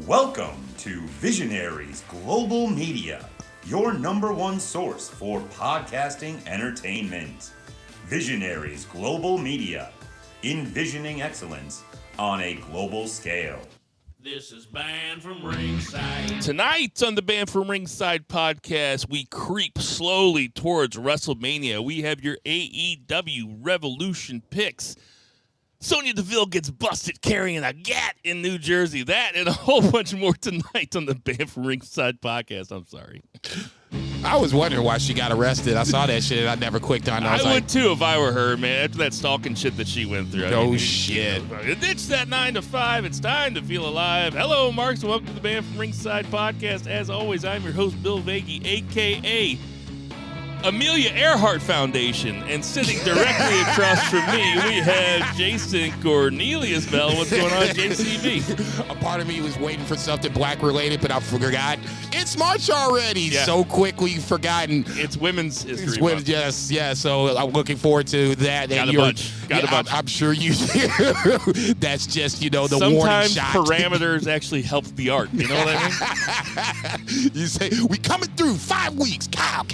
Welcome to Visionaries Global Media, your number one source for podcasting entertainment. Visionaries Global Media, envisioning excellence on a global scale. This is Banned from Ringside. Tonight on the Banned from Ringside podcast, we creep slowly towards WrestleMania. We have your AEW Revolution picks. Sonya Deville gets busted carrying a gat in New Jersey. That and a whole bunch more tonight on the Banned from Ringside podcast. I'm sorry. I was wondering why she got arrested. I saw that shit and I never clicked on it. I would too if I were her, man, after that stalking shit that she went through. Shit. Ditch that 9 to 5. It's time to feel alive. Hello, Marks, and welcome to the Banned from Ringside podcast. As always, I'm your host, Bill Vagey, a.k.a. Amelia Earhart Foundation, and sitting directly across from me, we have Jason Cornelius Bell. What's going on, JCB? A part of me was waiting for something black related, but I forgot. It's March already. Yeah. So quickly forgotten. It's Women's History It's Month. yes, yeah. So I'm looking forard to that. Got a bunch. I'm sure you do. That's just, the warning Sometimes shot. parameters actually help the art. You know what I mean? You say, we coming through 5 weeks. Cow.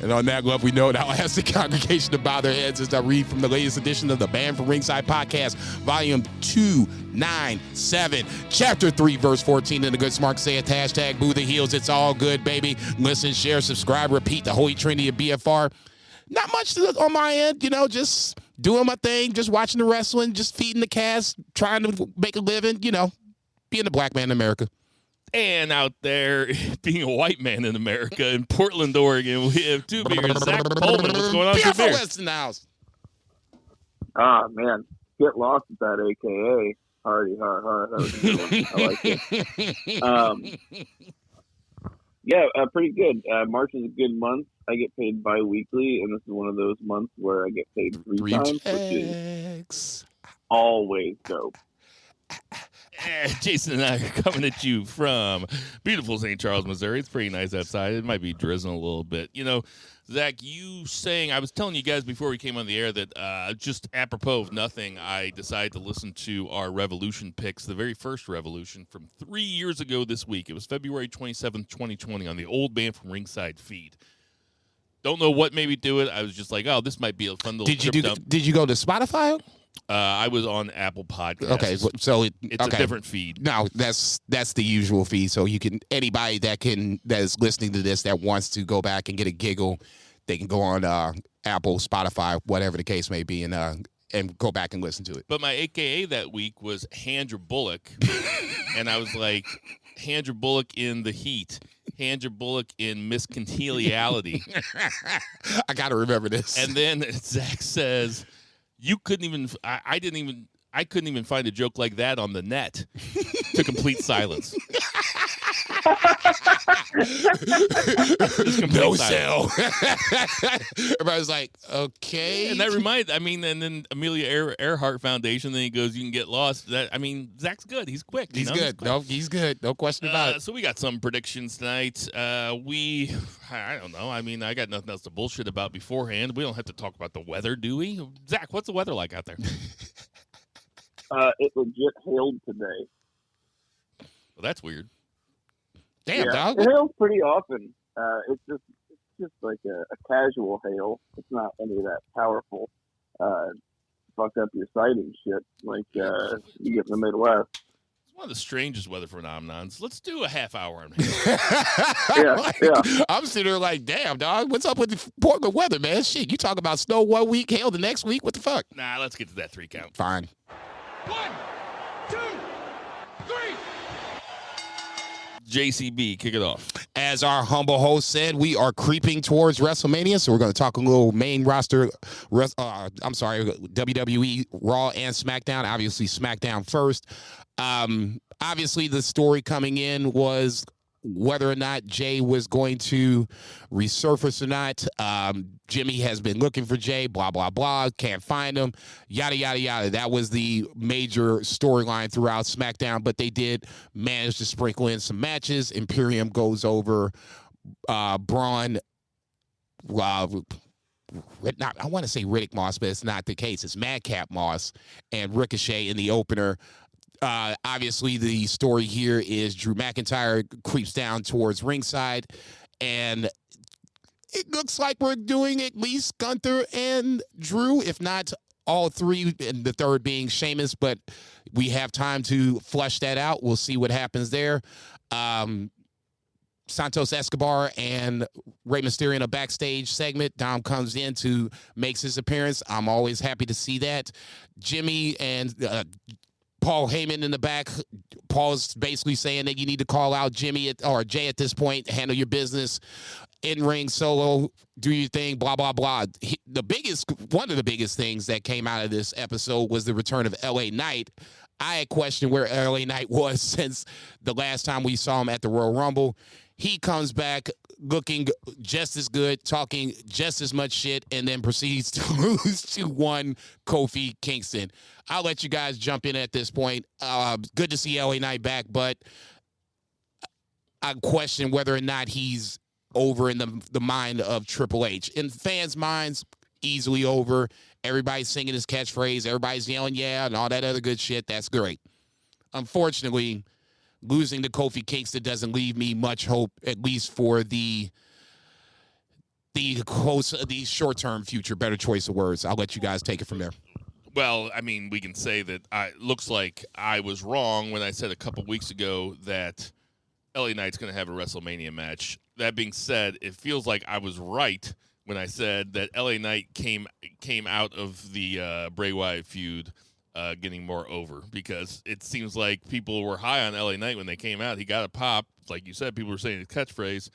And on that glove, we know now ask the congregation to bow their heads as I read from the latest edition of the Banned from Ringside podcast, volume 297, chapter 3, verse 14. And the good smart say it, hashtag boo the heels. It's all good, baby. Listen, share, subscribe, repeat the holy trinity of BFR. Not much on my end, just doing my thing, just watching the wrestling, just feeding the cast, trying to make a living, being a black man in America. And out there, being a white man in America, in Portland, Oregon, we have two beers. Zach Pullman, what's going on with your beer? West in the house. Ah, man. Get lost at that AKA. Hardy, hard. That was a good one. I like it. Pretty good. March is a good month. I get paid bi-weekly, and this is one of those months where I get paid three times, which is always dope. Jason and I are coming at you from beautiful St. Charles, Missouri. It's pretty nice outside. It might be drizzling a little bit. Zach, I was telling you guys before we came on the air that just apropos of nothing, I decided to listen to our Revolution picks, the very first Revolution from 3 years ago this week. It was February 27th, 2020 on the old Banned from Ringside feed. Don't know what made me do it. I was just like, oh, this might be a fun little trip dump. Did you go to Spotify? I was on Apple Podcasts. Okay, so it's a different feed. No, that's the usual feed. So you can anybody that is listening to this that wants to go back and get a giggle, they can go on Apple, Spotify, whatever the case may be, and go back and listen to it. But my AKA that week was Handra Bullock, and I was like, Handra Bullock in the heat. Handra Bullock in miscongeniality. I got to remember this. And then Zach says, "You couldn't even. I couldn't even find a joke like that on the net." To complete silence. No sell. Everybody's like, okay. And that and then Amelia Earhart Foundation, then he goes, you can get lost. Zach's good. He's quick. He's good. No, he's good. No question about it. So we got some predictions tonight. I don't know. I got nothing else to bullshit about beforehand. We don't have to talk about the weather, do we? Zach, what's the weather like out there? It legit hailed today. Well, that's weird. Damn, dog. It hails pretty often. It's just like a casual hail. It's not any of that powerful. Fuck up your sighting shit like you get in the Midwest. It's one of the strangest weather phenomenons. Let's do a half hour on hail. Yeah. I'm sitting there like, damn, dog. What's up with the Portland weather, man? Shit, you talk about snow 1 week, hail the next week. What the fuck? Nah, let's get to that 3 count. Fine. 1, 2, 3. JCB, kick it off. As our humble host said, we are creeping towards WrestleMania, so we're going to talk a little main roster, WWE, Raw, and SmackDown. Obviously, SmackDown first. Obviously, the story coming in was whether or not Jay was going to resurface or not. Jimmy has been looking for Jay, blah, blah, blah, can't find him, yada, yada, yada. That was the major storyline throughout SmackDown, but they did manage to sprinkle in some matches. Imperium goes over Braun. I want to say Riddick Moss, but it's not the case. It's Madcap Moss and Ricochet in the opener. Obviously, the story here is Drew McIntyre creeps down towards ringside, and it looks like we're doing at least Gunther and Drew, if not all three, and the third being Sheamus, but we have time to flesh that out. We'll see what happens there. Santos Escobar and Rey Mysterio in a backstage segment. Dom comes in to makes his appearance. I'm always happy to see that. Jimmy and Paul Heyman in the back. Paul's basically saying that you need to call out Jimmy or Jay at this point, handle your business. In-ring solo, do your thing, blah, blah, blah. One of the biggest things that came out of this episode was the return of LA Knight. I had questioned where LA Knight was since the last time we saw him at the Royal Rumble. He comes back looking just as good, talking just as much shit, and then proceeds to lose to one Kofi Kingston. I'll let you guys jump in at this point. Good to see LA Knight back, but I question whether or not he's over in the mind of Triple H. In fans' minds, easily over. Everybody's singing his catchphrase. Everybody's yelling, yeah, and all that other good shit. That's great. Unfortunately, losing to Kofi Kingston doesn't leave me much hope, at least for the short-term future. Better choice of words. I'll let you guys take it from there. Well, I mean, we can say that it looks like I was wrong when I said a couple weeks ago that LA Knight's going to have a WrestleMania match. That being said, it feels like I was right when I said that LA Knight came out of the Bray Wyatt feud getting more over, because it seems like people were high on LA Knight when they came out. He got a pop. Like you said, people were saying his catchphrase.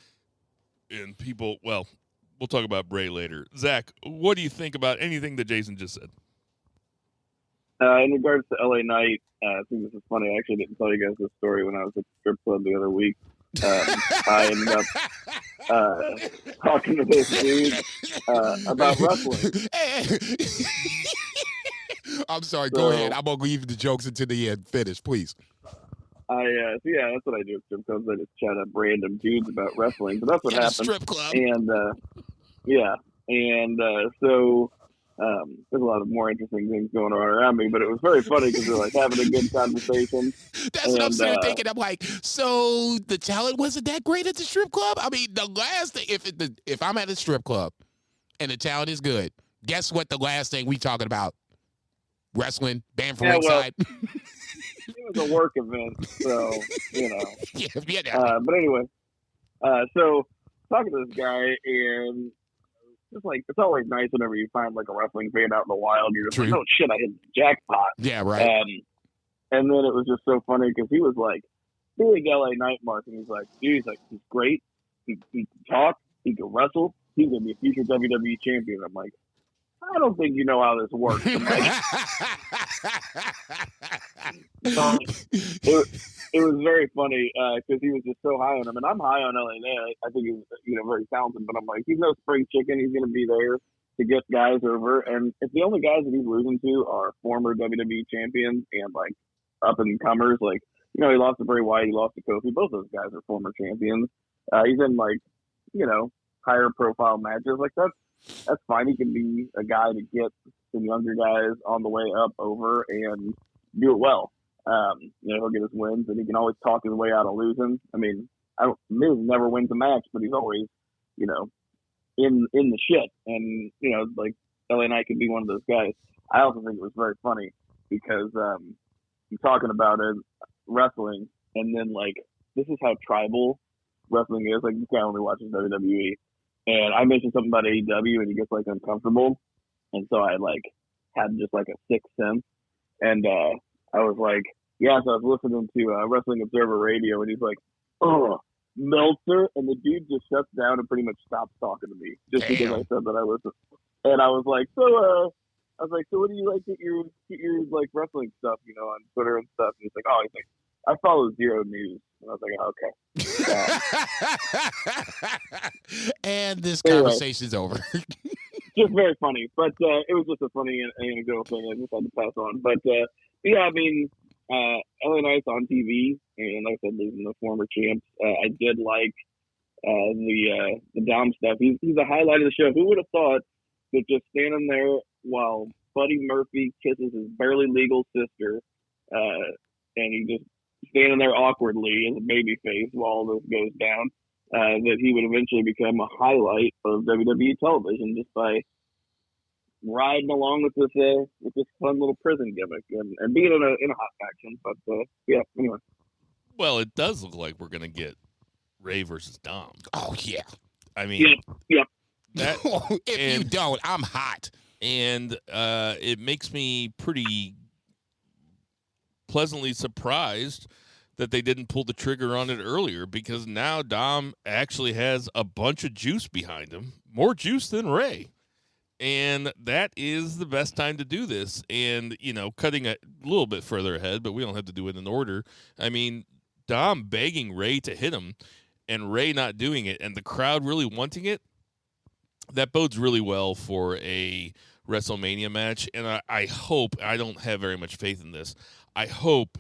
And people, well, we'll talk about Bray later. Zach, what do you think about anything that Jason just said? In regards to LA Knight, I think this is funny. I actually didn't tell you guys this story when I was at the strip club the other week. I ended up talking to this dude about wrestling. I'm sorry. Go ahead. I'm gonna leave the jokes until the end. Finish, please. So yeah, that's what I do at strip clubs. I just chat up random dudes about wrestling. But that's what happened. Strip club. And so there's a lot of more interesting things going on around me, but it was very funny because we're like having a good conversation. That's what I'm sitting thinking. I'm like, so the talent wasn't that great at the strip club? I mean, the last thing, if I'm at a strip club and the talent is good, guess what? The last thing we talking about? Wrestling, band from ringside. Well, it was a work event, so you know. Yeah. But anyway, so talking to this guy, and just like it's always nice whenever you find like a wrestling fan out in the wild. You're just like, oh shit, I hit the jackpot. Yeah, right. And then it was just so funny because he was like, big LA Knight mark, and he's like, dude, he's great. He can talk. He can wrestle. He's gonna be a future WWE champion. I'm like, I don't think you know how this works. It was very funny because he was just so high on him, and I'm high on LA Knight. I think he's very talented, but I'm like, he's no spring chicken. He's going to be there to get guys over, and if the only guys that he's losing to are former WWE champions and like up and comers, like he lost to Bray Wyatt, he lost to Kofi. Both those guys are former champions. He's in like higher profile matches like that. That's fine. He can be a guy to get some younger guys on the way up over and do it well. He'll get his wins, and he can always talk his way out of losing. I mean, Miz never wins a match, but he's always, in the shit. And, like LA Knight could be one of those guys. I also think it was very funny because you're talking about it, wrestling, and then, like, this is how tribal wrestling is. Like, this guy only watches WWE. And I mentioned something about AEW, and he gets, like, uncomfortable. And so I, like, had just, like, a sixth sense. And I was like, yeah, so I was listening to Wrestling Observer Radio, and he's like, oh, Meltzer. And the dude just shuts down and pretty much stops talking to me just because I said that I listened. And I was like, so what do you like get your like wrestling stuff, on Twitter and stuff? And he's like, I follow Zero News. And I was like, okay. And this conversation's over. Just very funny. But it was just a funny anecdotal thing I just had to pass on. But, yeah, I mean, LA Knight's on TV, and like I said, losing the former champs. I did like the Dom stuff. He's the highlight of the show. Who would have thought that just standing there while Buddy Murphy kisses his barely legal sister and he just standing there awkwardly as a babyface while this goes down, that he would eventually become a highlight of WWE television just by riding along with this fun little prison gimmick and being in a hot faction. But yeah, anyway. Well, it does look like we're gonna get Ray versus Dom. Oh yeah. I mean, Yep. If you don't, I'm hot. And it makes me pretty pleasantly surprised that they didn't pull the trigger on it earlier, because now Dom actually has a bunch of juice behind him, more juice than Ray. And that is the best time to do this. And, cutting a little bit further ahead, but we don't have to do it in order. I mean, Dom begging Ray to hit him and Ray not doing it and the crowd really wanting it, that bodes really well for a WrestleMania match. And I hope, I don't have very much faith in this, I hope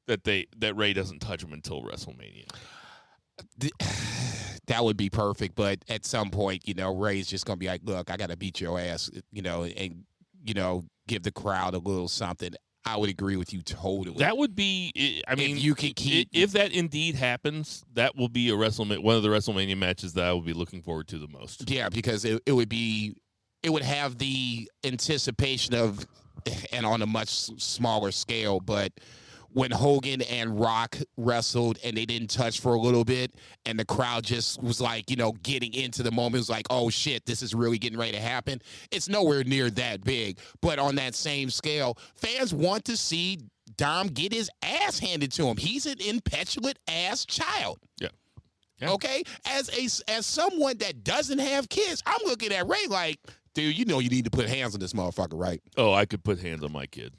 that Ray doesn't touch him until WrestleMania. That would be perfect, but at some point, Ray's just gonna be like, "Look, I gotta beat your ass," and give the crowd a little something. I would agree with you totally. That would be, I mean, if you can keep, if that indeed happens, that will be one of the WrestleMania matches that I will be looking forward to the most. Yeah, because it would have the anticipation of, and on a much smaller scale, but when Hogan and Rock wrestled and they didn't touch for a little bit and the crowd just was like, getting into the moment, it was like, oh shit, this is really getting ready to happen. It's nowhere near that big. But on that same scale, fans want to see Dom get his ass handed to him. He's an impetuous ass child. Yeah. Okay? As someone that doesn't have kids, I'm looking at Ray like, dude, you need to put hands on this motherfucker, right? Oh, I could put hands on my kid.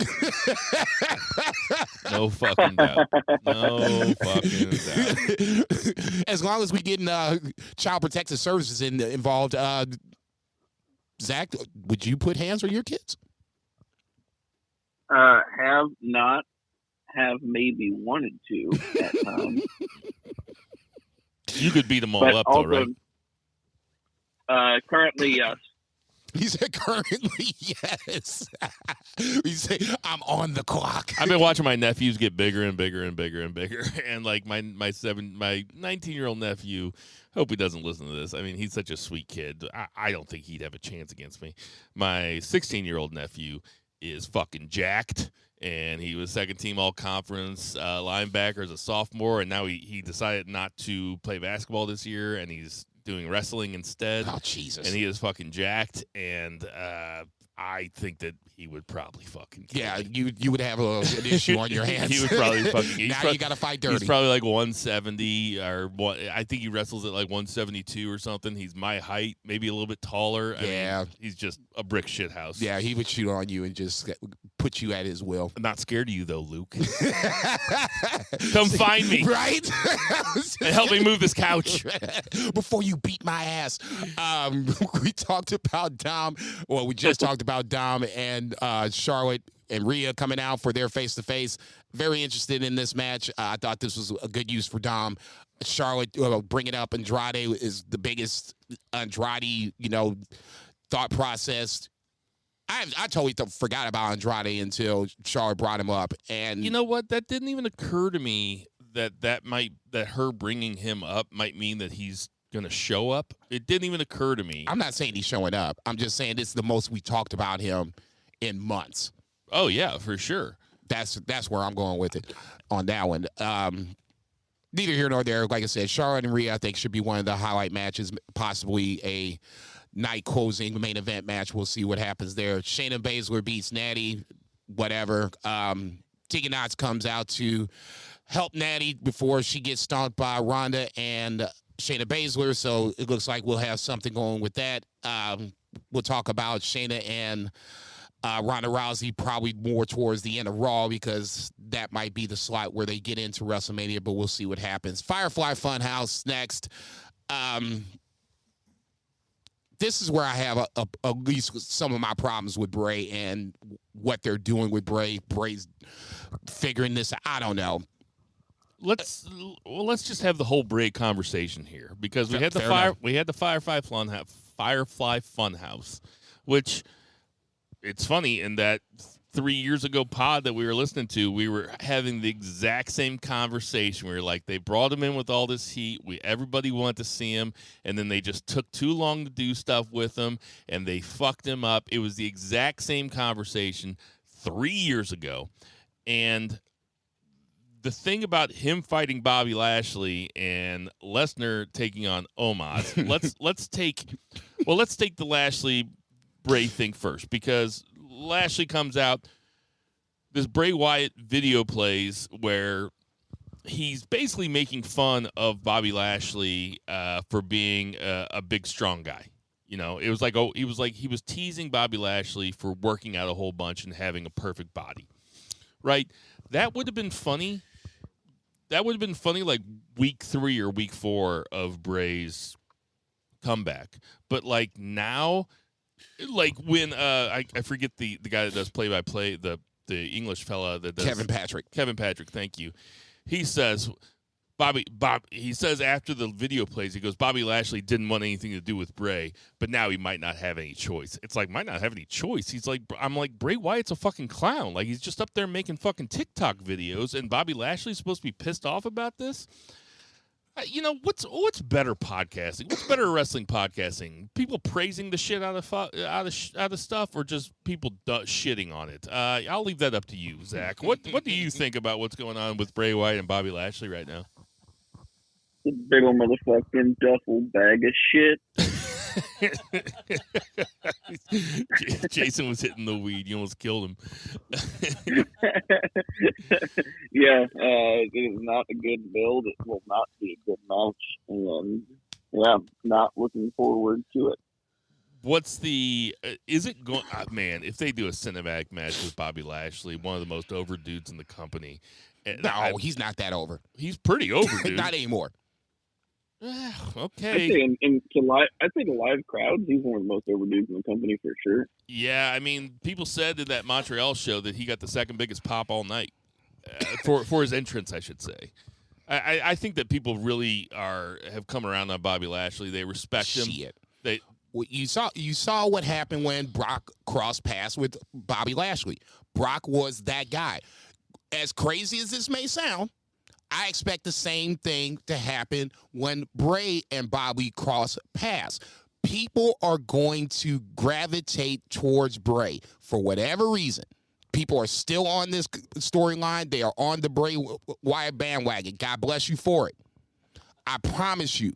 No fucking doubt. No fucking doubt. As long as we getting Child Protective Services involved, Zach, would you put hands on your kids? Have not, have maybe wanted to at times. You could beat them all But up, also, though, right? Currently, yes. He said currently, yes. He said, I'm on the clock. I've been watching my nephews get bigger and bigger and bigger and bigger. And like my 19-year-old nephew, hope he doesn't listen to this. I mean, he's such a sweet kid. I don't think he'd have a chance against me. My 16-year-old nephew is fucking jacked. And he was second team all-conference linebacker as a sophomore. And now he decided not to play basketball this year. And he's doing wrestling instead. Oh, Jesus. And he is fucking jacked. And I think that he would probably fucking kill me. You would have an issue on your hands. He would probably fucking... Now you got to fight dirty. He's probably like 170 or what? I think he wrestles at like 172 or something. He's my height, maybe a little bit taller. I mean, he's just a brick shit house. Yeah, he would shoot on you and just put you at his will. I'm not scared of you though, Luke. Come find me. Right? And help me move this couch. Before you beat my ass. We talked about Dom. Well, we just talked about Dom and Charlotte and Rhea coming out for their face-to-face. Very interested in this match. I thought this was a good use for Dom. Charlotte bringing up Andrade is the biggest Andrade, thought process. I totally forgot about Andrade until Charlotte brought him up. And you know what? That didn't even occur to me that her bringing him up might mean that he's going to show up. It didn't even occur to me. I'm not saying he's showing up. I'm just saying this is the most we talked about him in months. Oh, yeah, for sure. That's where I'm going with it on that one. Neither here nor there. Like I said, Charlotte and Rhea, I think, should be one of the highlight matches, possibly a night closing main event match. We'll see what happens there. Shayna Baszler beats Natty, whatever. Tegan Knox comes out to help Natty before she gets stomped by Ronda and Shayna Baszler, so it looks like we'll have something going with that. We'll talk about Shayna and Ronda Rousey probably more towards the end of Raw, because that might be the slot where they get into WrestleMania, but we'll see what happens. Firefly Funhouse next. This is where I have at least some of my problems with Bray and what they're doing with Bray. Bray's figuring this out. I don't know. Let's just have the whole Bray conversation here, because we had the Firefly Funhouse, which it's funny in that 3 years ago pod that we were listening to, we were having the exact same conversation. We were like, they brought him in with all this heat. Everybody wanted to see him, and then they just took too long to do stuff with him, and they fucked him up. It was the exact same conversation 3 years ago. And the thing about him fighting Bobby Lashley and Lesnar taking on Omos, let's take the Lashley Bray thing first, because Lashley comes out, this Bray Wyatt video plays where he's basically making fun of Bobby Lashley for being a big, strong guy. You know, it was like, he was teasing Bobby Lashley for working out a whole bunch and having a perfect body, right? That would have been funny. That would have been funny like week 3 or week 4 of Bray's comeback. But like now, like when I forget the guy that does play-by-play, the English fella that does Kevin Patrick, thank you. He says he says after the video plays, he goes, Bobby Lashley didn't want anything to do with Bray, but now he might not have any choice. It's like, might not have any choice. He's like, I'm like, Bray Wyatt's a fucking clown. Like, he's just up there making fucking TikTok videos, and Bobby Lashley's supposed to be pissed off about this? You know, what's better podcasting? What's better wrestling podcasting? People praising the shit out of stuff, or just people shitting on it? I'll leave that up to you, Zach. What do you think about what's going on with Bray Wyatt and Bobby Lashley right now? A big old motherfucking duffel bag of shit. Jason was hitting the weed. You almost killed him. Yeah, it is not a good build. It will not be a good match. And, yeah, not looking forward to it. What's the is it going? Man, if they do a cinematic match with Bobby Lashley, one of the most over dudes in the company. No, he's not that over. He's pretty over, dude. Not anymore. Okay. I'd say the live crowds, he's one of the most over dudes in the company for sure. Yeah, I mean, people said at that Montreal show that he got the second biggest pop all night for his entrance, I should say. I think that people really have come around on Bobby Lashley. They respect him. Shit. You saw what happened when Brock crossed paths with Bobby Lashley. Brock was that guy. As crazy as this may sound, I expect the same thing to happen when Bray and Bobby cross paths. People are going to gravitate towards Bray for whatever reason. People are still on this storyline. They are on the Bray Wyatt bandwagon. God bless you for it. I promise you,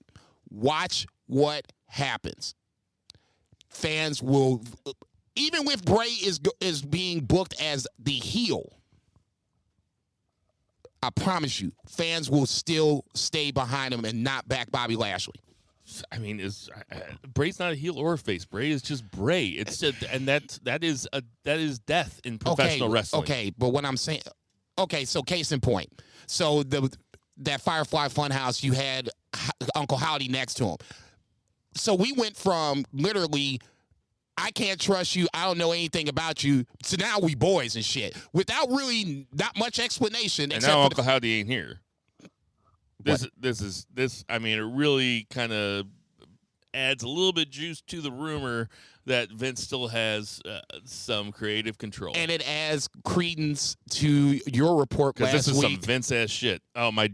watch what happens. Fans will, even if Bray is being booked as the heel, I promise you, fans will still stay behind him and not back Bobby Lashley. I mean, Bray's not a heel or a face. Bray is just Bray. It's just, and that is death in professional wrestling. Okay, but what I'm saying, so case in point, so that Firefly Funhouse, you had Uncle Howdy next to him. So we went from literally, I can't trust you, I don't know anything about you, so now we boys and shit. Without really not much explanation. And now Uncle Howdy ain't here. This I mean, it really kind of adds a little bit of juice to the rumor that Vince still has some creative control. And it adds credence to your report last week. Because this is some Vince-ass shit. Oh, my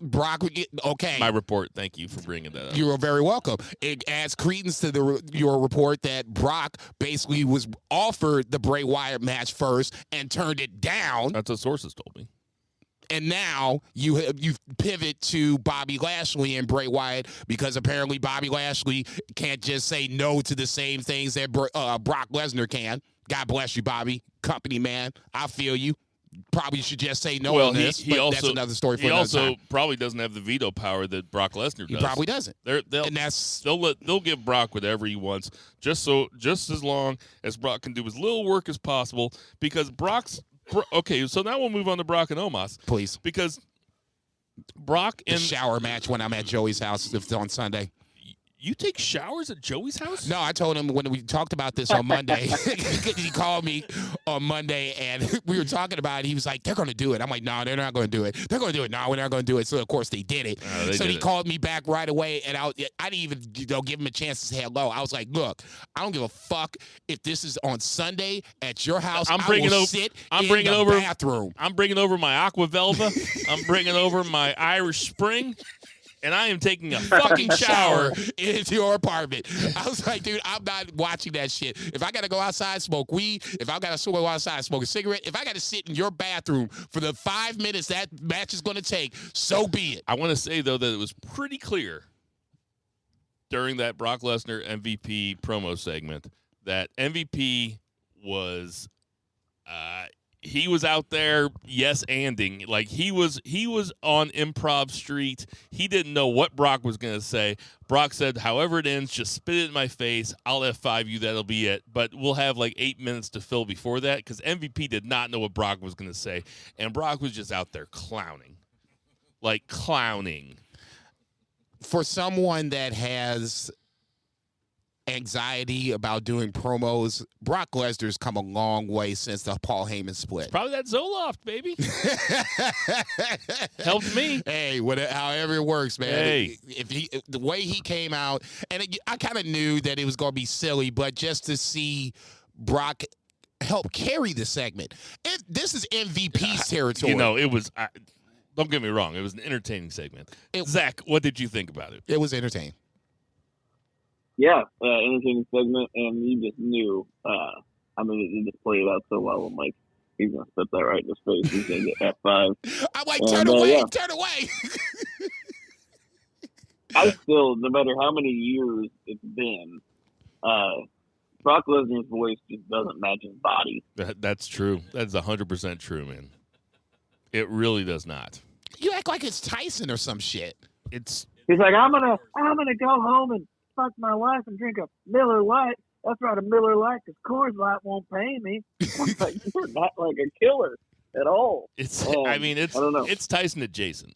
Brock, okay. My report, thank you for bringing that up. You are very welcome. It adds credence to your report that Brock basically was offered the Bray Wyatt match first and turned it down. That's what sources told me. And now you pivot to Bobby Lashley and Bray Wyatt because apparently Bobby Lashley can't just say no to the same things that Brock Lesnar can. God bless you, Bobby. Company man. I feel you. Probably should just say no on this, but that's another story for another time. He also probably doesn't have the veto power that Brock Lesnar does. He probably doesn't. They'll give Brock whatever he wants, just as long as Brock can do as little work as possible, because okay, so now we'll move on to Brock and Omos. Please. Because Brock and... The shower match when I'm at Joey's house on Sunday. You take showers at Joey's house? No, I told him when we talked about this on Monday. He called me on Monday, and we were talking about it. He was like, they're going to do it. I'm like, no, they're not going to do it. They're going to do it. No, we're not going to do it. So, of course, they did it. He called me back right away, and I didn't even give him a chance to say hello. I was like, look, I don't give a fuck if this is on Sunday at your house. I'm bringing over bathroom. I'm bringing over my Aqua Velva. I'm bringing over my Irish Spring. And I am taking a fucking shower into your apartment. I was like, dude, I'm not watching that shit. If I got to go outside, smoke weed, if I got to go outside, smoke a cigarette, if I got to sit in your bathroom for the 5 minutes that match is going to take, so be it. I want to say, though, that it was pretty clear during that Brock Lesnar MVP promo segment that MVP was he was out there yes-anding. Like, he was on Improv Street. He didn't know what Brock was going to say. Brock said, however it ends, just spit it in my face. I'll F5 you. That'll be it. But we'll have like 8 minutes to fill before that because MVP did not know what Brock was going to say. And Brock was just out there clowning. Like, clowning. For someone that has anxiety about doing promos, Brock Lesnar's come a long way since the Paul Heyman split. It's probably that Zoloft, baby. Helped me. Hey, however it works, man. Hey. The way he came out, and I kind of knew that it was going to be silly, but just to see Brock help carry the segment, this is MVP's territory. It was. Don't get me wrong. It was an entertaining segment. Zach, what did you think about it? It was entertaining. Yeah, entertaining segment, and you just knew. He just played it out so well. I'm like, he's gonna spit that right in his face. He's gonna get F5. I'm like, turn away, turn away. I still, no matter how many years it's been, Brock Lesnar's voice just doesn't match his body. That's true. That's 100% true, man. It really does not. You act like it's Tyson or some shit. He's like, I'm gonna go home and fuck my wife and drink a Miller Lite. That's right, a Miller Lite, because Coors Light won't pay me. Like, you're not like a killer at all. I don't know. It's Tyson adjacent.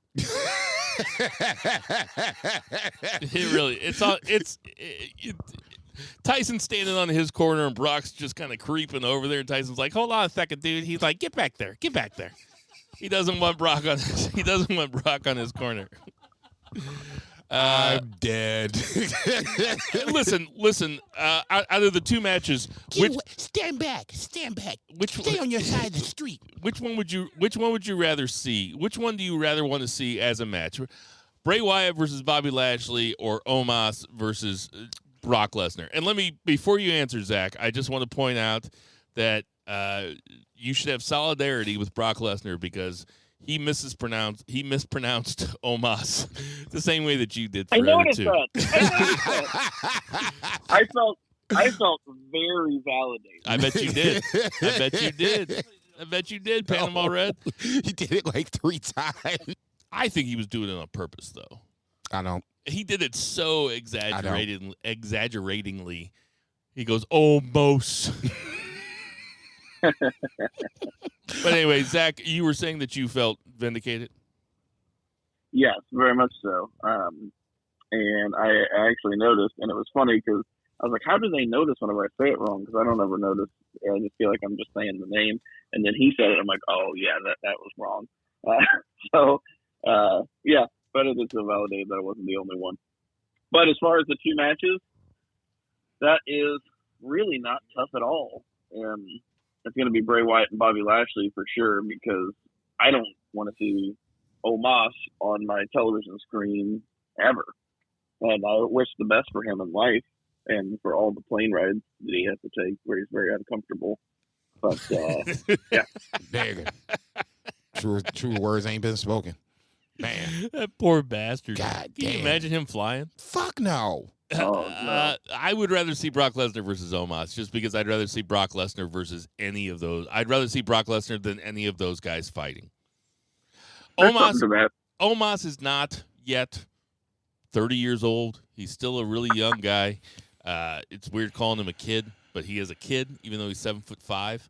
Tyson's standing on his corner and Brock's just kind of creeping over there. And Tyson's like, "Hold on a second, dude." He's like, "Get back there, get back there." He doesn't want Brock on. He doesn't want Brock on his corner. I'm dead. Listen. Out of the two matches, stand back. Stay on your side of the street. Which one would you rather see? Which one do you rather want to see as a match? Bray Wyatt versus Bobby Lashley or Omos versus Brock Lesnar? And before you answer, Zach, I just want to point out that you should have solidarity with Brock Lesnar because he mispronounced Omos the same way that you did. I noticed that. I felt very validated. I bet you did. I bet you did, Panama Red. He did it like 3 times. I think he was doing it on purpose, though. I don't. He did it so exaggeratingly. He goes, almost. But anyway, Zach, you were saying that you felt vindicated? Yes, very much so. And I actually noticed, and it was funny because I was like, how do they notice whenever I say it wrong? Because I don't ever notice. I just feel like I'm just saying the name. And then he said it. I'm like, oh, yeah, that was wrong. Yeah, but it is so validated that I wasn't the only one. But as far as the two matches, that is really not tough at all. It's going to be Bray Wyatt and Bobby Lashley for sure because I don't want to see Omos on my television screen ever. And I wish the best for him in life and for all the plane rides that he has to take where he's very uncomfortable. But, yeah. There you go. True words ain't been spoken. Man. That poor bastard. God Can damn. you imagine him flying? Fuck no. Oh, no. I would rather see Brock Lesnar versus Omos just because I'd rather see Brock Lesnar versus any of those. I'd rather see Brock Lesnar than any of those guys fighting. Omos is not yet 30 years old. He's still a really young guy. It's weird calling him a kid, but he is a kid, even though he's 7'5".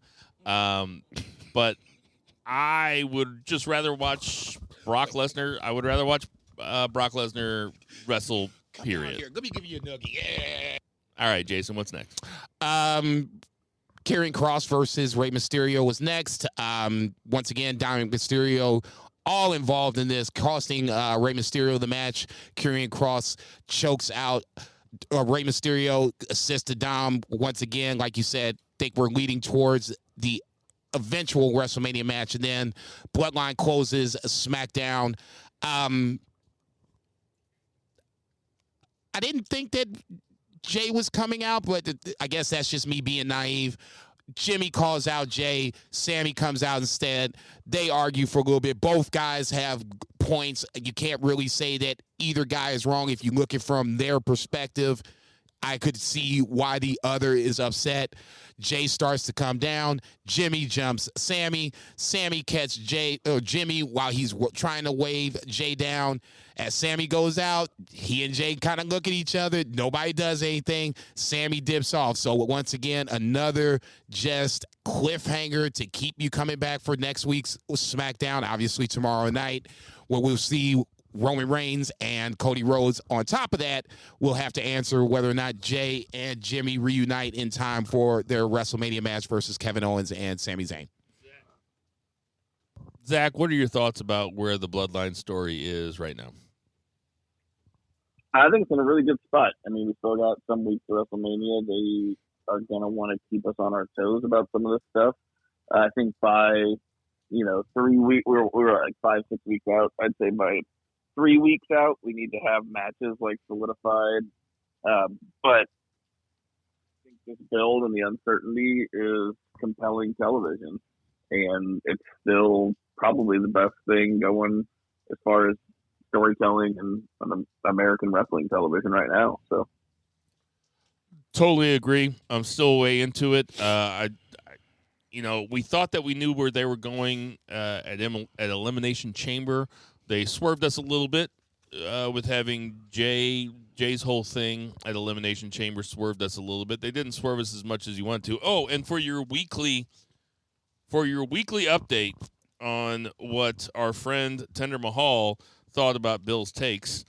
But I would just rather watch Brock Lesnar. I would rather watch Brock Lesnar wrestle Period. Here, let me give you a noogie. Yeah. All right, Jason, what's next? Karrion Kross versus Rey Mysterio was next. Once again, Dominic Mysterio all involved in this, costing Rey Mysterio the match. Karrion Kross chokes out Rey Mysterio, assists to Dom. Once again, like you said, think we're leading towards the eventual WrestleMania match. And then Bloodline closes SmackDown. I didn't think that Jay was coming out, but I guess that's just me being naive. Jimmy calls out Jay. Sammy comes out instead. They argue for a little bit. Both guys have points. You can't really say that either guy is wrong if you look at it from their perspective. I could see why the other is upset. Jay starts to come down. Jimmy jumps Sammy. Sammy catches Jimmy while he's trying to wave Jay down. As Sammy goes out, he and Jay kind of look at each other. Nobody does anything. Sammy dips off. So once again, another just cliffhanger to keep you coming back for next week's SmackDown, obviously tomorrow night, where we'll see Roman Reigns and Cody Rhodes. On top of that, we'll have to answer whether or not Jay and Jimmy reunite in time for their WrestleMania match versus Kevin Owens and Sami Zayn. Zach, what are your thoughts about where the Bloodline story is right now? I think it's in a really good spot. I mean, we still got some weeks to WrestleMania. They are going to want to keep us on our toes about some of this stuff. I think by, 3 weeks, we're like 5-6 weeks out. I'd say by 3 weeks out, we need to have matches like solidified. But I think this build and the uncertainty is compelling television. And it's still probably the best thing going as far as storytelling and American wrestling television right now. So totally agree. I'm still way into it. We thought that we knew where they were going at Elimination Chamber. They swerved us a little bit with having Jay's whole thing at Elimination Chamber swerved us a little bit. They didn't swerve us as much as you want to. Oh, and for your weekly update on what our friend Tender Mahal thought about Bill's takes,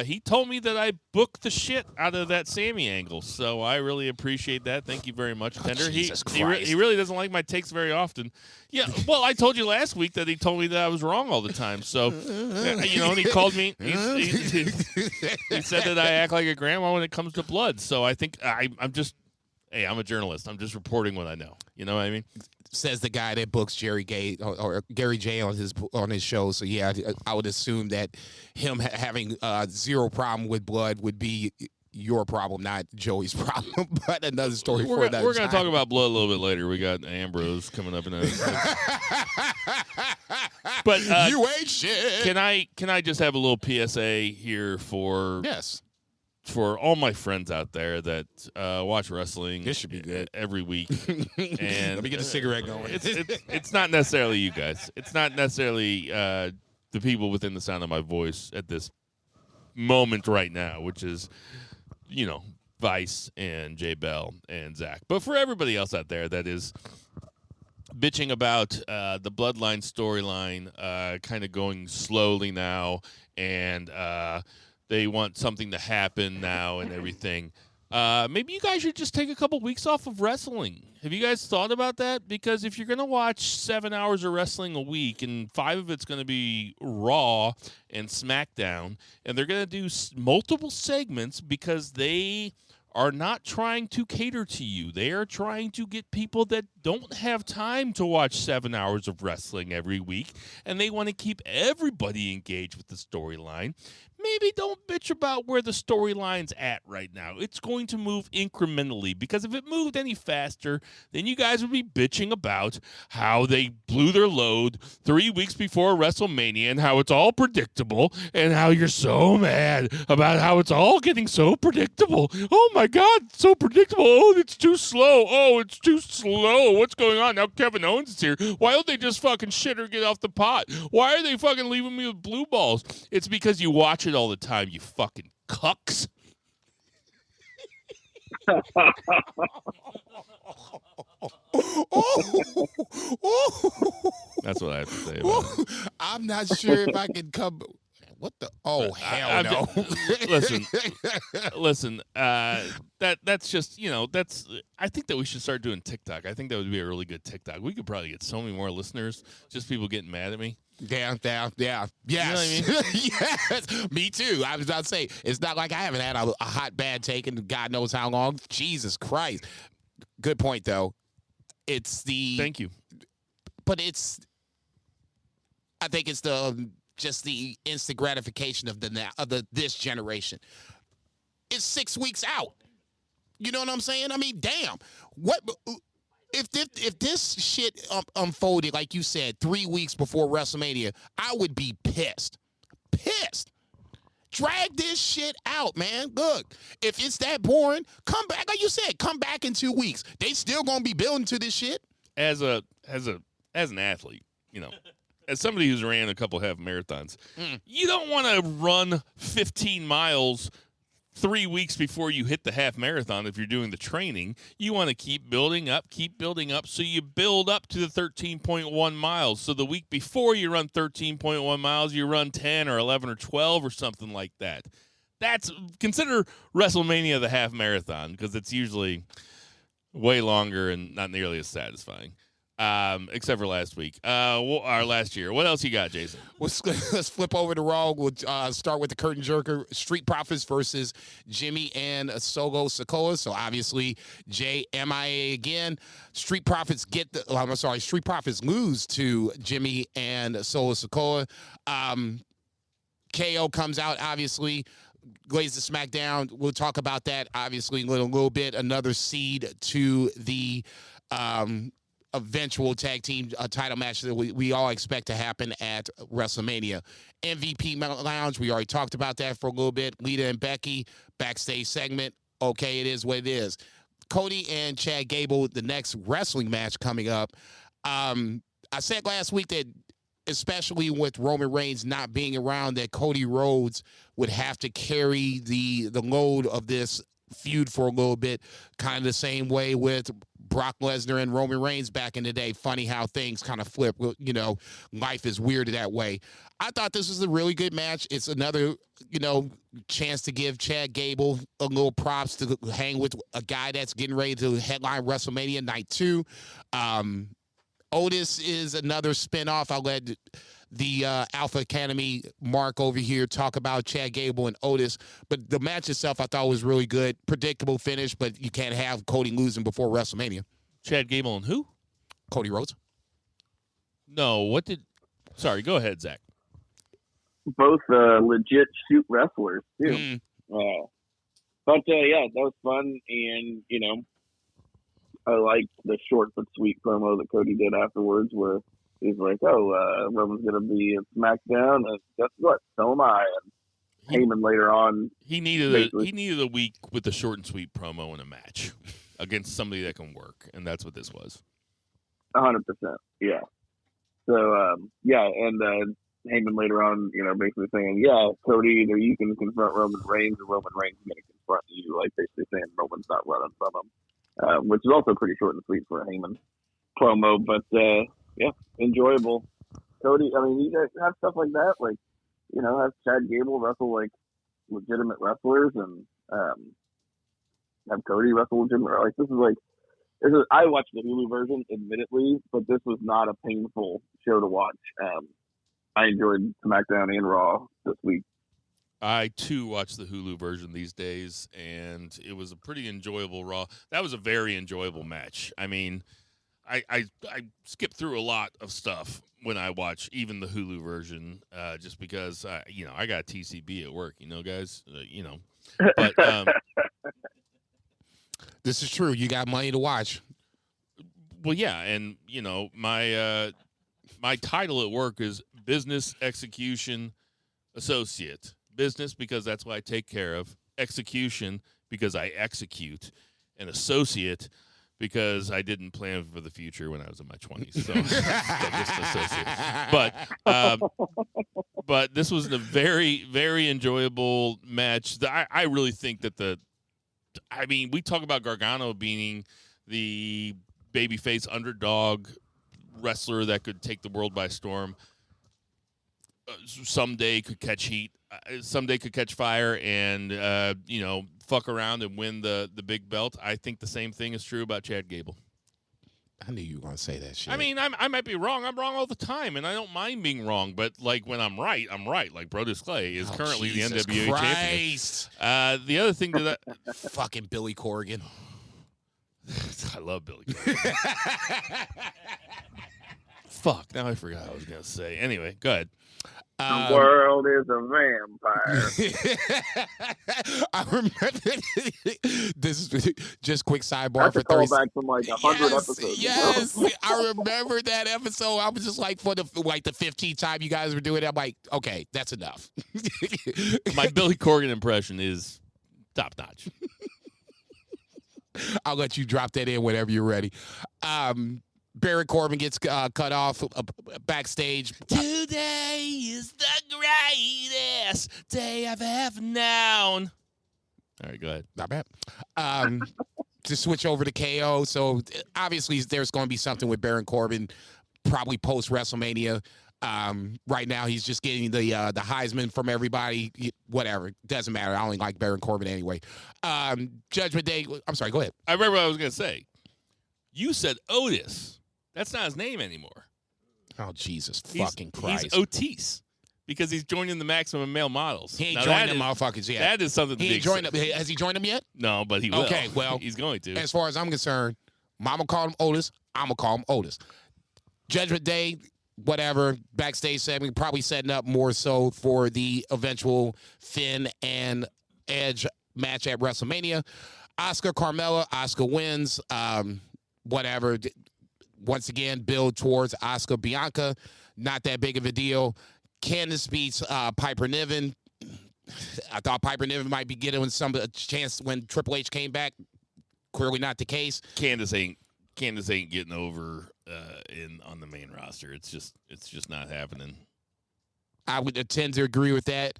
he told me that I booked the shit out of that Sammy angle, so I really appreciate that. Thank you very much, Tender. He really doesn't like my takes very often. Yeah, well, I told you last week that he told me that I was wrong all the time. So, and he called me. He said that I act like a grandma when it comes to blood. So I think I'm a journalist. I'm just reporting what I know. You know what I mean? Says the guy that books Gary J on his show. So yeah, I would assume that him having zero problem with blood would be your problem, not Joey's problem. But another story for another time. We're going to talk about blood a little bit later. We got Ambrose coming up in a. But you ain't shit. Can I just have a little PSA here for for all my friends out there that watch wrestling. This should be good every week. And let me get a cigarette going. It's not necessarily you guys. It's not necessarily the people within the sound of my voice at this moment right now, which is, Vice and Jay Bell and Zach. But for everybody else out there that is bitching about the Bloodline storyline kind of going slowly now, and they want something to happen now and everything. Maybe you guys should just take a couple weeks off of wrestling. Have you guys thought about that? Because if you're going to watch 7 hours of wrestling a week and 5 of it's going to be Raw and SmackDown, and they're going to do multiple segments because they are not trying to cater to you. They are trying to get people that don't have time to watch 7 hours of wrestling every week, and they want to keep everybody engaged with the storyline. Maybe don't bitch about where the storyline's at right now. It's going to move incrementally, because if it moved any faster, then you guys would be bitching about how they blew their load 3 weeks before WrestleMania and how it's all predictable and how you're so mad about how it's all getting so predictable. Oh, my God, it's so predictable. Oh, it's too slow. Oh, it's too slow. What's going on? Now Kevin Owens is here. Why don't they just fucking shit or get off the pot? Why are they fucking leaving me with blue balls? It's because you watch it all the time, you fucking cucks. That's what I have to say about it. I'm not sure if I can come. What the? Oh, hell no. Listen. That's just, that's. I think that we should start doing TikTok. I think that would be a really good TikTok. We could probably get so many more listeners. Just people getting mad at me. Yeah. Yes. You know what I mean? Yes. Me too. I was about to say, it's not like I haven't had a hot bad take in God knows how long. Jesus Christ. Good point, though. Thank you. But I think it's just the instant gratification of this generation. It's 6 weeks out. You know what I'm saying? I mean, damn. What if this shit unfolded like you said 3 weeks before WrestleMania? I would be pissed. Drag this shit out, man. Look, if it's that boring, come back. Like you said, come back in 2 weeks. They still gonna be building to this shit. As an athlete, as somebody who's ran a couple half marathons, you don't want to run 15 miles 3 weeks before you hit the half marathon. If you're doing the training, you want to keep building up. So you build up to the 13.1 miles. So the week before you run 13.1 miles, you run 10 or 11 or 12 or something like that. Consider WrestleMania the half marathon, because it's usually way longer and not nearly as satisfying. Except for last week, or last year. What else you got, Jason? Let's flip over to Raw. We'll start with the curtain jerker, Street Profits versus Jimmy and Solo Sikoa. So obviously, Jay MIA again. Street Profits Street Profits lose to Jimmy and Solo Sikoa. KO comes out, obviously. Glaze the SmackDown. We'll talk about that, obviously, in a little bit. Another seed to the eventual tag team title match that we all expect to happen at WrestleMania. MVP Lounge, we already talked about that for a little bit. Lita and Becky, backstage segment. Okay, it is what it is. Cody and Chad Gable, the next wrestling match coming up. I said last week that, especially with Roman Reigns not being around, that Cody Rhodes would have to carry the load of this feud for a little bit, kind of the same way with Brock Lesnar and Roman Reigns back in the day. Funny how things kind of flip. Life is weird that way. I thought this was a really good match. It's another, chance to give Chad Gable a little props to hang with a guy that's getting ready to headline WrestleMania Night 2. Otis is another spinoff. I'll let the Alpha Academy Mark over here talk about Chad Gable and Otis. But the match itself I thought was really good. Predictable finish, but you can't have Cody losing before WrestleMania. Chad Gable and who? Cody Rhodes. No, sorry, go ahead, Zach. Both legit shoot wrestlers, too. But that was fun. And, I liked the short but sweet promo that Cody did afterwards, where he's like, Roman's going to be at SmackDown, and guess what? So am I. And Heyman later on. He needed a week with a short and sweet promo in a match against somebody that can work, and that's what this was. 100%, yeah. So, and Heyman later on, basically saying, Cody, either you can confront Roman Reigns or Roman Reigns is going to confront you, like basically saying Roman's not running from him. Which is also pretty short and sweet for a Heyman promo, but enjoyable. Cody, you have stuff like that, like, have Chad Gable wrestle like legitimate wrestlers, and have Cody wrestle legitimate. I watched the Hulu version, admittedly, but this was not a painful show to watch. I enjoyed SmackDown and Raw this week. I, too, watch the Hulu version these days, and it was a pretty enjoyable Raw. That was a very enjoyable match. I mean, I skip through a lot of stuff when I watch even the Hulu version, just because, I got TCB at work, guys, But this is true. You got money to watch. Well, yeah, and, my title at work is Business Execution Associate. Business, because that's what I take care of. Execution, because I execute. And associate, because I didn't plan for the future when I was in my 20s. So just associate. But this was a very, very enjoyable match. I really think that we talk about Gargano being the babyface underdog wrestler that could take the world by storm. someday could catch heat, someday could catch fire, and fuck around and win the big belt. I think the same thing is true about Chad Gable. I knew you were going to say that shit. I mean, I might be wrong. I'm wrong all the time, and I don't mind being wrong. But like when I'm right, I'm right. Like Brodus Clay is currently Jesus the NWA Christ. champion. The other thing that fucking Billy Corgan. I love Billy Corgan. Fuck. Now I forgot what I was gonna say. Anyway, go ahead. The world is a vampire. I remember this is just quick sidebar That's for a call 30 back from like 100 episodes. Yes, I remember that episode. I was just like, for the 15th time you guys were doing it, I'm like, okay, that's enough. My Billy Corgan impression is top notch. I'll let you drop that in whenever you're ready. Baron Corbin gets cut off backstage. Today is the greatest day I've ever known. All right, go ahead. Not bad. To switch over to KO. So obviously there's going to be something with Baron Corbin, probably post WrestleMania. Right now he's just getting the Heisman from everybody. Whatever, doesn't matter. I only like Baron Corbin anyway. Judgment Day. I'm sorry. Go ahead. I remember what I was gonna say. You said Otis. That's not his name anymore. Oh, Jesus fucking Christ. He's Otis because he's joining the Maximum Male Models. He ain't joined them motherfuckers yet. That is something to be joined them. Has he joined them yet? No, but he will. Okay, well. He's going to. As far as I'm concerned, Mama called him Otis. I'm going to call him Otis. Judgment Day, whatever, backstage segment, probably setting up more so for the eventual Finn and Edge match at WrestleMania. Asuka, Carmella. Asuka wins. Whatever. Once again, build towards Asuka Bianca. Not that big of a deal. Candice beats Piper Niven. I thought Piper Niven might be getting a chance when Triple H came back. Clearly not the case. Candice ain't getting over on the main roster. It's just not happening. I would tend to agree with that.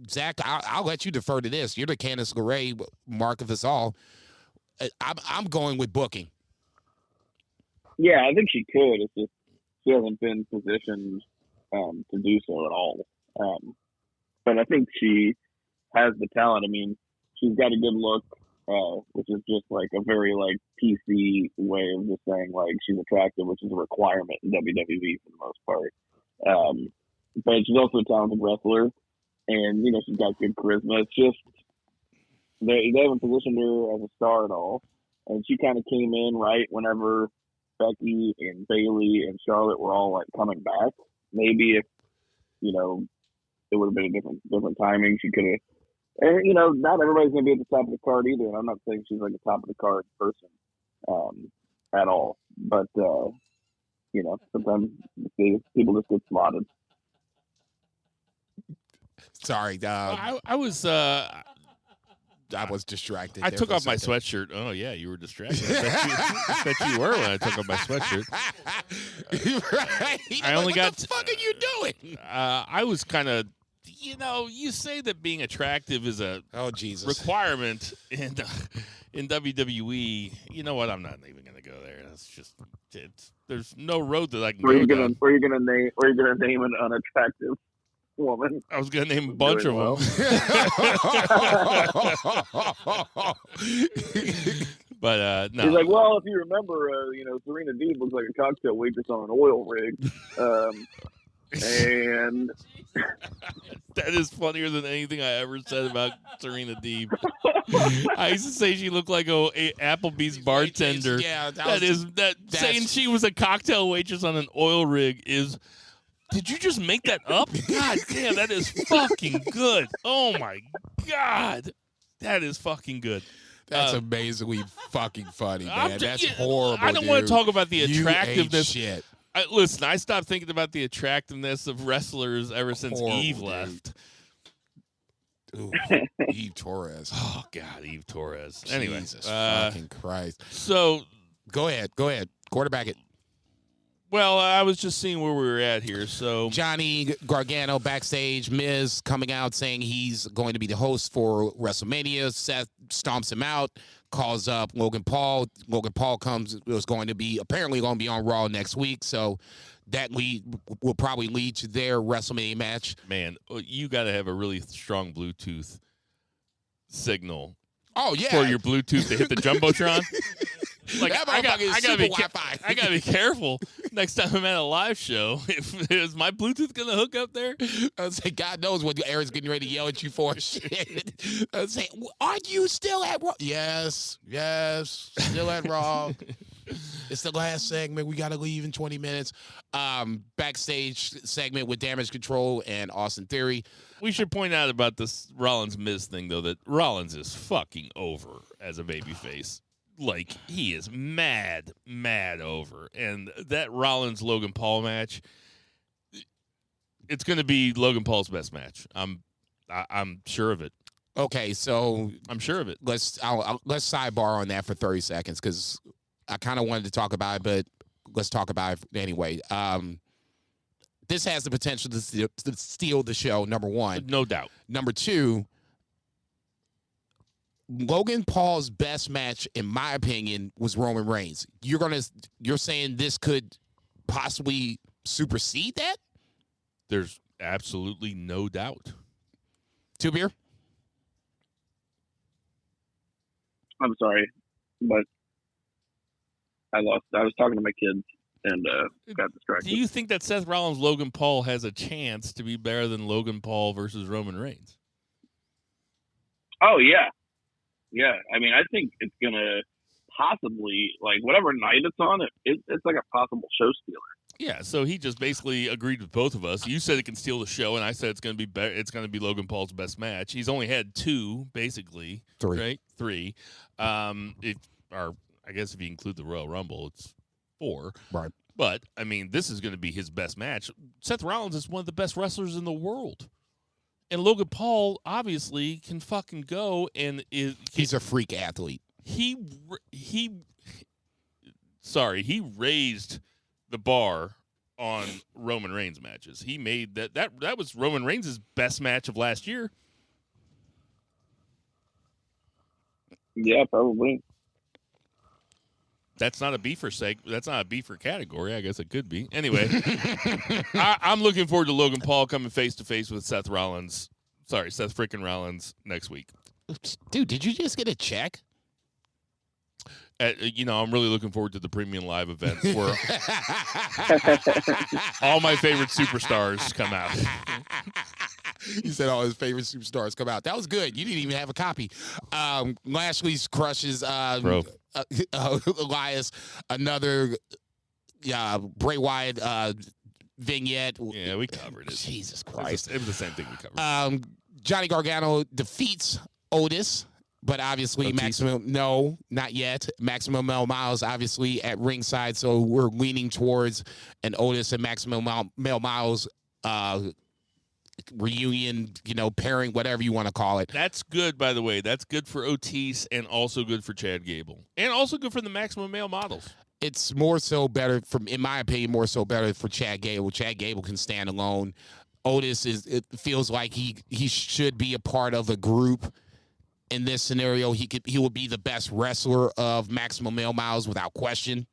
Zach, I'll let you defer to this. You're the Candice LeRae mark of us all. I'm going with booking. Yeah, I think she could. It's just she hasn't been positioned to do so at all. But I think she has the talent. I mean, she's got a good look, which is just like a very like PC way of just saying like she's attractive, which is a requirement in WWE for the most part. But she's also a talented wrestler, and she's got good charisma. It's just they haven't positioned her as a star at all, and she kind of came in right whenever Becky and Bayley and Charlotte were all like coming back. Maybe if it would have been a different timing, she could have. And not everybody's gonna be at the top of the card either. And I'm not saying she's like a top of the card person at all. But sometimes people just get slotted. Sorry, I was distracted. I took off my sweatshirt. Oh, yeah, you were distracted. I bet you were when I took off my sweatshirt. Right. I only got... What the fuck are you doing? I was kind of... you say that being attractive is a requirement in WWE. You know what? I'm not even going to go there. That's just... there's no road that I can go down. Were you gonna name an unattractive woman? I was going to name a bunch of them. But no. He's like, well, if you remember, Serena Deeb looks like a cocktail waitress on an oil rig. And that is funnier than anything I ever said about Serena Deeb. I used to say she looked like a Applebee's bartender. Yeah, saying she was a cocktail waitress on an oil rig is... Did you just make that up? God damn, that is fucking good. Oh, my God. That is fucking good. That's amazingly fucking funny, man. That's horrible, I don't want to talk about the attractiveness. You ate shit. Listen, I stopped thinking about the attractiveness of wrestlers ever since Eve left. Ooh, Eve Torres. Oh, God, Eve Torres. Jesus Anyway. fucking Christ. So. Go ahead. Quarterback it. Well, I was just seeing where we were at here. So Johnny Gargano backstage, Miz coming out saying he's going to be the host for WrestleMania. Seth stomps him out, calls up Logan Paul. Logan Paul apparently going to be on Raw next week. So that will probably lead to their WrestleMania match. Man, you got to have a really strong Bluetooth signal. Oh, yeah. For your Bluetooth to hit the Jumbotron. Like, I gotta be careful next time I'm at a live show. Is my Bluetooth gonna hook up there? I was like, God knows what Aaron's getting ready to yell at you for. Shit. I was saying, aren't you still at Raw? Yes, still at Raw. It's the last segment. We gotta leave in 20 minutes. Backstage segment with Damage Control and Austin Theory. We should point out about this Rollins-Miz thing, though, that Rollins is fucking over as a babyface. Like, he is mad over. And that Rollins-Logan Paul match, it's going to be Logan Paul's best match. I'm sure of it. Okay, so I'm sure of it. Let's sidebar on that for 30 seconds because I kind of wanted to talk about it, but let's talk about it anyway. This has the potential to steal the show, number one. No doubt. Number two, Logan Paul's best match, in my opinion, was Roman Reigns. You're saying this could possibly supersede that? There's absolutely no doubt. Two Beer? I'm sorry, but I lost. I was talking to my kids and got distracted. Do you think that Seth Rollins, Logan Paul has a chance to be better than Logan Paul versus Roman Reigns? Oh, yeah. Yeah, I mean, I think it's going to possibly, like, whatever night it's on, it's like a possible show stealer. Yeah, so he just basically agreed with both of us. You said it can steal the show, and I said it's going to be it's going to be Logan Paul's best match. He's only had two, basically. Three. Right? Three. I guess if you include the Royal Rumble, it's 4. Right. But, I mean, this is going to be his best match. Seth Rollins is one of the best wrestlers in the world. And Logan Paul obviously can fucking go and he's a freak athlete. He raised the bar on Roman Reigns matches. He made that was Roman Reigns' best match of last year. Yeah, probably. That's not a beefer That's not a beefer category. I guess it could be. Anyway, I'm looking forward to Logan Paul coming face to face with Seth Rollins. Sorry, Seth freaking Rollins next week. Dude, did you just get a check? I'm really looking forward to the premium live events where all my favorite superstars come out. He said all his favorite superstars come out. That was good. You didn't even have a copy. Lashley's crushes Elias. Another Bray Wyatt vignette. Yeah, we covered it. Jesus Christ. It was the same thing we covered. Johnny Gargano defeats Otis. But obviously, not yet. Maximum Male Miles, obviously, at ringside. So we're leaning towards an Otis and Maximum Male Miles reunion, pairing, whatever you want to call it. That's good, by the way. That's good for Otis and also good for Chad Gable. And also good for the Maximum Male Models. It's more so better, in my opinion, more so better for Chad Gable. Chad Gable can stand alone. Otis, it feels like he should be a part of a group. In this scenario, he will be the best wrestler of Maximum Male Miles without question.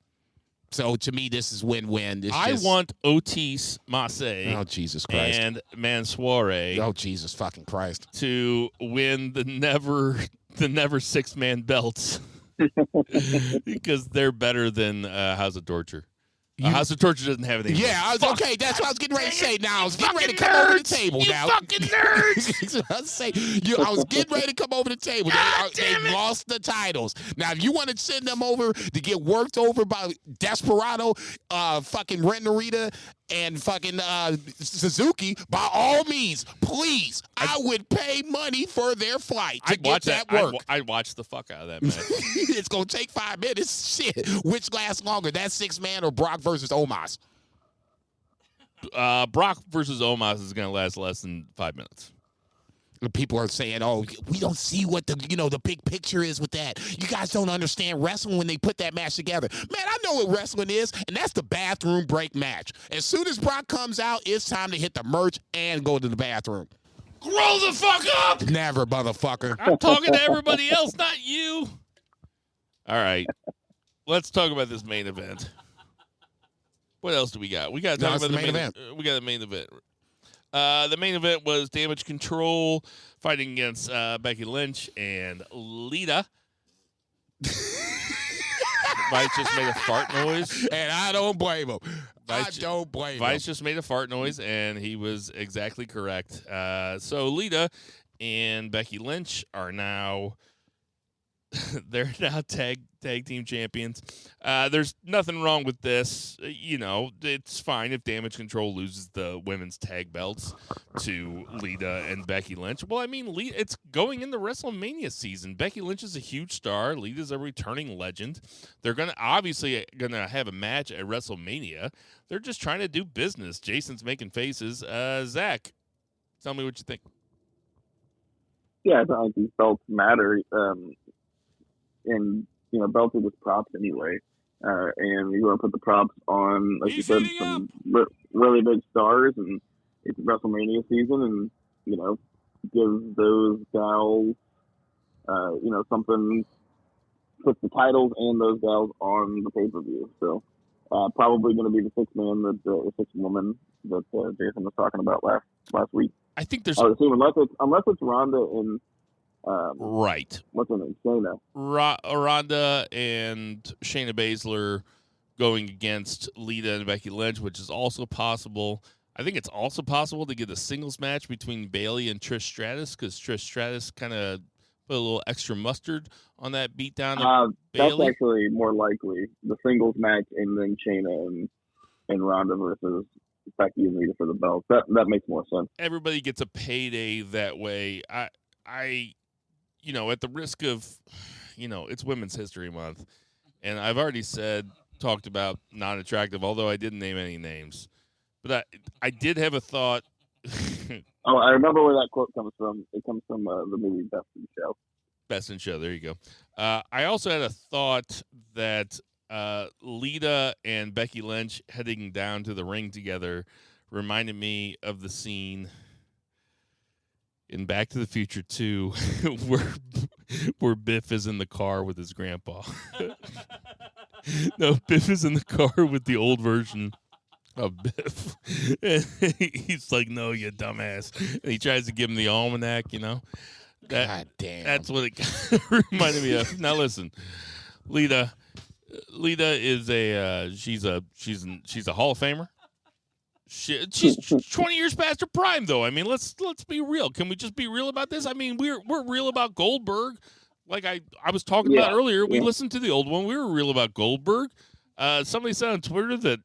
So to me, this is win-win. I want Otis, Massey, oh Jesus Christ, and Mansoire, oh Jesus fucking Christ, to win the never 6-man belts because they're better than House of Torture. House of Torture doesn't have anything. Yeah, okay. That's what I was getting ready to say. Now I was getting ready to come over the table. You now, fucking nerds! I was getting ready to come over the table. They lost the titles. Now, if you want to send them over to get worked over by Desperado, fucking Ren Narita, and fucking Suzuki, by all means, please, I would pay money for their flight to get that work. I'd watch the fuck out of that match. It's gonna take 5 minutes. Shit, which lasts longer, that 6-man or Brock versus Omos? Brock versus Omos is gonna last less than 5 minutes. People are saying, "Oh, we don't see what the big picture is with that. You guys don't understand wrestling when they put that match together." Man, I know what wrestling is, and that's the bathroom break match. As soon as Brock comes out, it's time to hit the merch and go to the bathroom. Grow the fuck up! Never, motherfucker. I'm talking to everybody else, not you. All right. Let's talk about this main event. What else do we got? We got to talk about the main event. We got the main event. The main event was Damage Control fighting against Becky Lynch and Lita. Vice just made a fart noise. And I don't blame him. Vice just made a fart noise, and he was exactly correct. So Lita and Becky Lynch are now they're now tag team champions. There's nothing wrong with this. It's fine if Damage Control loses the women's tag belts to Lita and Becky Lynch. Well, I mean, it's going into WrestleMania season. Becky Lynch is a huge star. Lita's a returning legend. They're obviously gonna have a match at WrestleMania. They're just trying to do business. Jason's making faces. Zach, tell me what you think. Yeah, I think these belts matter. And belts are just props anyway. And you want to put the props on, like you said, some really big stars, and it's WrestleMania season, and give those gals, something. Puts the titles and those gals on the pay-per-view. So probably going to be the sixth woman that Jason was talking about last week. I think there's. I would assume unless it's Ronda and. Right. What's her name? Shayna. Ronda and Shayna Baszler going against Lita and Becky Lynch, which is also possible. I think it's also possible to get a singles match between Bayley and Trish Stratus, because Trish Stratus kind of put a little extra mustard on that beatdown of Bayley. That's actually more likely. The singles match and then Shayna and Ronda versus Becky and Lita for the belts. That makes more sense. Everybody gets a payday that way. I at the risk of, it's Women's History Month, and I've already talked about not attractive, although I didn't name any names. But I did have a thought. Oh, I remember where that quote comes from. It comes from the movie Best in Show. Best in Show, there you go. I also had a thought that Lita and Becky Lynch heading down to the ring together reminded me of the scene in Back to the Future 2, where Biff is in the car with his grandpa. No, Biff is in the car with the old version of Biff. And he's like, "No, you dumbass." And he tries to give him the almanac, God damn. That's what it reminded me of. Now listen, Lita is she's a Hall of Famer. She's 20 years past her prime, though. I mean, let's be real. Can we just be real about this? I mean, we're real about Goldberg. Like I was talking about earlier, we listened to the old one. We were real about Goldberg. Somebody said on Twitter that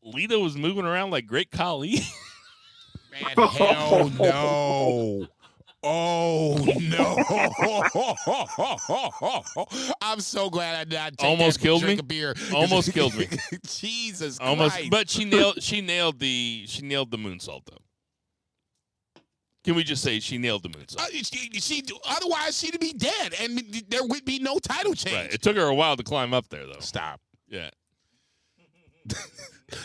Lita was moving around like Great Khali. Man, hell no. Oh, no. I'm so glad I did not take Almost that killed drink me. Of beer. Almost killed me. Jesus Almost, Christ. but she nailed the moonsault, though. Can we just say she nailed the moonsault? Otherwise, she'd be dead, and there would be no title change. Right. It took her a while to climb up there, though. Stop. Yeah.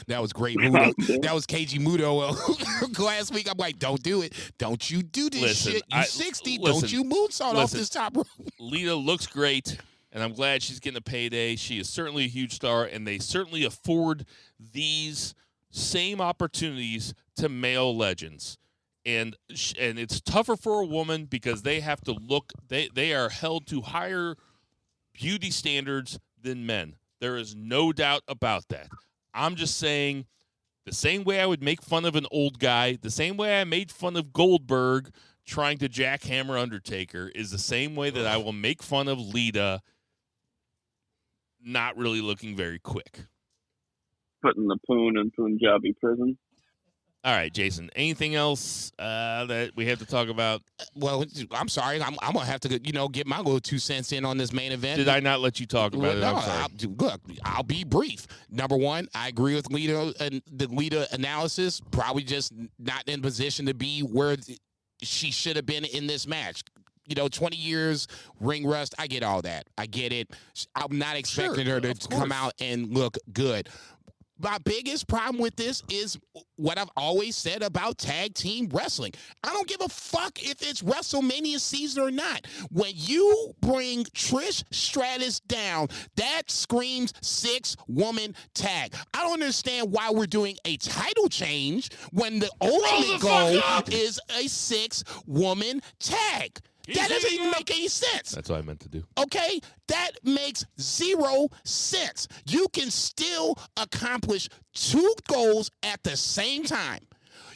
That was great. Muto. That was KG Muto last week. I'm like, don't do it. Don't you do this shit. You 60. Don't you moonsault off this top rope. Lita looks great, and I'm glad she's getting a payday. She is certainly a huge star, and they certainly afford these same opportunities to male legends. And it's tougher for a woman because they have to look. They are held to higher beauty standards than men. There is no doubt about that. I'm just saying, the same way I would make fun of an old guy, the same way I made fun of Goldberg trying to jackhammer Undertaker, is the same way that I will make fun of Lita not really looking very quick. Putting the Poon in Punjabi prison. All right, Jason. Anything else that we have to talk about? Well, I'm sorry. I'm gonna have to, get my little 2 cents in on this main event. Did I not let you talk about it? I'm sorry. Look, I'll be brief. Number one, I agree with Lita and the Lita analysis. Probably just not in position to be where she should have been in this match. 20 years, ring rust, I get all that. I get it. I'm not expecting her to come out and look good. My biggest problem with this is what I've always said about tag team wrestling. I don't give a fuck if it's WrestleMania season or not. When you bring Trish Stratus down, that screams 6-woman tag. I don't understand why we're doing a title change when the ultimate goal is a 6-woman tag. That doesn't even make any sense. That's what I meant to do. Okay? That makes 0 sense. You can still accomplish 2 goals at the same time.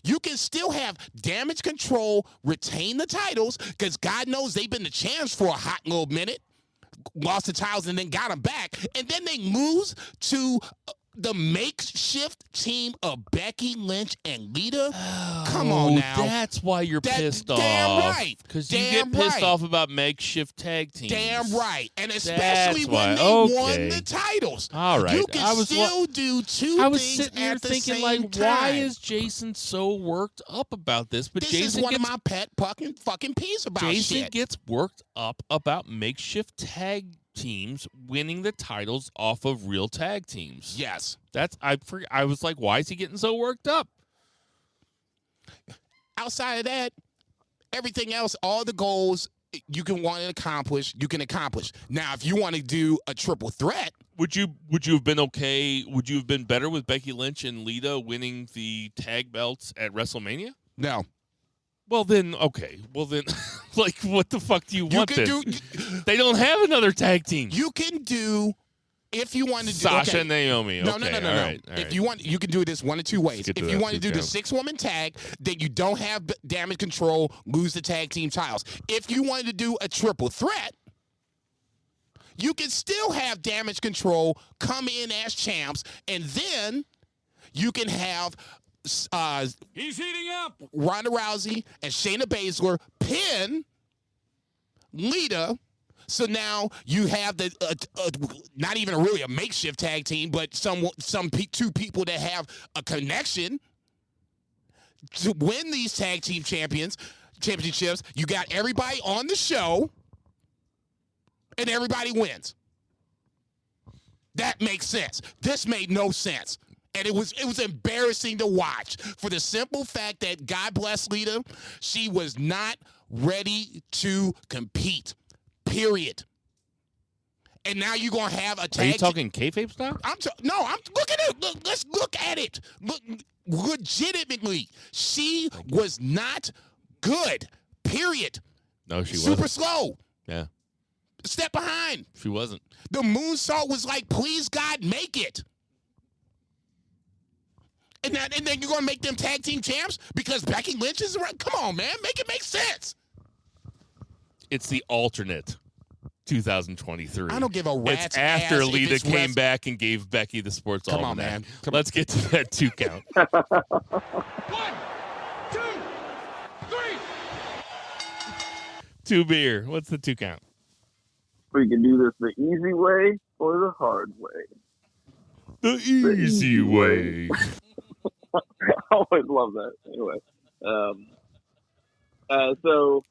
You can still have Damage Control retain the titles, because God knows they've been the champs for a hot little minute, lost the titles and then got them back, and then they lose to the makeshift team of Becky Lynch and Lita. Come on now. That's why you're pissed off. Damn right. Because you get pissed off about makeshift tag teams. Damn right. And especially when they won the titles. All right. You can still do 2 I was things sitting here at the thinking, same like, time. why is Jason so worked up about this? But This Jason is one gets, of my pet fucking peas about Jason shit. gets worked up about makeshift tag teams winning the titles off of real tag teams. Yes. I was like, why is he getting so worked up? Outside of that, everything else, all the goals you can want to accomplish, you can accomplish. Now, if you want to do a triple threat, would you have been okay? Would you have been better with Becky Lynch and Lita winning the tag belts at WrestleMania? No. Well then, okay. Well then, like, what the fuck do you want? Can they don't have another tag team. You can do, if you want to do Sasha and Naomi. No, okay. no. All right. If you want, you can do this one of 2 ways. If you want to do the 6-woman tag, then you don't have Damage Control, lose the tag team titles. If you wanted to do a triple threat, you can still have Damage Control come in as champs, and then you can have He's heating up. Ronda Rousey and Shayna Baszler pin Lita. So now you have the not even really a makeshift tag team, but 2 people that have a connection to win these tag team championships. You got everybody on the show, and everybody wins. That makes sense. This made no sense. And it was embarrassing to watch for the simple fact that, God bless Lita, she was not ready to compete. Period. And now you're gonna have a tag. Are you talking kayfabe style? Look at it. Let's look at it. Look, legitimately, she was not good. Period. No, she wasn't. Super slow. Yeah. Step behind. She wasn't. The moonsault was like, please God, make it. And then you're going to make them tag team champs because Becky Lynch is around? Come on, man. Make it make sense. It's the alternate 2023. I don't give a rat's It's after ass if Lita it's came back and gave Becky the sports Come on, almanac. man. Come Let's get to that 2 count. 1, 2, 3. 2 beer. What's the 2 count? We can do this the easy way or the hard way. The easy way. I always love that. Anyway, AEW,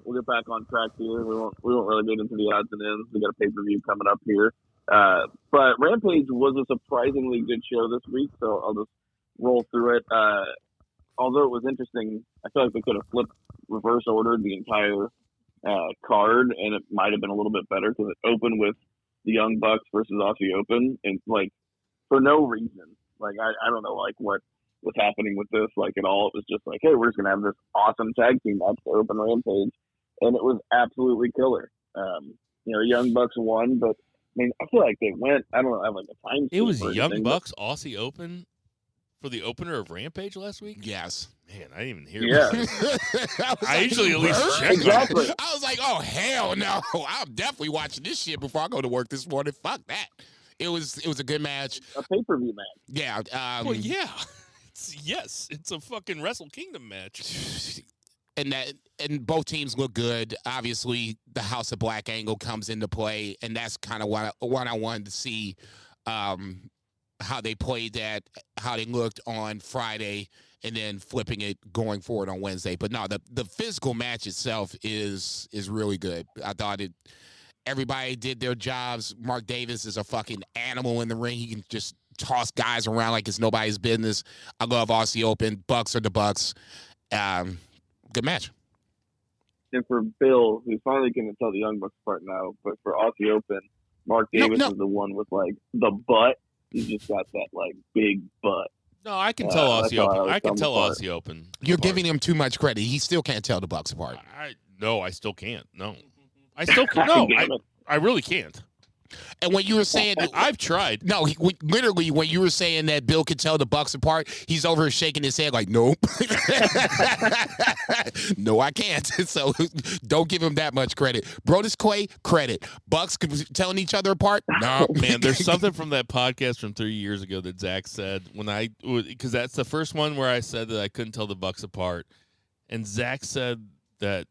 we'll get back on track here. We won't really get into the odds and ends. We got a pay-per-view coming up here. But Rampage was a surprisingly good show this week, so I'll just roll through it. Although it was interesting, I feel like they could have reverse ordered the entire card, and it might have been a little bit better because it opened with the Young Bucks versus Aussie Open, and like for no reason. Like I don't know like what was happening with this like at all. It was just like, hey, we're just gonna have this awesome tag team match to open Rampage, and it was absolutely killer. Young Bucks won, but I mean I feel like they went. I don't know, have like a time. It was or Young anything, Bucks Aussie Open for the opener of Rampage last week? Yes. Man, I didn't even hear Yeah. that. I usually at least check Exactly. I was like, oh, hell no. I'm definitely watching this shit before I go to work this morning. Fuck that. It was a good match. A pay-per-view match. Yeah. Well, yeah. It's a fucking Wrestle Kingdom match. And both teams look good. Obviously, the House of Black angle comes into play, and that's kind of what I wanted to see, how they played that, how they looked on Friday, and then flipping it going forward on Wednesday. But no, the physical match itself is really good. I thought everybody did their jobs. Mark Davis is a fucking animal in the ring. He can just toss guys around like it's nobody's business. I love Aussie Open. Bucks are the Bucks. Good match. And for Bill, who's finally going to tell the Young Bucks apart now, but for Aussie Open, Mark Davis is the one with like the butt. He's just got that like big butt. No, I can tell Aussie Open. I can tell apart. Aussie Open. You're apart. giving him too much credit. He still can't tell the Bucks apart. No, I still can't. No, I still can't. No, I really can't. And when you were saying I've tried. No, literally when you were saying that Bill could tell the Bucks apart, he's over here shaking his head like, nope. No, I can't. So don't give him that much credit. Brodus Clay, credit. Bucks telling each other apart? No. Man, there's something from that podcast from 3 years ago that Zach said because that's the first one where I said that I couldn't tell the Bucks apart. And Zach said that,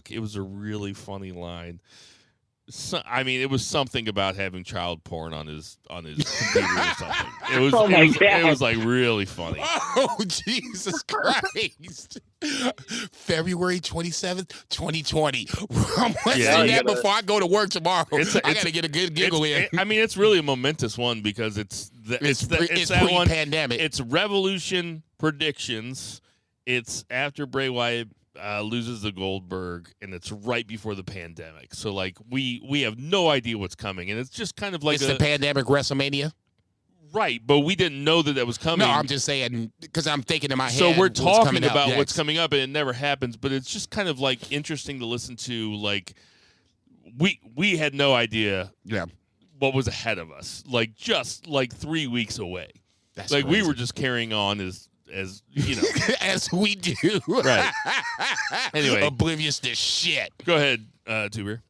it was a really funny line. It was something about having child porn on his computer or something. It was like really funny. Oh, Jesus Christ. February 27th, 2020. I'm listening that before I go to work tomorrow. I got to get a good giggle in. It's really a momentous one because it's that one. Pre-pandemic. It's Revolution predictions. It's after Bray Wyatt loses the Goldberg, and it's right before the pandemic. So, like, we have no idea what's coming, and it's just kind of like the pandemic WrestleMania? Right, but we didn't know that was coming. No, I'm just saying, because I'm thinking in my head. So we're talking about what's coming up, and it never happens, but it's just kind of, like, interesting to listen to. Like, we had no idea what was ahead of us. Like, just, 3 weeks away. That's like, crazy. we were just carrying on as you know. As we do. Right. Anyway. Oblivious to shit. Go ahead, Tuber.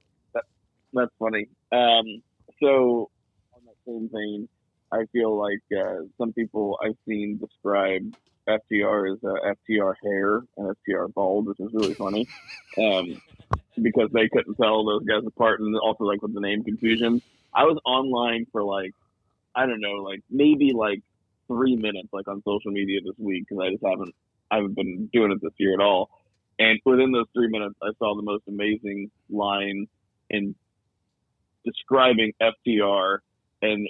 That's funny. So, on that same vein, I feel like some people I've seen describe FTR as FTR hair and FTR bald, which is really funny. Because they couldn't tell those guys apart, and also, like, with the name confusion. I was online for, maybe 3 minutes, on social media this week, because I haven't been doing it this year at all. And within those 3 minutes, I saw the most amazing line in describing FTR, and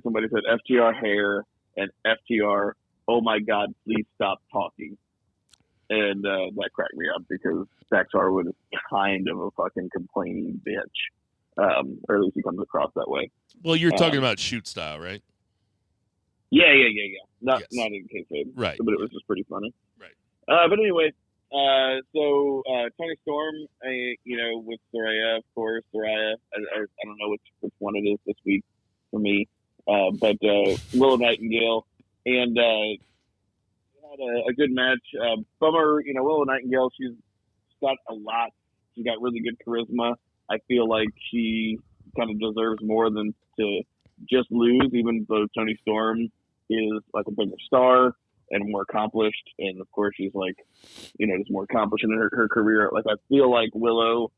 somebody said FTR hair and FTR, oh my God, please stop talking. And that cracked me up because Dax Harwood is kind of a fucking complaining bitch, or at least he comes across that way. Well, you're talking about shoot style, right? Yeah. Not in kayfabe, right? But it was just pretty funny, right? But anyway, so Tony Storm, with Soraya, of course. Soraya, I don't know which one it is this week for me, but Willow Nightingale, and had a good match. Bummer, Willow Nightingale. She's got a lot. She's got really good charisma. I feel like she kind of deserves more than to just lose, even though Tony Storm is like a bigger star and more accomplished. And of course she's just more accomplished in her career. Like, I feel like Willow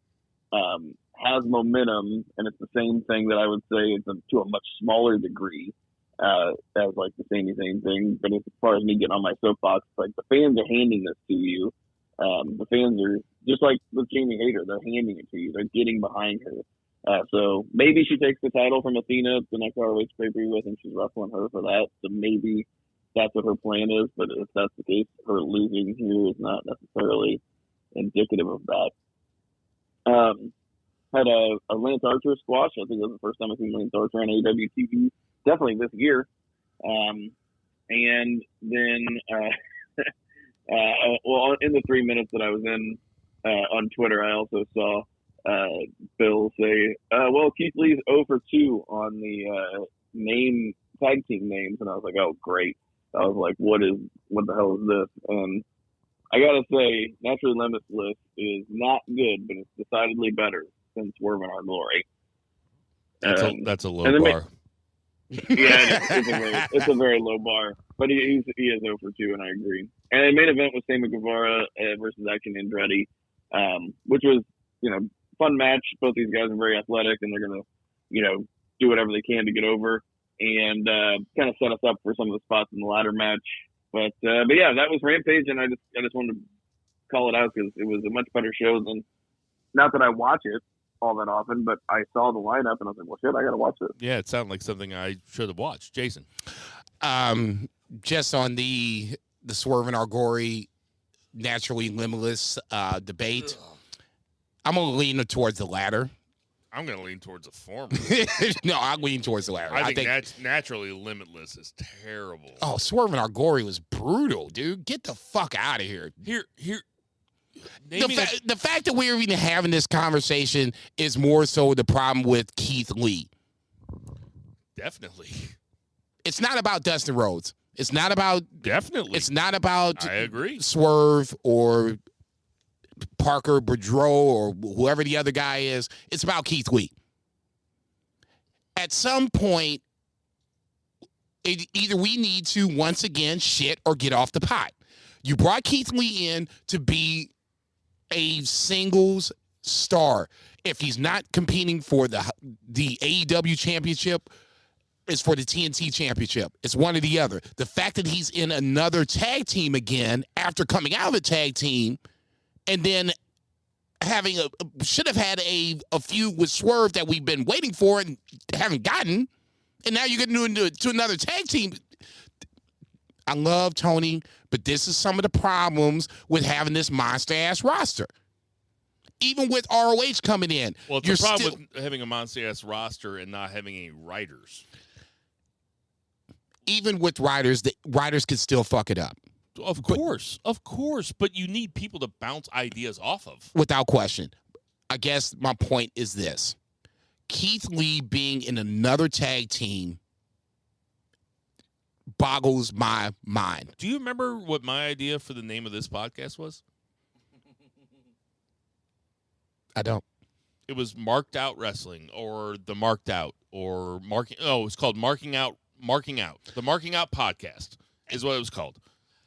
has momentum, and it's the same thing that I would say it's to a much smaller degree as like the same thing. But as far as me getting on my soapbox, like, the fans are handing this to you. The fans are just like with Jamie Hayter, they're handing it to you. They're getting behind her. So maybe she takes the title from Athena the next ROH pay-per-view. I think she's wrestling her for that. So maybe that's what her plan is. But if that's the case, her losing here is not necessarily indicative of that. Had a Lance Archer squash. I think it was the first time I've seen Lance Archer on AEW TV. Definitely this year. And then, in the 3 minutes that I was in on Twitter, I also saw Bill say, Keith Lee's 0 for 2 on the tag team names, and I was like, oh, great. I was like, what the hell is this? And I gotta say, Naturally Limitless is not good, but it's decidedly better than Swerve in Our Glory. That's a low bar. It's a very low bar, but he is 0 for 2, and I agree. And the main event was Sammy Guevara versus Action Andretti, which was, fun match. Both these guys are very athletic, and they're going to, do whatever they can to get over, and kind of set us up for some of the spots in the ladder match. But yeah, that was Rampage, and I just wanted to call it out because it was a much better show than. Not that I watch it all that often, but I saw the lineup and I was like, well, shit, I got to watch this. Yeah, it sounded like something I should have watched. Jason. Just on the Swerve and Argori naturally limitless debate, I'm going to lean towards the latter. I'm going to lean towards the former. No, I'm leaning towards the latter. I think naturally limitless is terrible. Oh, Swerve and Argori was brutal, dude. Get the fuck out of here. The fact that we're even having this conversation is more so the problem with Keith Lee. Definitely. It's not about Dustin Rhodes. It's not about... Definitely. It's not about... I agree. Swerve or Parker Boudreaux or whoever the other guy is. It's about Keith Lee. At some point, either we need to once again shit or get off the pot. You brought Keith Lee in to be a singles star. If he's not competing for the AEW championship, it's for the TNT championship. It's one or the other. The fact that he's in another tag team again after coming out of a tag team and then having should have had a feud with Swerve that we've been waiting for and haven't gotten, and now you're going to another tag team. I love Tony, but this is some of the problems with having this monster-ass roster. Even with ROH coming in. Well, it's a problem with having a monster-ass roster and not having any writers. Even with writers, the writers could still fuck it up. Of course. But you need people to bounce ideas off of. Without question. I guess my point is this. Keith Lee being in another tag team boggles my mind. Do you remember what my idea for the name of this podcast was? I don't. It was Marked Out Wrestling or The Marked Out or Marking. Oh, it's called Marking Out. The Marking Out Podcast is what it was called.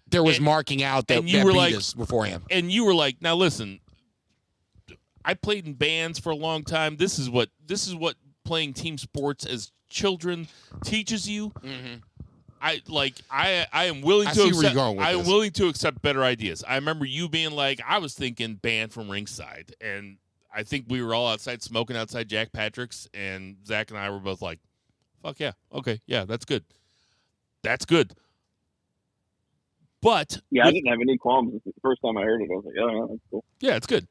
There was marking out that you were beat like, us beforehand. And you were like, now listen, I played in bands for a long time. This is what playing team sports as children teaches you. Mm-hmm. I am willing to accept. I am willing to accept better ideas. I remember you being like, I was thinking band from Ringside, and I think we were all outside smoking outside Jack Patrick's, and Zach and I were both like, fuck yeah, okay, yeah, that's good. That's good. But yeah, I didn't have any qualms. The first time I heard it, I was like, oh, that's cool. Yeah, it's good.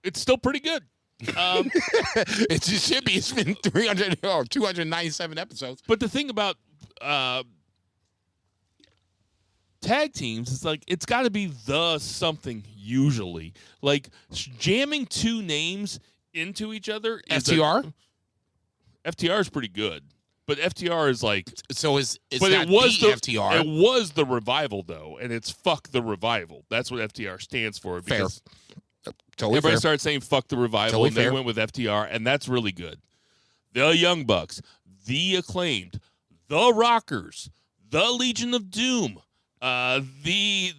It's still pretty good. It should be. It's been 297 episodes. But the thing about tag teams is like it's got to be the something usually. Like jamming two names into each other. FTR? FTR is pretty good. But FTR is like so is but not it was the FTR. It was the Revival though, and it's fuck the Revival. That's what FTR stands for. Because totally everybody fair. started saying fuck the Revival, Totally and fair. they went with FTR, and that's really good. The Young Bucks, the Acclaimed, the Rockers, the Legion of Doom, the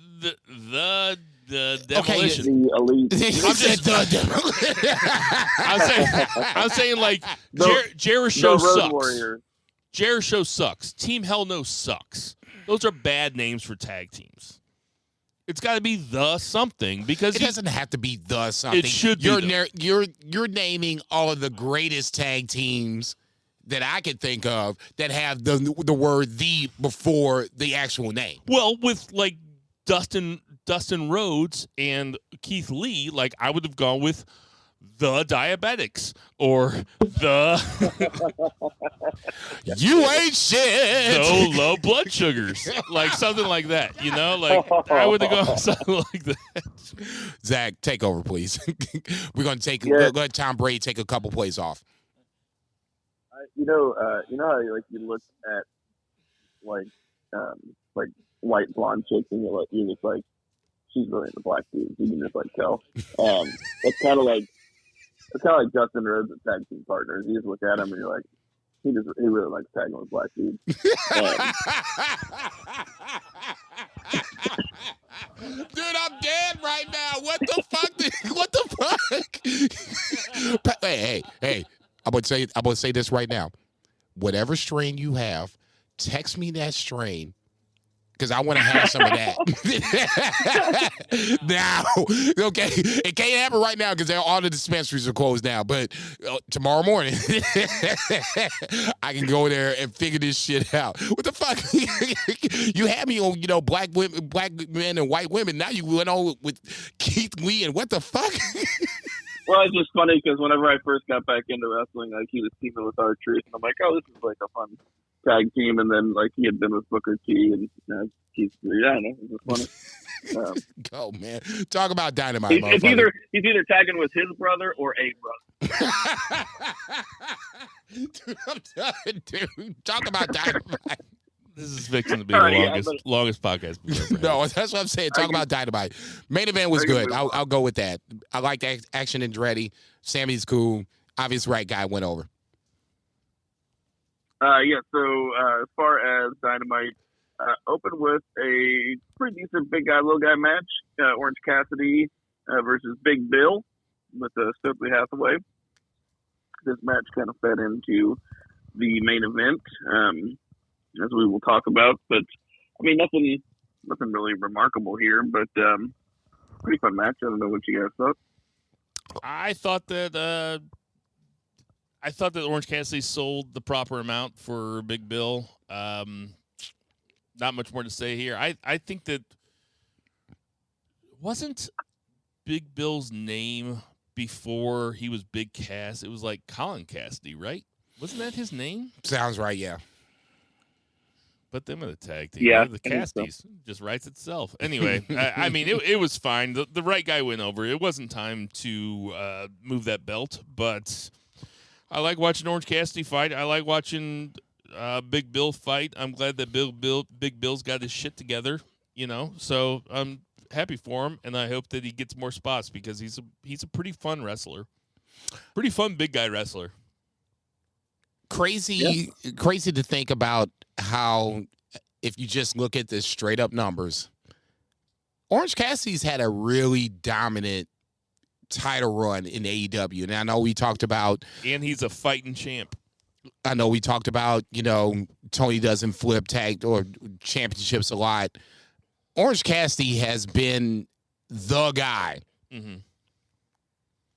Demolition. The Elite. I'm saying like Jericho the Road sucks. Warriors. Jericho sucks. Team Hell No sucks. Those are bad names for tag teams. It's got to be the something because it doesn't have to be the something. It should be. You're naming all of the greatest tag teams that I could think of that have the word "the" before the actual name. Well, with like Dustin Rhodes and Keith Lee, like I would have gone with the Diabetics or the You ain't shit. the low blood sugars, like something like that. You know, like I would have gone with something like that. Zach, take over, please. We're gonna let Tom Brady take a couple plays off. You know how you look at like white blonde chicks and you're just like she's really into black dudes. You can just like tell. It's kind of like Justin Rhodes and tag team partners. You just look at him and you're like, he really likes tagging with black dudes. Dude, I'm dead right now. What the fuck? Hey. I'm gonna say this right now. Whatever strain you have, text me that strain. because I want to have some of that. Now, okay, it can't happen right now because all the dispensaries are closed now. But tomorrow morning, I can go there and figure this shit out. What the fuck? You had me on, black men and white women. Now you went on with Keith Lee and what the fuck? Well, it's just funny because whenever I first got back into wrestling, like he was teaming with R-Truth, and I'm like, oh, this is like a fun tag team, and then like he had been with Booker T, and Keith Lee. I don't know, it was funny. Go, man. Talk about Dynamite. He's either tagging with his brother or a brother. Dude, I'm done, dude. Talk about Dynamite. This is fixing to be the longest podcast we've ever had. No, that's what I'm saying. Talk about Dynamite. Main event was good. I'll go with that. I like the Action Andretti. Sammy's cool. Obvious right guy went over. So as far as Dynamite, opened with a pretty decent big guy, little guy match. Orange Cassidy versus Big Bill with Stokely Hathaway. This match kind of fed into the main event, as we will talk about. But I mean, nothing really remarkable here. But pretty fun match. I don't know what you guys thought. I thought that Orange Cassidy sold the proper amount for Big Bill. Not much more to say here. I think that wasn't Big Bill's name before he was Big Cass. It was like Colin Cassidy, right? Wasn't that his name? Sounds right, yeah. Put them in a tag team. Yeah, the Casties just writes itself. Anyway, I mean, it was fine. The right guy went over. It wasn't time to move that belt, but I like watching Orange Cassidy fight. I like watching Big Bill fight. I'm glad that Big Bill's got his shit together. So I'm happy for him, and I hope that he gets more spots because he's a pretty fun wrestler, pretty fun big guy wrestler. Crazy to think about how, if you just look at the straight up numbers, Orange Cassidy's had a really dominant title run in AEW. And I know we talked about, and he's a fighting champ. I know we talked about, Tony doesn't flip tag or championships a lot. Orange Cassidy has been the guy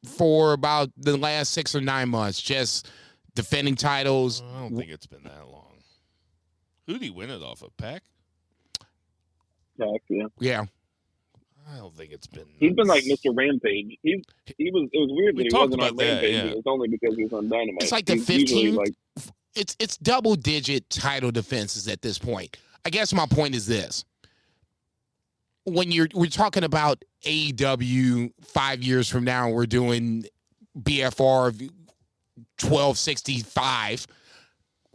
for about the last 6 or 9 months, just defending titles. I don't think it's been that long. Who'd he win it off of? Pac? Pac, yeah. Yeah. I don't think it's been. He's been like Mr. Rampage. He was. It was weird that he wasn't on Rampage. Yeah. It was only because he was on Dynamite. It's like the 15. It's double digit title defenses at this point. I guess my point is this: when we're talking about AEW 5 years from now, we're doing BFR 1265.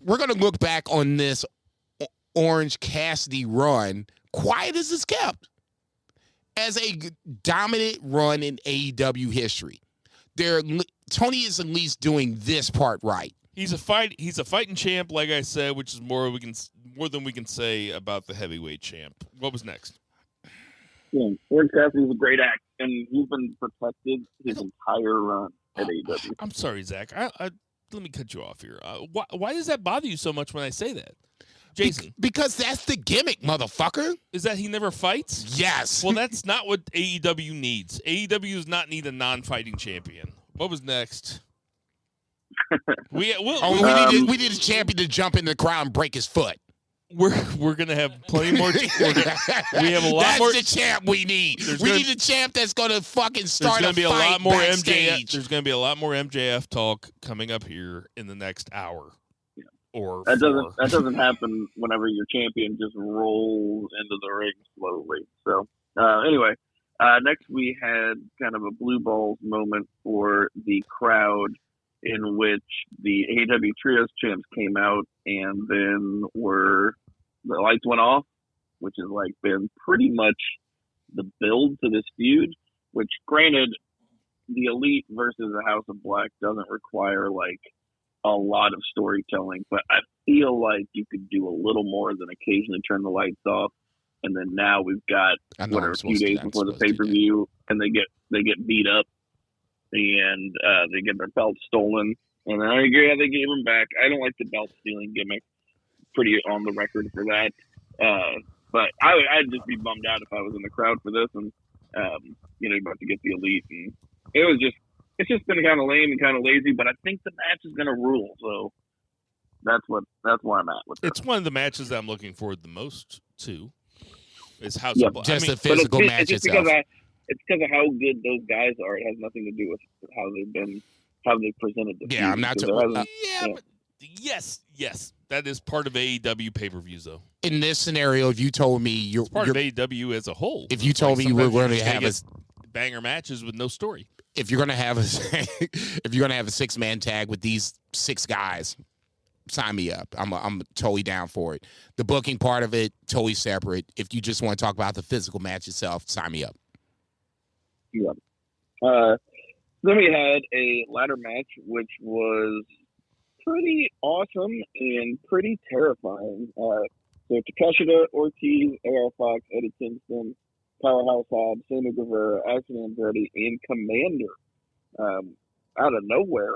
We're gonna look back on this Orange Cassidy run, quiet as it's kept, as a dominant run in AEW history. Tony is at least doing this part right. He's a fighting champ, like I said, which is more than we can say about the heavyweight champ. What was next? Yeah, Orange Cassidy's a great act, and he's been protected his entire run at AEW. I'm sorry, Zach. Let me cut you off here. Why does that bother you so much when I say that? Jason? Because that's the gimmick, motherfucker. Is that he never fights? Yes. Well, that's not what AEW needs. AEW does not need a non-fighting champion. What was next? We need a champion to jump in the crowd and break his foot. We're gonna have plenty more. We have a lot that's more. That's the champ we need. We need a champ that's gonna fucking start a fight backstage. MJF. There's gonna be a lot more MJF talk coming up here in the next hour. Yeah. Or that doesn't happen whenever your champion just rolls into the ring slowly. So anyway, next we had kind of a blue balls moment for the crowd, in which the AEW Trios champs came out, and then the lights went off, which has like been pretty much the build to this feud. Which, granted, the Elite versus the House of Black doesn't require like a lot of storytelling, but I feel like you could do a little more than occasionally turn the lights off. And then now we've got a few days before the pay-per-view, and they get beat up. And they get their belts stolen. And I agree, they gave them back. I don't like the belt stealing gimmick. Pretty on the record for that. But I'd just be bummed out if I was in the crowd for this and about to get the Elite, and it's just been kind of lame and kind of lazy. But I think the match is gonna rule, so that's where I'm at with it. It's one of the matches that I'm looking forward the most to. Is how Yep. Just the physical match it's itself. It's because of how good those guys are. It has nothing to do with how they've presented the Yeah, feud, I'm not. because but yes, that is part of AEW pay-per-views, though. In this scenario, if you told me you're It's part of AEW as a whole. if you told me you were going to have a banger matches with no story. if you're going to have a if you're going to have a 6-man tag with these 6 guys, sign me up. I'm totally down for it. The booking part of it, totally separate. If you just want to talk about the physical match itself, sign me up. Yeah. Then we had a ladder match, which was pretty awesome and pretty terrifying. So Takeshita, Ortiz, AR Fox, Eddie Kingston, Powerhouse Hobbs, Sammy Guevara, Action Andretti, and Commander out of nowhere.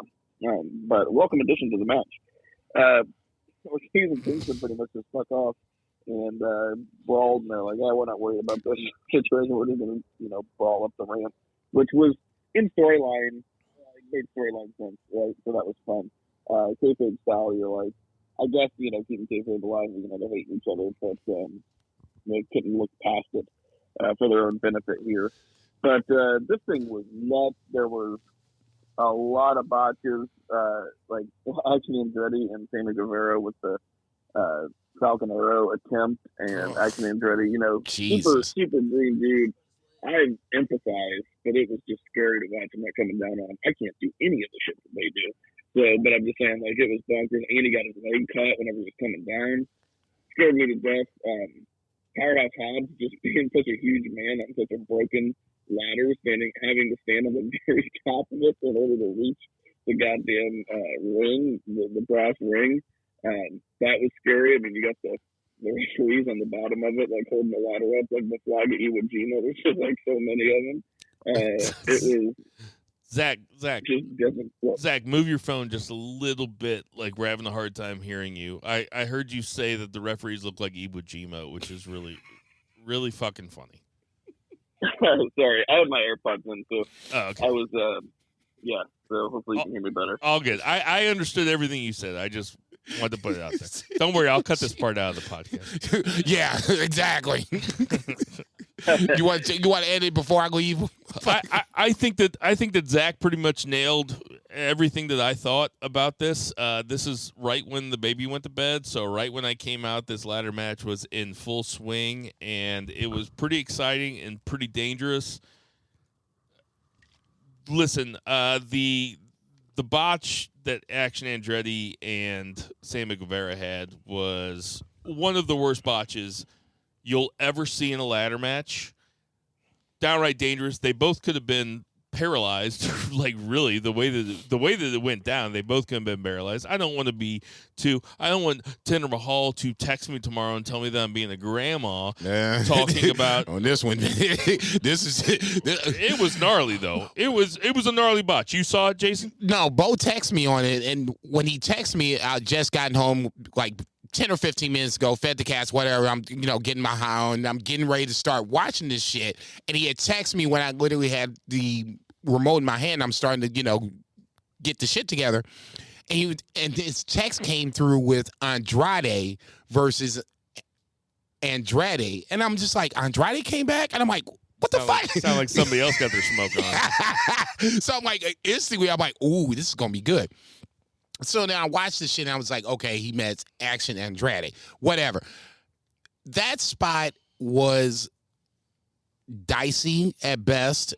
But welcome addition to the match. Ortiz and Kingston pretty much just fuck off and brawled, and they're like, we're not worried about this situation. We're just going to, brawl up the ramp, which was in storyline, made storyline sense, right? So that was fun. Kayfabe style, you're like, I guess, keeping kayfabe alive, they're hating each other, but they couldn't look past it for their own benefit here. But this thing was nuts. There were a lot of botches, like Action Andretti and Sammy Guevara with the Falcon Arrow attempt, and Action Andretti, super green dude. I empathize, but it was just scary to watch him coming down on him. I can't do any of the shit that they do. So, but I'm just saying, like, it was bonkers. And he got his leg caught whenever he was coming down. Scared me to death. Powerhouse Hobbs just being such a huge man on such a broken ladder, having to stand on the very top of it in order to reach the goddamn ring, the brass ring. That was scary. I mean, you got the referees on the bottom of it, like holding the ladder up, like the flag at Iwo Jima. There's just like so many of them. It was Zach, just different. Zach, move your phone just a little bit. Like we're having a hard time hearing you. I heard you say that the referees look like Iwo Jima, which is really, really fucking funny. Sorry, I had my AirPods in, so okay. I was, so hopefully you can hear me better. All good. I understood everything you said. I just wanted to put it out there. Don't worry, I'll cut this part out of the podcast. Yeah, exactly. You want to end it before I go evil? I think that Zach pretty much nailed everything that I thought about this. This is right when the baby went to bed, so right when I came out, this ladder match was in full swing, and it was pretty exciting and pretty dangerous. Listen, the botch that Action Andretti and Sammy Guevara had was one of the worst botches you'll ever see in a ladder match. Downright dangerous. They both could have been paralyzed. Like really, the way that it went down, they both could have been paralyzed. I don't want Tinder Mahal to text me tomorrow and tell me that I'm being a grandma talking about on this one. It was gnarly though. It was a gnarly botch. You saw it, Jason? No, Bo texted me on it, and when he texted me, I just gotten home like 10 or 15 minutes ago, fed the cats, whatever. I'm, getting my high on. I'm getting ready to start watching this shit. And he had texted me when I literally had the remote in my hand. I'm starting to, get the shit together. And his text came through with Andrade versus Andrade. And I'm just like, Andrade came back? And I'm like, what the fuck? Sound like somebody else got their smoke on. So I'm like, instantly, I'm like, ooh, this is going to be good. So now I watched this shit and I was like, okay, he met Action Andrade. Whatever. That spot was dicey at best.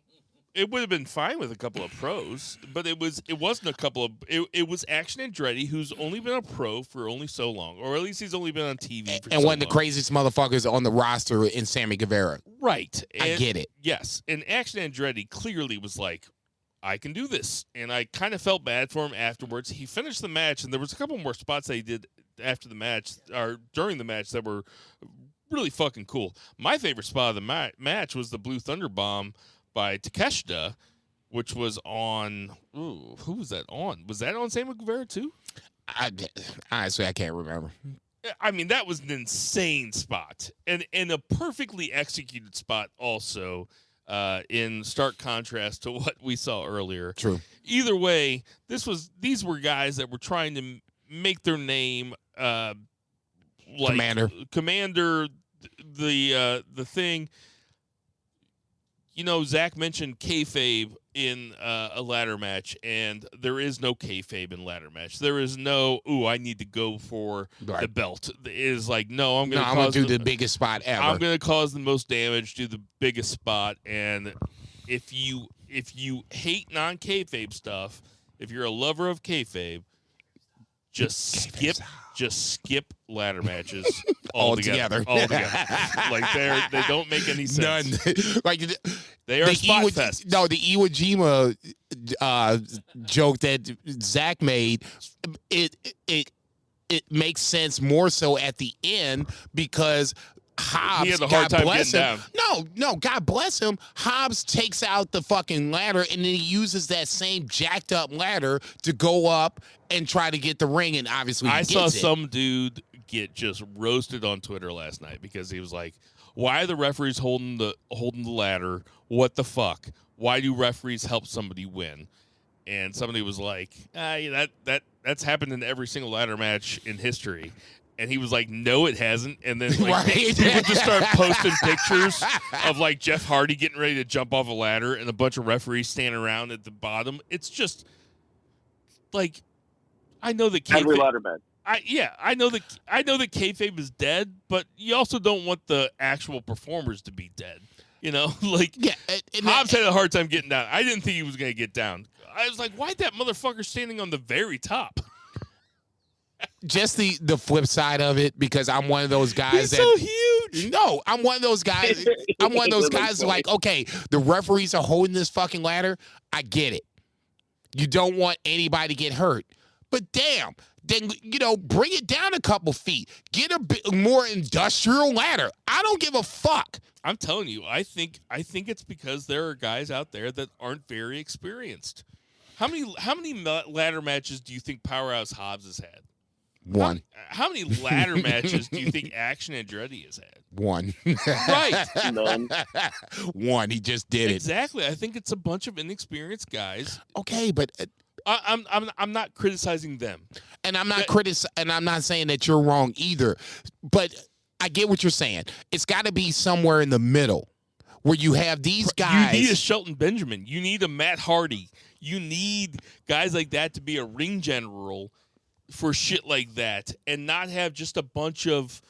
It would have been fine with a couple of pros, but it wasn't a couple of it was Action Andretti, who's only been a pro for only so long, or at least he's only been on TV for and so one of the long. Craziest motherfuckers on the roster in Sammy Guevara. Right. I get it. Yes. And Action Andretti clearly was like, I can do this. And I kind of felt bad for him afterwards. He finished the match, and there was a couple more spots that he did after the match, or during the match, that were really fucking cool. My favorite spot of the match was the Blue Thunder Bomb by Takeshita, which was on, who was that on? Was that on Sammy Guevara too? Honestly, I can't remember. I mean, that was an insane spot, and a perfectly executed spot also, in stark contrast to what we saw earlier. True. Either way, these were guys that were trying to make their name, like Commander, the thing. Zach mentioned kayfabe in a ladder match, and there is no kayfabe in ladder match. There is no, I need to go for the belt. It is like, no, I'm going to do the biggest spot ever. I'm going to cause the most damage, do the biggest spot, and if you hate non-kayfabe stuff, if you're a lover of kayfabe, just skip ladder matches altogether. Like they don't make any sense. None. Like they are spot fest. No, the Iwo Jima joke that Zach made, it makes sense more so at the end because Hobbs, he had a hard time getting down. No, God bless him. Hobbs takes out the fucking ladder and then he uses that same jacked up ladder to go up and try to get the ring, and obviously I saw some dude get just roasted on Twitter last night because he was like, "Why are the referees holding the ladder? What the fuck? Why do referees help somebody win?" And somebody was like, that's happened in every single ladder match in history." And he was like, "No, it hasn't." And then people just start posting pictures of like Jeff Hardy getting ready to jump off a ladder and a bunch of referees standing around at the bottom. It's just like, I know that every ladder match. I know that kayfabe is dead, but you also don't want the actual performers to be dead. Hobbs had a hard time getting down. I didn't think he was going to get down. I was like, why'd that motherfucker standing on the very top? Just the flip side of it, because I'm one of those guys He's so huge. No, I'm one of those guys. I'm one of those guys like, okay, the referees are holding this fucking ladder. I get it. You don't want anybody to get hurt. But damn, then, bring it down a couple feet. Get a bit more industrial ladder. I don't give a fuck. I'm telling you, I think it's because there are guys out there that aren't very experienced. How many ladder matches do you think Powerhouse Hobbs has had? One. How many ladder matches do you think Action Andretti has had? One. Right. None. One. He just did it. Exactly. I think it's a bunch of inexperienced guys. Okay, but I'm not criticizing them, and I'm not and I'm not saying that you're wrong either. But I get what you're saying. It's got to be somewhere in the middle where you have these guys. You need a Shelton Benjamin. You need a Matt Hardy. You need guys like that to be a ring general for shit like that, and not have just a bunch of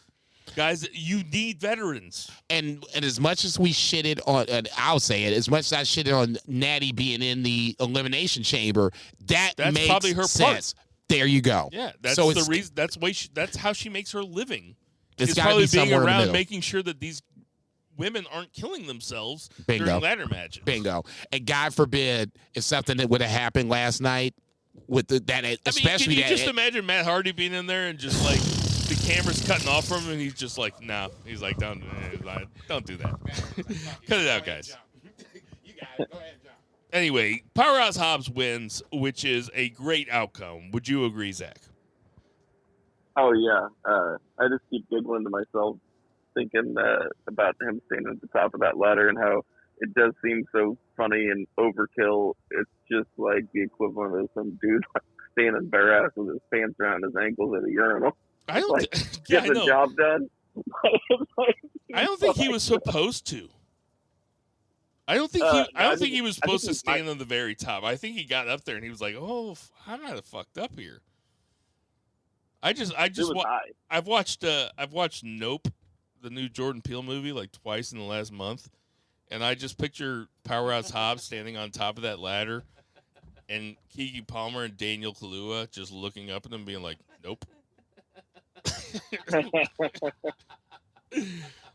guys that you need veterans. And as much as we shitted on, and I'll say it, as much as I shitted on Natty being in the Elimination Chamber, that's makes probably her sense. Part. There you go. Yeah, that's the reason. That's how she makes her living. It's probably be being around, in making sure that these women aren't killing themselves Bingo. during ladder matches. Bingo. And God forbid if something that would have happened last night with especially can you just imagine Matt Hardy being in there and just like the camera's cutting off from him and he's just like, no. He's like, don't do that. Cut it out, guys. You got it. Go ahead, John. Anyway, Powerhouse Hobbs wins, which is a great outcome. Would you agree, Zach? Oh, yeah. I just keep giggling to myself thinking about him standing at the top of that ladder and how it does seem so funny and overkill. It's just like the equivalent of some dude standing bare ass with his pants around his ankles at a urinal. I don't get the job done. I don't think he was supposed to. I don't think he was supposed to stand on the very top. I think he got up there and he was like, "Oh, I'm not fucked up here." I've watched Nope, the new Jordan Peele movie, like twice in the last month. And I just picture Powerhouse Hobbs standing on top of that ladder and Kiki Palmer and Daniel Kaluuya just looking up at him being like, nope.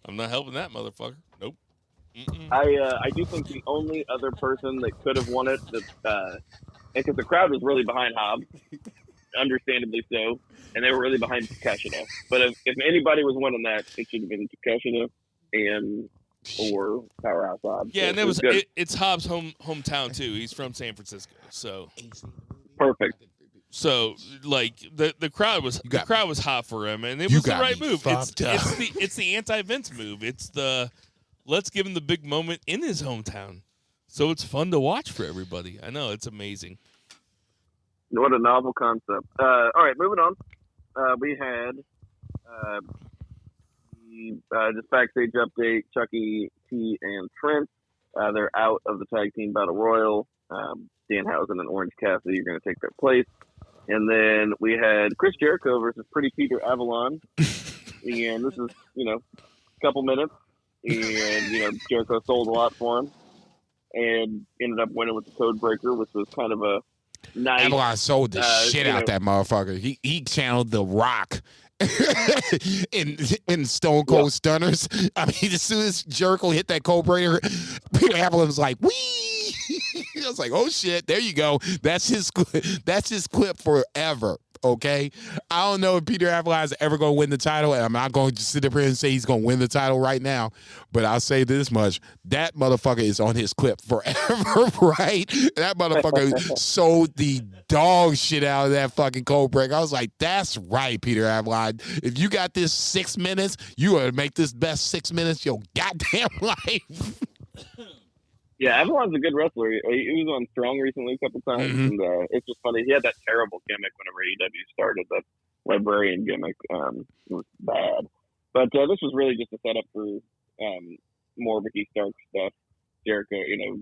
I'm not helping that motherfucker. Nope. Mm-mm. I do think the only other person that could have won it, because the crowd was really behind Hobbs, understandably so, and they were really behind Takeshita. But if anybody was winning that, it should have been Takeshita or Powerhouse Hobbs. Yeah, and it's Hobbs' hometown too. He's from San Francisco, so perfect. So, like, the crowd was hot for him, and it was the right move. It's the anti-Vince move. It's the let's give him the big moment in his hometown, so it's fun to watch for everybody. I know, it's amazing. What a novel concept. All right, moving on. We had just backstage update. Chucky T and Trent. They're out of the tag team battle royal. Danhausen and Orange Cassidy are going to take their place. And then we had Chris Jericho versus Pretty Peter Avalon. And this is, a couple minutes. And, Jericho sold a lot for him. And ended up winning with the Code Breaker, which was kind of a nice... Avalon sold the shit out that motherfucker. He channeled The Rock in Stone Cold Stunners. I mean, as soon as Jericho hit that Code Breaker, Peter Avalon was like, wee! I was like, oh shit, there you go. That's his clip forever. Okay, I don't know if Peter Avalon is ever going to win the title, and I'm not going to sit up here and say he's going to win the title right now, but I'll say this much: that motherfucker is on his clip forever, right? That motherfucker sold the dog shit out of that fucking Code Breaker. I was like, that's right, Peter Avalon. If you got this 6 minutes, you ought to make this best 6 minutes your goddamn life. Yeah, Avalon's a good wrestler. He was on Strong recently a couple times, and it's just funny. He had that terrible gimmick whenever AEW started, that librarian gimmick. It was bad. But this was really just a setup for more Ricky Starks stuff. Jericho,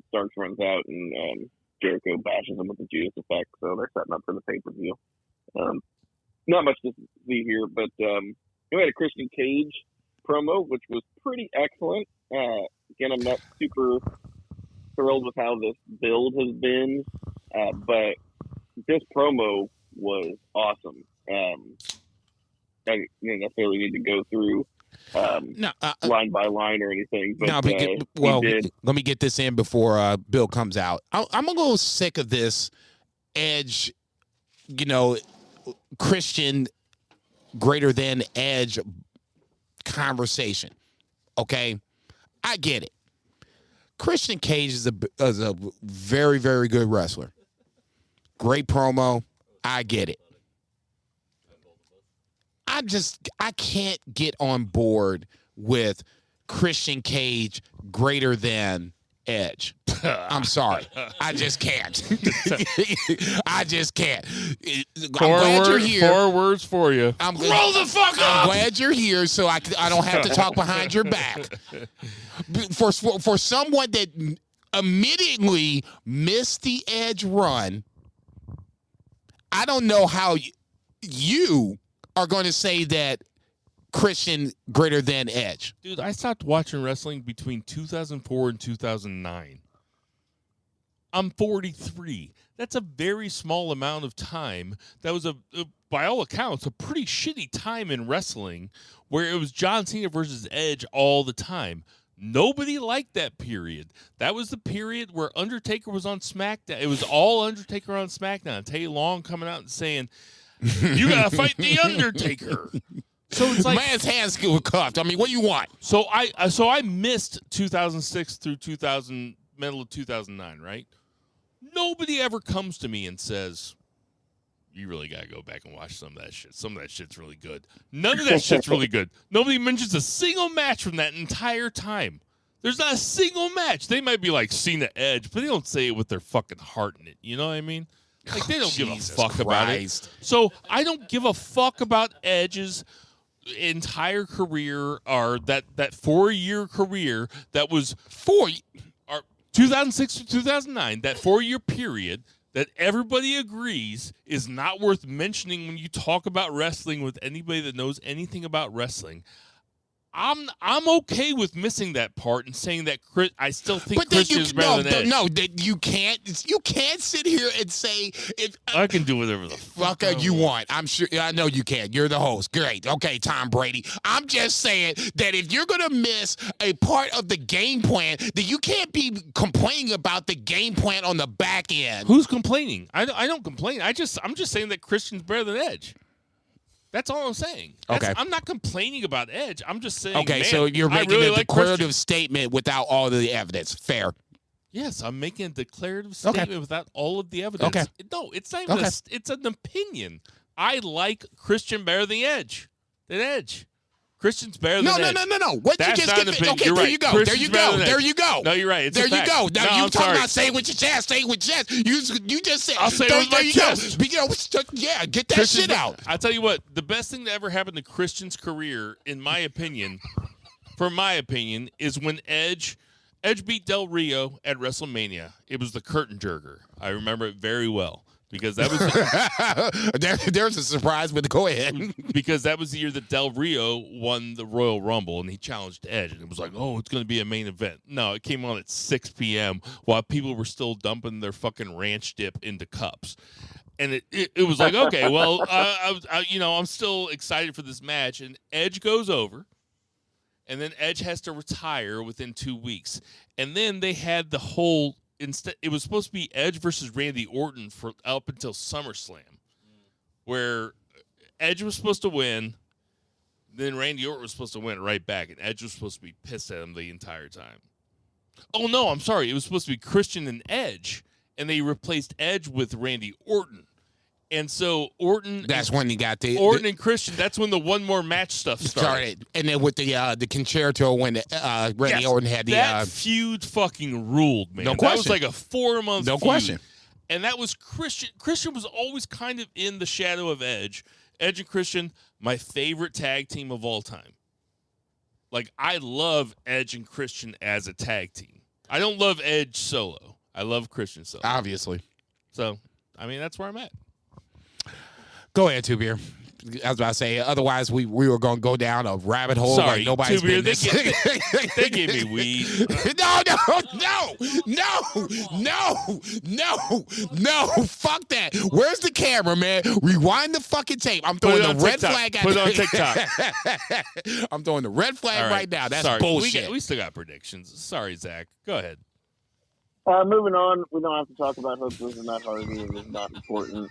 Starks runs out, and Jericho bashes him with the Judas effect, so they're setting up for the pay-per-view. Not much to see here, but we had a Christian Cage promo, which was pretty excellent. Again, I'm not super thrilled with how this build has been, but this promo was awesome. I didn't necessarily need to go through line by line or anything. But, let me get this in before Bill comes out. I'm a little sick of this Edge, Christian greater than Edge conversation. Okay, I get it. Christian Cage is a very, very good wrestler. Great promo. I get it. I can't get on board with Christian Cage greater than Edge. I'm sorry. I just can't. I just can't. I'm glad you're here. 4 words for you. Roll the fuck up! I'm glad you're here so I don't have to talk behind your back. For someone that immediately missed the Edge run, I don't know how you are going to say that Christian greater than Edge. Dude, I stopped watching wrestling between 2004 and 2009. I'm 43. That's a very small amount of time. That was, by all accounts, a pretty shitty time in wrestling where it was John Cena versus Edge all the time. Nobody liked that period. That was the period where Undertaker was on SmackDown. It was all Undertaker on SmackDown. Teddy Long coming out and saying, you got to fight the Undertaker. So it's like man's hands were cuffed. I mean, what do you want? So I missed 2006 through middle of 2009, right? Nobody ever comes to me and says, you really got to go back and watch some of that shit. Some of that shit's really good. None of that shit's really good. Nobody mentions a single match from that entire time. There's not a single match. They might be like Cena Edge, but they don't say it with their fucking heart in it. You know what I mean? Like, they don't give a fuck about it. So I don't give a fuck about Edge's entire career, or that 4-year career that was 2006 to 2009, that 4-year period that everybody agrees is not worth mentioning when you talk about wrestling with anybody that knows anything about wrestling. I'm okay with missing that part and saying that I still think Christian is better than Edge. No, you can't sit here and say I can do whatever the fuck you want. I'm sure. I know you can. You're the host. Great. Okay, Tom Brady. I'm just saying that if you're gonna miss a part of the game plan, then you can't be complaining about the game plan on the back end. Who's complaining? I don't complain. I'm just saying that Christian's better than Edge. That's all I'm saying. Okay. I'm not complaining about Edge. I'm just saying, okay, man, so you're making really a declarative statement without all of the evidence. Fair. Yes, I'm making a declarative statement without all of the evidence. Okay. No, it's not even it's an opinion. I like Christian better than Edge. Christian's better than Edge. No. What That's you just not get? an opinion. Okay, You're there right. you go. Christian's better than There Edge. you go. No, you're right. It's there a fact. you go. Now No, you I'm talking sorry. about say it with your chest. Say it with your chest. You just said. I'll say it with my chest. Yeah, get that shit out. I'll tell you what. The best thing that ever happened to Christian's career, in my opinion, is when Edge beat Del Rio at WrestleMania. It was the curtain jerker. I remember it very well. Because that was there's a surprise, but go ahead. Because that was the year that Del Rio won the Royal Rumble and he challenged Edge, and it was like, oh, it's going to be a main event. No, it came on at 6 p.m. while people were still dumping their fucking ranch dip into cups, and it was like, okay, well, I'm still excited for this match, and Edge goes over, and then Edge has to retire within 2 weeks, and then they had the whole. Instead, it was supposed to be Edge versus Randy Orton for up until SummerSlam, where Edge was supposed to win, then Randy Orton was supposed to win right back, and Edge was supposed to be pissed at him the entire time. Oh no, I'm sorry, it was supposed to be Christian and Edge, and they replaced Edge with Randy Orton. And so That's when you got Orton and Christian. That's when the one more match stuff started. And then with the concerto when Randy Orton had that feud fucking ruled, man. No question. That was like a 4-month feud. No question. And that was Christian. Christian was always kind of in the shadow of Edge. Edge and Christian, my favorite tag team of all time. Like, I love Edge and Christian as a tag team. I don't love Edge solo. I love Christian solo. Obviously. So, I mean, that's where I'm at. Go ahead, Two Beer. I was about to say, otherwise we were going to go down a rabbit hole. Sorry, like nobody's Two Beer, business. they gave me weed. No. Fuck that. Where's the camera, man? Rewind the fucking tape. I'm throwing the red flag at Put it on TikTok. I'm throwing the red flag right now. That's Sorry. bullshit. We still got predictions. Sorry, Zach. Go ahead. Moving on, we don't have to talk about Hook versus Matt Hardy. It is not important.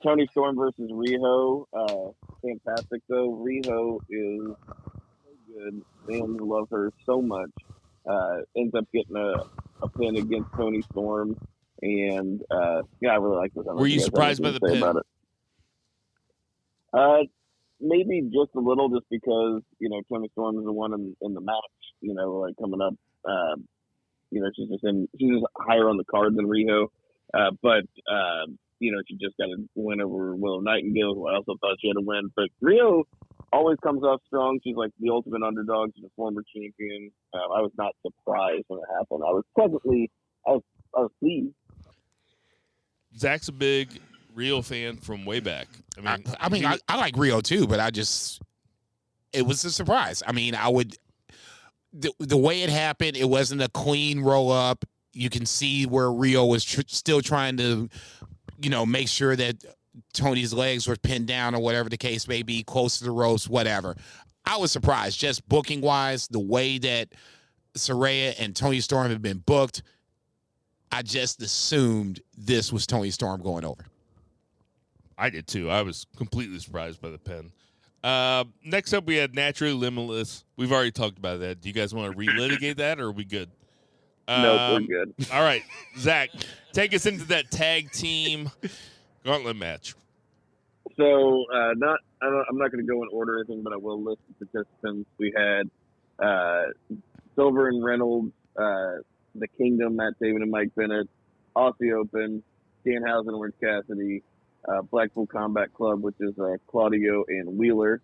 Tony Storm versus Riho. Fantastic, though. Riho is so good. Fans love her so much. Ends up getting a pin against Tony Storm. And, I really like this. Were you surprised by the pin? About it. Maybe just a little, just because, Tony Storm is the one in the match, coming up. She's just higher on the card than Riho. But she just got to win over Willow Nightingale, who I also thought she had to win. But Riho always comes off strong. She's like the ultimate underdog. She's a former champion. I was not surprised when it happened. I was pleased. Zach's a big Riho fan from way back. I like Riho too, but it was a surprise. I mean, the way it happened, it wasn't a clean roll up. You can see where Riho was still trying to, make sure that Tony's legs were pinned down or whatever the case may be, close to the ropes, whatever. I was surprised, just booking wise, the way that Saraya and Tony Storm have been booked. I just assumed this was Tony Storm going over. I did too. I was completely surprised by the pin. Next up, we had Naturally Limitless. We've already talked about that. Do you guys want to relitigate that, or are we good? No, we're good. All right, Zach, take us into that tag team gauntlet match. So, I'm not going to go in order or anything, but I will list the participants. We had Silver and Reynolds, The Kingdom, Matt Taven and Mike Bennett, Aussie Open, Danhausen, Orange Cassidy, Blackpool Combat Club, which is Claudio and Wheeler,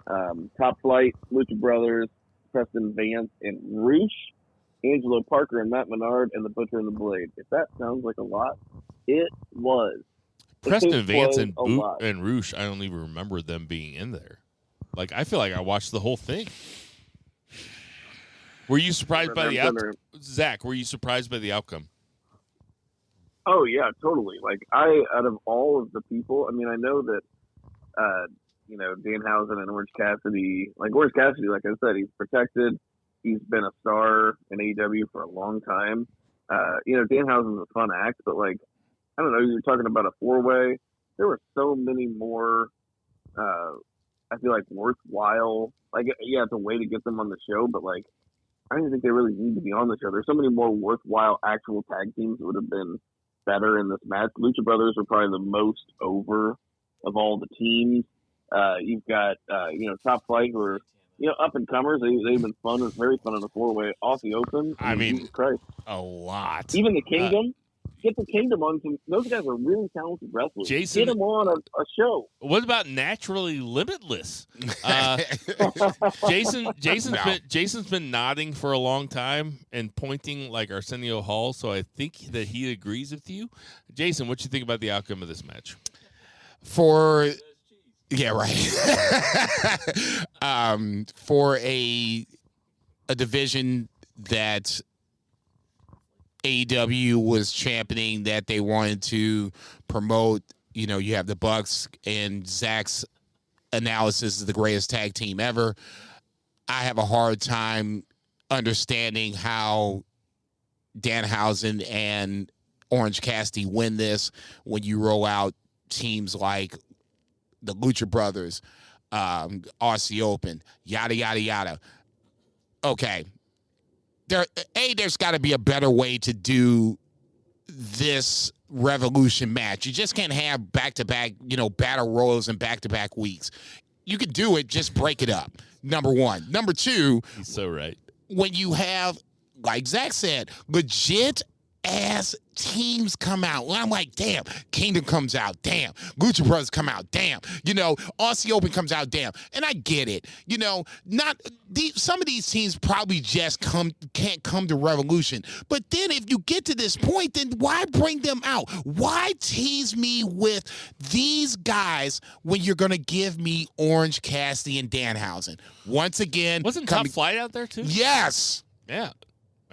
Top Flight, Lucha Brothers, Preston Vance and Roosh, Angelo Parker and Matt Menard, and the Butcher and the Blade. If that sounds like a lot, it was. Preston Vance and Roosh, I don't even remember them being in there. Like, I feel like I watched the whole thing. Were you surprised by the outcome? Zach, were you surprised by the outcome? Oh, yeah, totally. Like, out of all of the people, I mean, I know that, Danhausen and Orange Cassidy, like I said, he's protected. He's been a star in AEW for a long time. Danhausen's a fun act, but, like, I don't know, you're talking about a four-way. There were so many more, I feel like, worthwhile. Like, yeah, it's a way to get them on the show, but, like, I don't even think they really need to be on the show. There's so many more worthwhile actual tag teams that would have been better in this match. Lucha Brothers are probably the most over of all the teams. You've got, Top Flight, who are, up and comers. They've been fun. It's very fun in the 4-way. Aussie Open. I mean, Jesus Christ. a lot. Even the Kingdom. Get the Kingdom on some. Those guys are really talented wrestlers. Jason, get them on a show. What about Naturally Limitless? Jason's been nodding for a long time and pointing like Arsenio Hall, so I think that he agrees with you. Jason, what you think about the outcome of this match? For a division that AEW was championing, that they wanted to promote, you have the Bucks, and Zach's analysis is the greatest tag team ever. I have a hard time understanding how Danhausen and Orange Cassidy win this when you roll out teams like the Lucha Brothers, Aussie Open, yada, yada, yada. Okay. There's got to be a better way to do this Revolution match. You just can't have back-to-back, battle royals and back-to-back weeks. You could do it, just break it up, number one. Number two, he's so right. When you have, like Zach said, legit ass teams come out. Well, I'm like, damn, Kingdom comes out, damn. Lucha Brothers come out, damn. Aussie Open comes out, damn. And I get it. Some of these teams probably just can't come to Revolution. But then if you get to this point, then why bring them out? Why tease me with these guys when you're going to give me Orange Cassidy and Danhausen? Once again, wasn't Top Flight out there too? Yes. Yeah.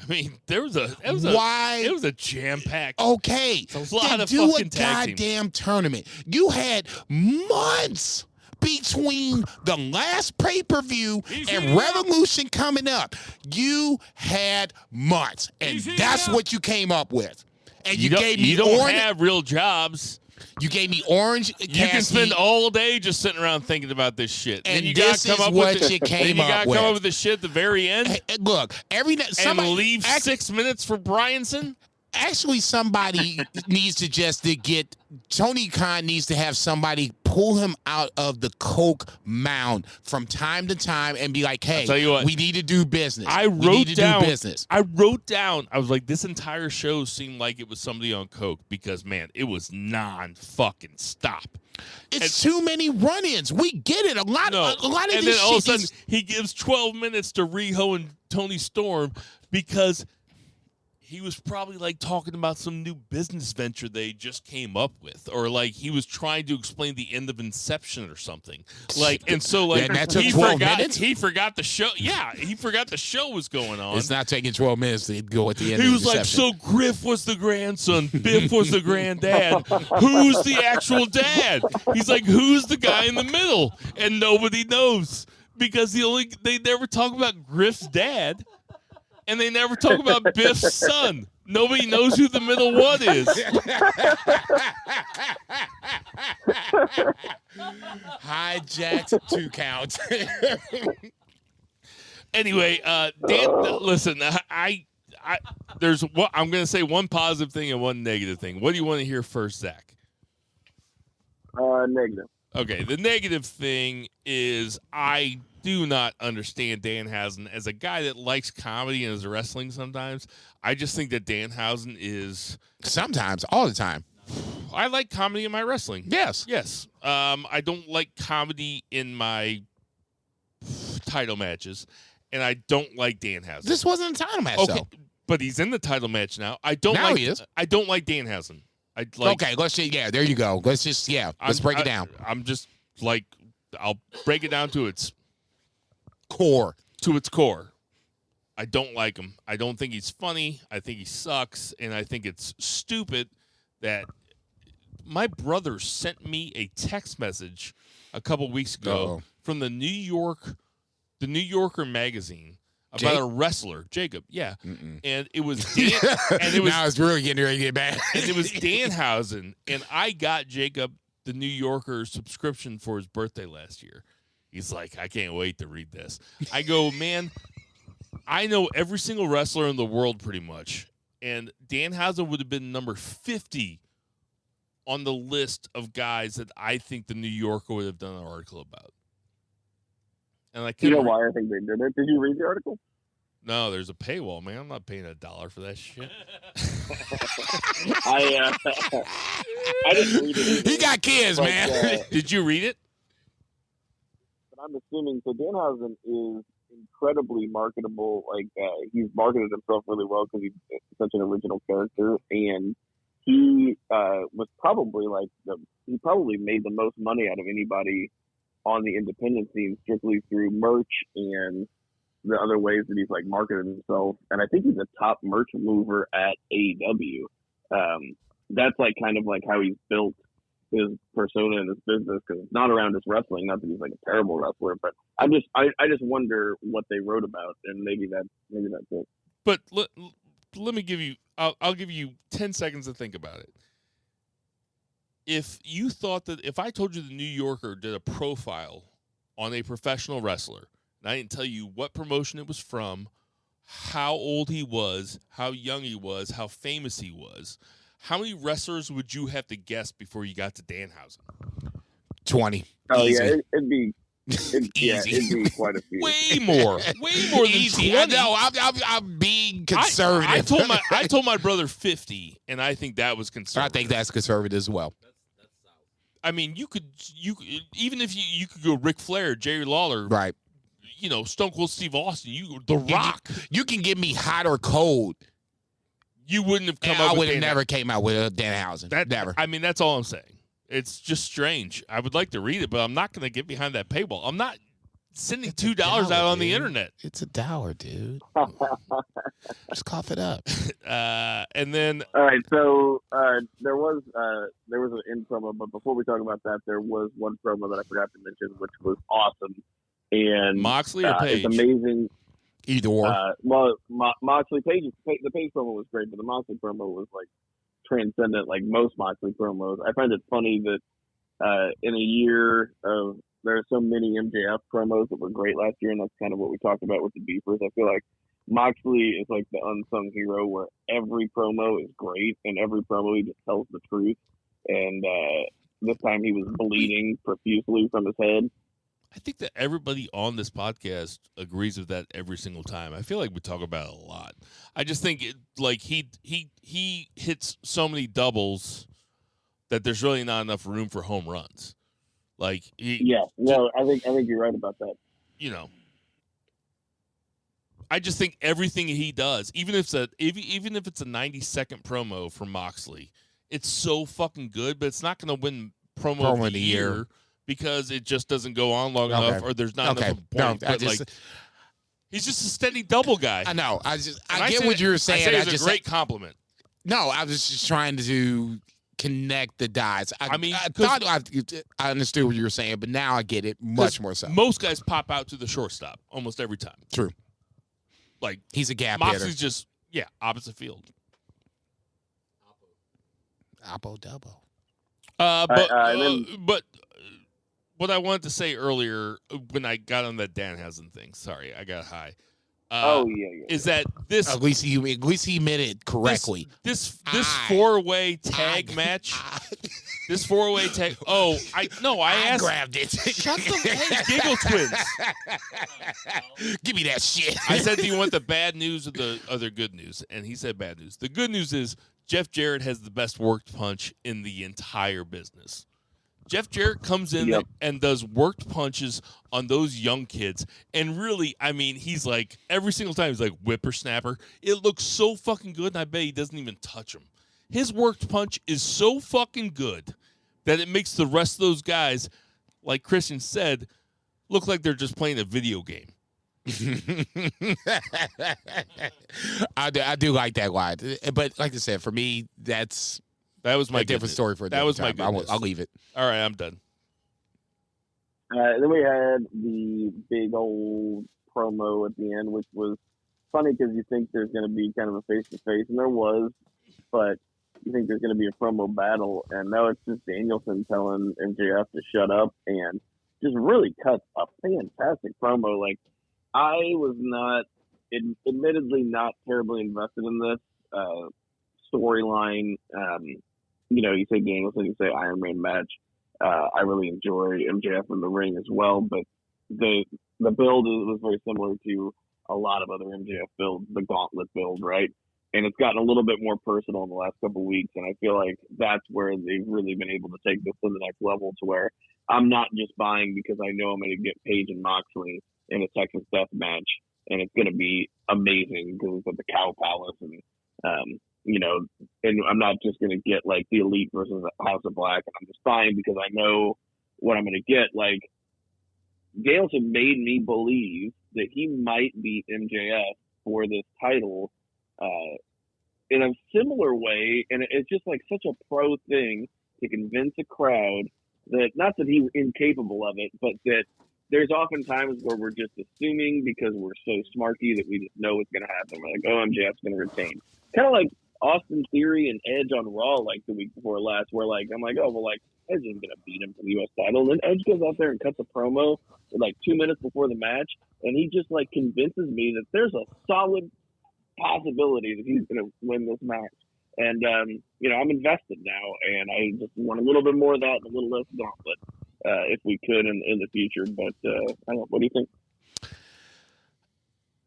I mean, it was a jam-packed. Okay, it's a lot of do fucking a tag goddamn teams. Tournament. You had months between the last pay-per-view and Revolution coming up. You had months, and that's what you came up with. And you gave me. You don't have real jobs. You gave me Orange Cassidy. You can spend all day just sitting around thinking about this shit. And you this gotta come is up what with you came you up gotta with. come up with the shit at the very end. Hey, look, and leave 6 minutes for Bryanson. Actually, somebody needs to get Tony Khan needs to have somebody pull him out of the coke mound from time to time and be like, hey, we need to do business. I wrote down, I was like, this entire show seemed like it was somebody on coke because, man, it was non-fucking stop. It's too many run-ins. We get it. A lot of and this then all of a shit sudden, he gives 12 minutes to Riho and Tony Storm because he was probably like talking about some new business venture they just came up with, or like he was trying to explain the end of Inception or something. And that took 12 minutes? He forgot the show. Yeah, he forgot the show was going on. It's not taking 12 minutes to go at the end. He was like, so Griff was the grandson, Biff was the granddad. Who's the actual dad? He's like, who's the guy in the middle? And nobody knows because they never talk about Griff's dad. And they never talk about Biff's son. Nobody knows who the middle one is. Hijacked 2 counts. Anyway, Dan, listen, I'm going to say one positive thing and one negative thing. What do you want to hear first, Zach? Negative. Okay, the negative thing is I do not understand Danhausen as a guy that likes comedy and is wrestling sometimes. I just think that Danhausen is... Sometimes, all the time. I like comedy in my wrestling. Yes. I don't like comedy in my title matches, and I don't like Danhausen. This wasn't a title match, though. But he's in the title match now. He is. I don't like Danhausen. Okay, there you go. Let's break it down. I'm just like, I'll break it down to its core. I don't like him. I don't think he's funny. I think he sucks, and I think it's stupid that my brother sent me a text message a couple weeks ago from the New Yorker magazine about a wrestler, Jacob. Yeah. And it was Dan, now it's really getting ready to get bad. And it was Danhausen, and I got Jacob the New Yorker subscription for his birthday last year. He's like, I can't wait to read this. I go, man, I know every single wrestler in the world pretty much, and Danhausen would have been number 50 on the list of guys that I think the New Yorker would have done an article about. And I You know why I think they did it? Did you read the article? No, there's a paywall, man. I'm not paying $1 for that shit. I didn't read it. He got kids, But, man. Did you read it? But I'm assuming so. Danhausen is incredibly marketable. Like he's marketed himself really well because he's such an original character, and he was probably he probably made the most money out of anybody on the independent scene strictly through merch and the other ways that he's like marketed himself. And I think he's a top merch mover at AEW. That's like kind of like how he's built his persona in his business, because it's not around his wrestling. Not that he's like a terrible wrestler, but I just wonder what they wrote about, and maybe that's it. But let me give you. I'll give you 10 seconds to think about it. If you thought that if I told you the New Yorker did a profile on a professional wrestler, and I didn't tell you what promotion it was from, how old he was, how young he was, how famous he was, how many wrestlers would you have to guess before you got to Danhausen? 20. Oh Easy. yeah, it'd be quite a few. Way more than Easy. 20. I know. I'm being conservative. I told my brother 50, and I think that was I conservative. think that's conservative as well. I mean, you could even if you could go Ric Flair, Jerry Lawler, Right. Stone Cold Steve Austin, The Rock. You can give me hot or cold. You wouldn't have come And up I with would have Danhausen. never came out with a Danhausen. Never. I mean, that's all I'm saying. It's just strange. I would like to read it, but I'm not going to get behind that paywall. I'm not sending $2 out on the internet. It's $1, dude. Just cough it up. And then All right, so there was an in promo, but before we talk about that, there was one promo that I forgot to mention, which was awesome. And Moxley or Page? It's amazing. Either or. Moxley the Page promo was great, but the Moxley promo was like transcendent, like most Moxley promos. I find it funny that in a year of there are so many MJF promos that were great last year, and that's kind of what we talked about with the Beefers. I feel like Moxley is like the unsung hero where every promo is great, and every promo he just tells the truth. And this time he was bleeding profusely from his head. I think that everybody on this podcast agrees with that every single time. I feel like we talk about it a lot. I just think he hits so many doubles that there's really not enough room for home runs. I think you're right about that. I just think everything he does, even if it's a 90-second promo from Moxley, it's so fucking good, but it's not going to win promo of the year because it just doesn't go on long enough, or there's not enough of a point. But he's just a steady double guy. I know. I get what you're saying. I say it's a great compliment. No, I was just trying to connect the dots. I thought I understood what you were saying, but now I get it much more so. Most guys pop out to the shortstop almost every time. True. He's a gap hitter. Moxley's just opposite field. Oppo double. But what I wanted to say earlier when I got on that Danhausen thing, sorry, I got high. Is that this? At least he meant it correctly. This 4-way tag match. This 4-way tag. Oh, I asked. Grabbed it. Shut the Giggle Twins. Give me that shit. I said, "Do you want the bad news or the other good news?" And he said, "Bad news." The good news is Jeff Jarrett has the best worked punch in the entire business. Jeff Jarrett comes in and does worked punches on those young kids. And really, I mean, he's like, every single time he's like whippersnapper. It looks so fucking good, and I bet he doesn't even touch him. His worked punch is so fucking good that it makes the rest of those guys, like Christian said, look like they're just playing a video game. I do like that line. But like I said, for me, that was my different story for a different time. I'll leave it. All right, I'm done. Then we had the big old promo at the end, which was funny because you think there's going to be kind of a face-to-face, and there was, but you think there's going to be a promo battle, and now it's just Danielson telling MJF to shut up and just really cuts a fantastic promo. Like, I was not admittedly not terribly invested in this storyline. You say Danielson, you say Ironman match. I really enjoy MJF in the ring as well, but the build was very similar to a lot of other MJF builds, the Gauntlet build, right? And it's gotten a little bit more personal in the last couple of weeks, and I feel like that's where they've really been able to take this to the next level, to where I'm not just buying because I know I'm going to get Paige and Moxley in a Texas Death match, and it's going to be amazing because it's at the Cow Palace, and and I'm not just going to get like the Elite versus House of Black, and I'm just buying because I know what I'm going to get. Like, Danielson made me believe that he might beat MJF for this title in a similar way, and it's just like such a pro thing to convince a crowd that, not that he's incapable of it, but that there's often times where we're just assuming because we're so smarky that we just know what's going to happen. We're like, oh, MJF's going to retain. Kind of like Austin Theory and Edge on Raw like the week before last, where like I'm like, oh well, like Edge isn't gonna beat him for the U.S. title. And then Edge goes out there and cuts a promo like 2 minutes before the match, and he just like convinces me that there's a solid possibility that he's gonna win this match. And I'm invested now, and I just want a little bit more of that and a little less Gauntlet if we could in the future. But I don't know. What do you think?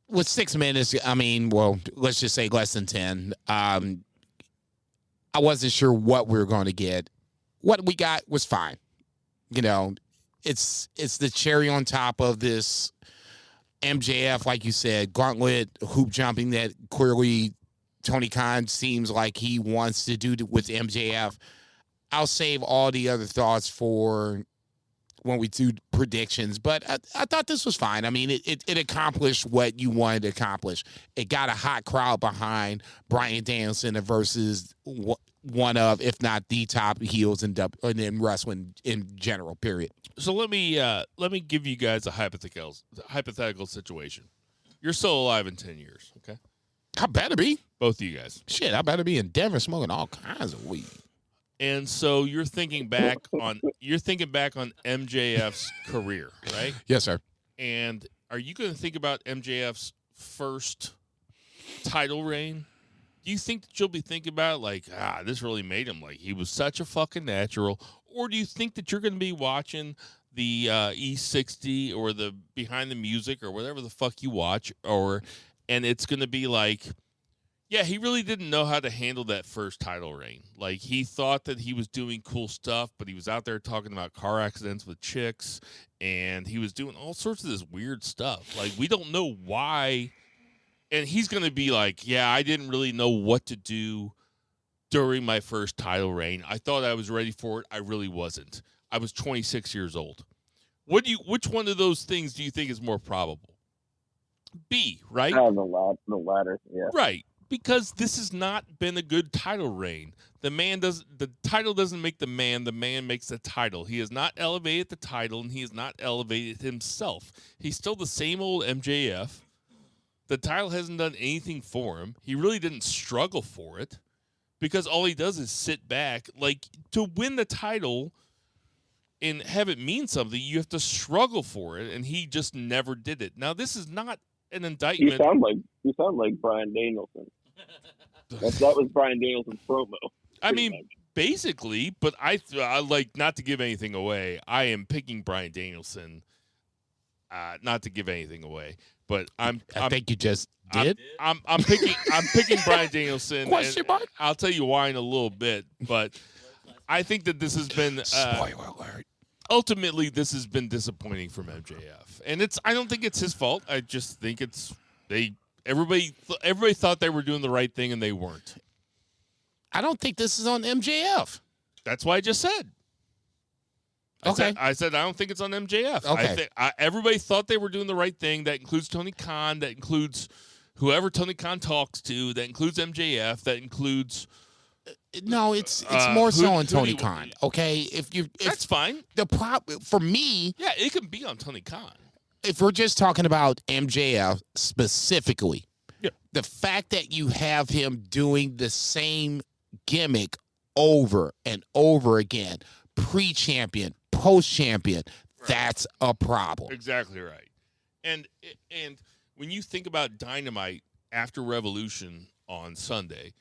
With 6 minutes, I mean, well, let's just say less than 10. I wasn't sure what we were going to get. What we got was fine. It's the cherry on top of this MJF, like you said, Gauntlet, hoop jumping that clearly Tony Khan seems like he wants to do with MJF. I'll save all the other thoughts for when we do predictions, but I thought this was fine. I mean, it accomplished what you wanted to accomplish. It got a hot crowd behind Bryan Danielson versus one of, if not the top heels in wrestling in general, period. So let me give you guys a hypothetical situation. You're still alive in 10 years, okay? I better be. Both of you guys. Shit, I better be in Denver smoking all kinds of weed. And so you're thinking back on MJF's career, right? Yes, sir. And are you going to think about MJF's first title reign? Do you think that you'll be thinking about like, this really made him, like he was such a fucking natural? Or do you think that you're going to be watching the E60 or the Behind the Music or whatever the fuck you watch, and it's going to be like, yeah, he really didn't know how to handle that first title reign. Like, he thought that he was doing cool stuff, but he was out there talking about car accidents with chicks, and he was doing all sorts of this weird stuff. Like, we don't know why. And he's going to be like, yeah, I didn't really know what to do during my first title reign. I thought I was ready for it. I really wasn't. I was 26 years old. Which one of those things do you think is more probable? B, right? The latter, yeah. Right. Because this has not been a good title reign. The title doesn't make the man makes the title. He has not elevated the title, and he has not elevated himself. He's still the same old MJF. The title hasn't done anything for him. He really didn't struggle for it, because all he does is sit back. Like, to win the title and have it mean something, you have to struggle for it, and he just never did it. Now, this is not an indictment. You sound like Bryan Danielson. That was Bryan Danielson's promo. I mean, basically, but I like, not to give anything away, I am picking Bryan Danielson. Not to give anything away, but I think you just did. I'm picking Bryan Danielson. Question mark? I'll tell you why in a little bit, but I think that this has been spoiler alert. Ultimately, this has been disappointing from MJF, and I don't think it's his fault. I just think everybody thought they were doing the right thing, and they weren't. I don't think this is on MJF. That's why I just said. I said I don't think it's on MJF. Okay. Everybody thought they were doing the right thing. That includes Tony Khan. That includes whoever Tony Khan talks to. That includes MJF. That includes. No, it's more so on Tony Khan. Okay, that's fine. The problem for me, yeah, it can be on Tony Khan. If we're just talking about MJF specifically, yeah, the fact that you have him doing the same gimmick over and over again, pre-champion, post-champion, right, that's a problem. Exactly right. And when you think about Dynamite after Revolution on Sunday,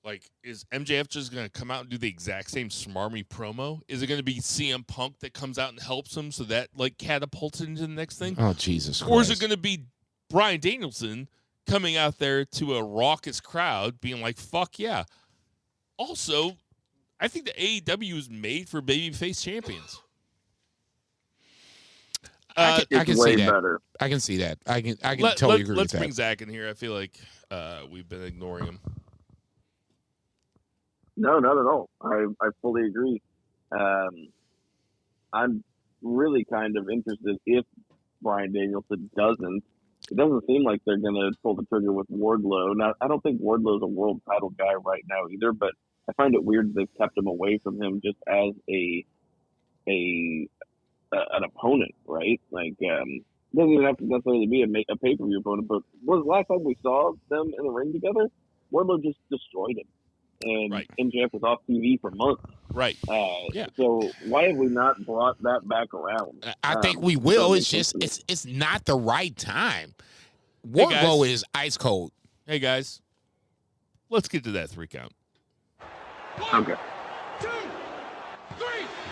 like, is MJF just going to come out and do the exact same smarmy promo? Is it going to be CM Punk that comes out and helps him so that, like, catapults into the next thing? Oh, Jesus Christ. Or is it going to be Bryan Danielson coming out there to a raucous crowd being like, fuck yeah. Also, I think the AEW is made for babyface champions. I can way see that. better. I can see that. I can totally agree with Let's that. bring Zach in here. I feel like we've been ignoring him. No, not at all. I fully agree. I'm really kind of interested if Bryan Danielson doesn't. It doesn't seem like they're going to pull the trigger with Wardlow. Now, I don't think Wardlow's a world title guy right now either, but I find it weird they've kept him away from him just as an opponent, right? Like, it doesn't even have to necessarily be a pay-per-view opponent, but was the last time we saw them in the ring together, Wardlow just destroyed him. And Right. MJF was off TV for months. Right. Yeah. So why have we not brought that back around? I think we will. so It's just it's not the right time. Hey, Wardlow guys. is ice cold. Hey, guys. Let's get to that 3 count. Okay.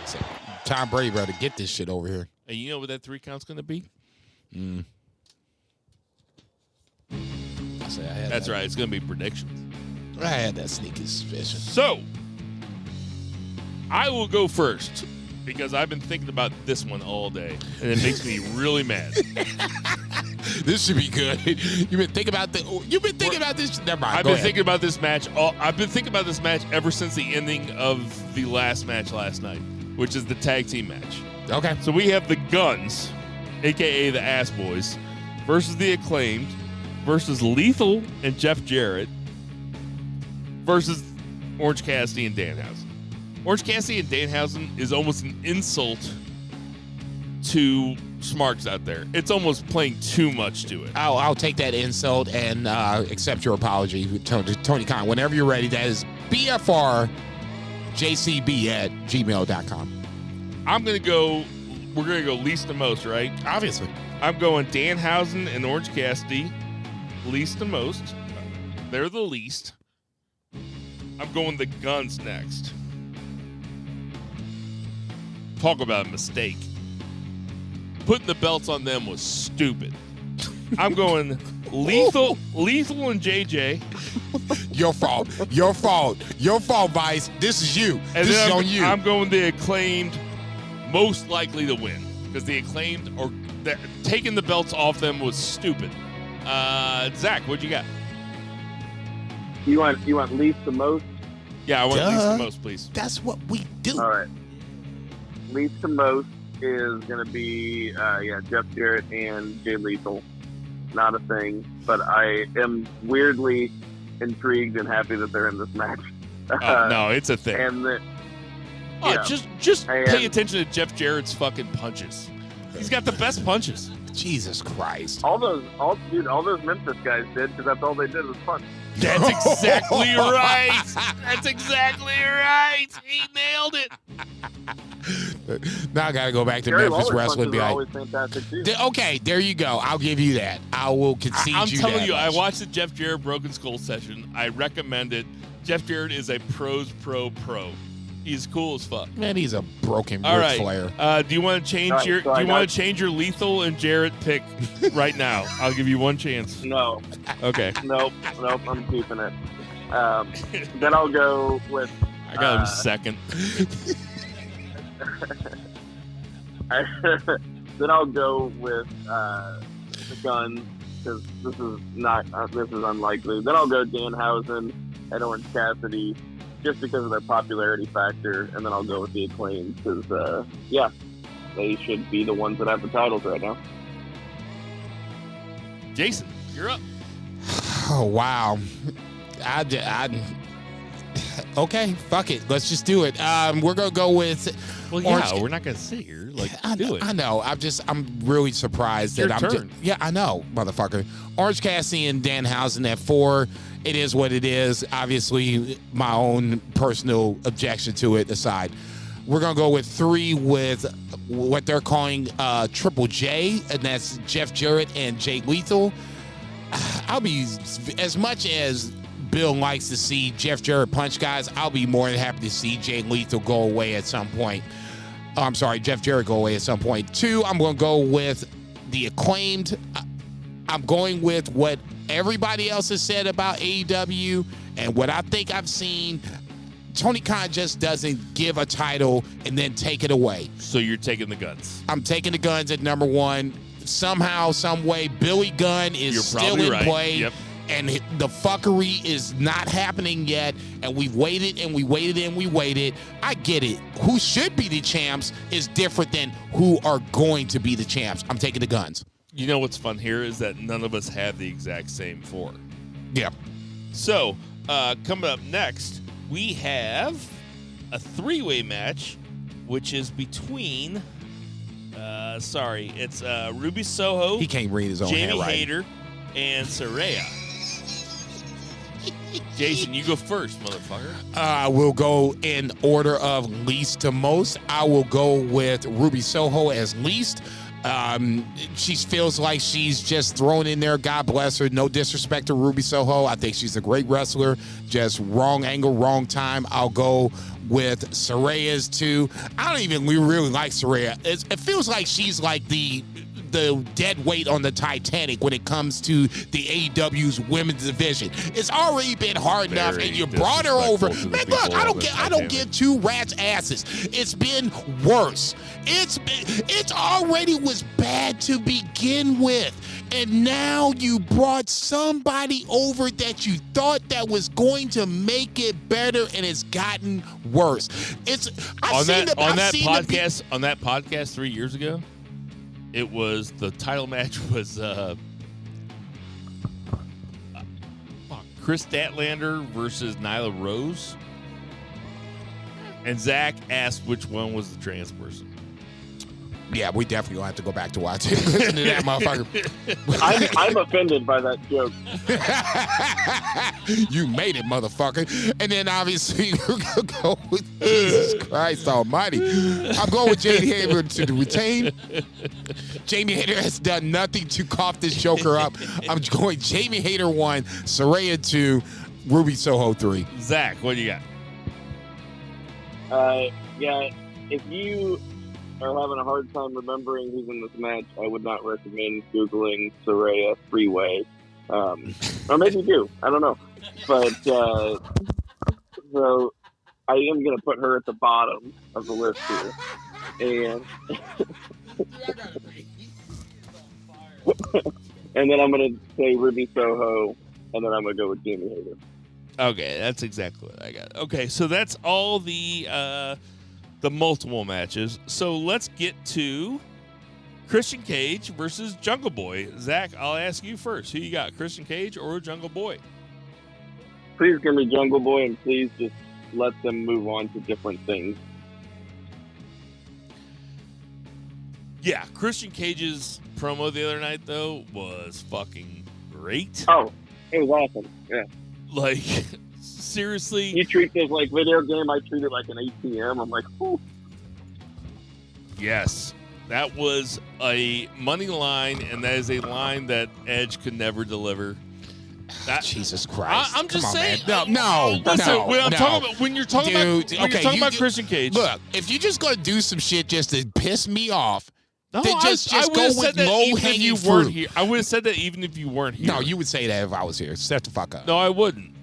So, Tom Brady better get this shit over here. And you know what that 3 count's going to be? I say I had That's that. right. It's going to be predictions. I had that sneaky suspicion. So, I will go first because I've been thinking about this one all day, and it makes me really mad. This should be good. You've been thinking about this. Never mind. I've been thinking about this match. I've been thinking about this match ever since the ending of the last match last night, which is the tag team match. Okay. So we have the Guns, aka the Ass Boys, versus the Acclaimed, versus Lethal and Jeff Jarrett, versus Orange Cassidy and Danhausen. Orange Cassidy and Danhausen is almost an insult to smarks out there. It's almost playing too much to it. I'll take that insult and accept your apology, Tony Khan. Whenever you're ready, that is bfrjcb@gmail.com. We're going to go least to most, right? Obviously. I'm going Danhausen and Orange Cassidy, least to most. They're the least. I'm going the Guns next. Talk about a mistake. Putting the belts on them was stupid. I'm going Lethal and JJ. Your fault, Vice. This is you. And this is then on you. I'm going the Acclaimed, most likely to win. Because the Acclaimed, taking the belts off them was stupid. Zach, what you got? You want least to most? Yeah, I want least to most, please. That's what we do. All right. Least to most is going to be Jeff Jarrett and Jay Lethal. Not a thing, but I am weirdly intrigued and happy that they're in this match. No, it's a thing. And Just pay attention to Jeff Jarrett's fucking punches. He's got the best punches. Jesus Christ. all those Memphis guys did, because that's all they did was punch. That's exactly right. That's exactly right. He nailed it. Now I got to go back to Jerry Memphis Lawler's wrestling and be punches are like, always fantastic too. okay, there you go. I'll give you that. I will concede I'm you telling that you, I much. watched the Jeff Jarrett Broken Skull session. I recommend it. Jeff Jarrett is a pro. He's cool as fuck. Man, he's a broken All Ric right. Flair. Do you want to change All right, your so Do you want to change your Lethal and Jarrett pick right now? I'll give you one chance. No, Okay. nope, I'm keeping it. Then I'll go with. I got him second. Then I'll go with the Guns, because this is unlikely. Then I'll go Danhausen and Orange Cassidy, just because of their popularity factor, and then I'll go with the Acclaimed because they should be the ones that have the titles right now. Jason, you're up. Oh, wow. Okay, fuck it. Let's just do it. We're going to go with... Well, Orange- we're not gonna sit here. I know. I'm really surprised It's that your I'm turn. Yeah, I know, motherfucker. Orange Cassidy and Danhausen at 4. It is what it is. Obviously, my own personal objection to it aside. We're going to go with 3 with what they're calling Triple J, and that's Jeff Jarrett and Jay Lethal. I'll be, as much as Bill likes to see Jeff Jarrett punch guys, I'll be more than happy to see Jay Lethal go away at some point. I'm sorry, Jeff Jarrett go away at some point. 2, I'm going to go with the Acclaimed. I'm going with what everybody else has said about AEW and what I think I've seen. Tony Khan just doesn't give a title and then take it away. So you're taking the Guns. I'm taking the Guns at number 1. Somehow, some way, Billy Gunn is still in play. Yep. And the fuckery is not happening yet. And we've waited and we waited and we waited. I get it. Who should be the champs is different than who are going to be the champs. I'm taking the Guns. You know what's fun here is that none of us have the exact same 4. Yeah. So, coming up next, we have a 3-way match, which is between, it's Ruby Soho, He can't read his own Jamie handwriting. Hayter, and Saraya. Jason, you go first, motherfucker. We'll go in order of least to most. I will go with Ruby Soho as least. She feels like she's just thrown in there. God bless her. No disrespect to Ruby Soho. I think she's a great wrestler. Just wrong angle, wrong time. I'll go with Saraya's 2. I don't even really like Saraya. It feels like she's like the dead weight on the Titanic when it comes to the AEW's women's division. It's already been hard enough, and you brought her over. Man, look, I don't give 2 rats' asses. It's been worse. It already was bad to begin with, and now you brought somebody over that you thought that was going to make it better, and it's gotten worse. On that podcast 3 years ago, it was the title match was Chris Statlander versus Nyla Rose, and Zach asked which one was the trans person. Yeah, we definitely gonna have to go back to watch it. Listen to that motherfucker. I'm offended by that joke. You made it, motherfucker. And then obviously we're gonna go with Jesus Christ Almighty. I'm going with Jamie Hayter to retain. Jamie Hayter has done nothing to cough this joker up. I'm going Jamie Hayter 1, Saraya 2, Ruby Soho 3. Zach, what do you got? Yeah, if you are having a hard time remembering who's in this match, I would not recommend Googling Saraya 3-way. Or maybe do. I don't know. But, so I am going to put her at the bottom of the list here. And then I'm going to say Ruby Soho, and then I'm going to go with Jamie Hayter. Okay, that's exactly what I got. Okay, so that's all the multiple matches. So let's get to Christian Cage versus Jungle Boy. Zach, I'll ask you first. Who you got, Christian Cage or Jungle Boy? Please give me Jungle Boy, and please just let them move on to different things. Yeah, Christian Cage's promo the other night, though, was fucking great. Oh, it was awesome. Yeah. Like, seriously. You treat this like video game, I treat it like an ATM. I'm like, ooh. Yes. That was a money line, and that is a line that Edge could never deliver. Jesus Christ! I'm just saying. No. Listen, when you're talking about Christian Cage. Look, if you're just gonna do some shit just to piss me off, no, then just go with low hanging fruit. Here. I would have said that even if you weren't here. No, you would say that if I was here. Shut the fuck up. No, I wouldn't.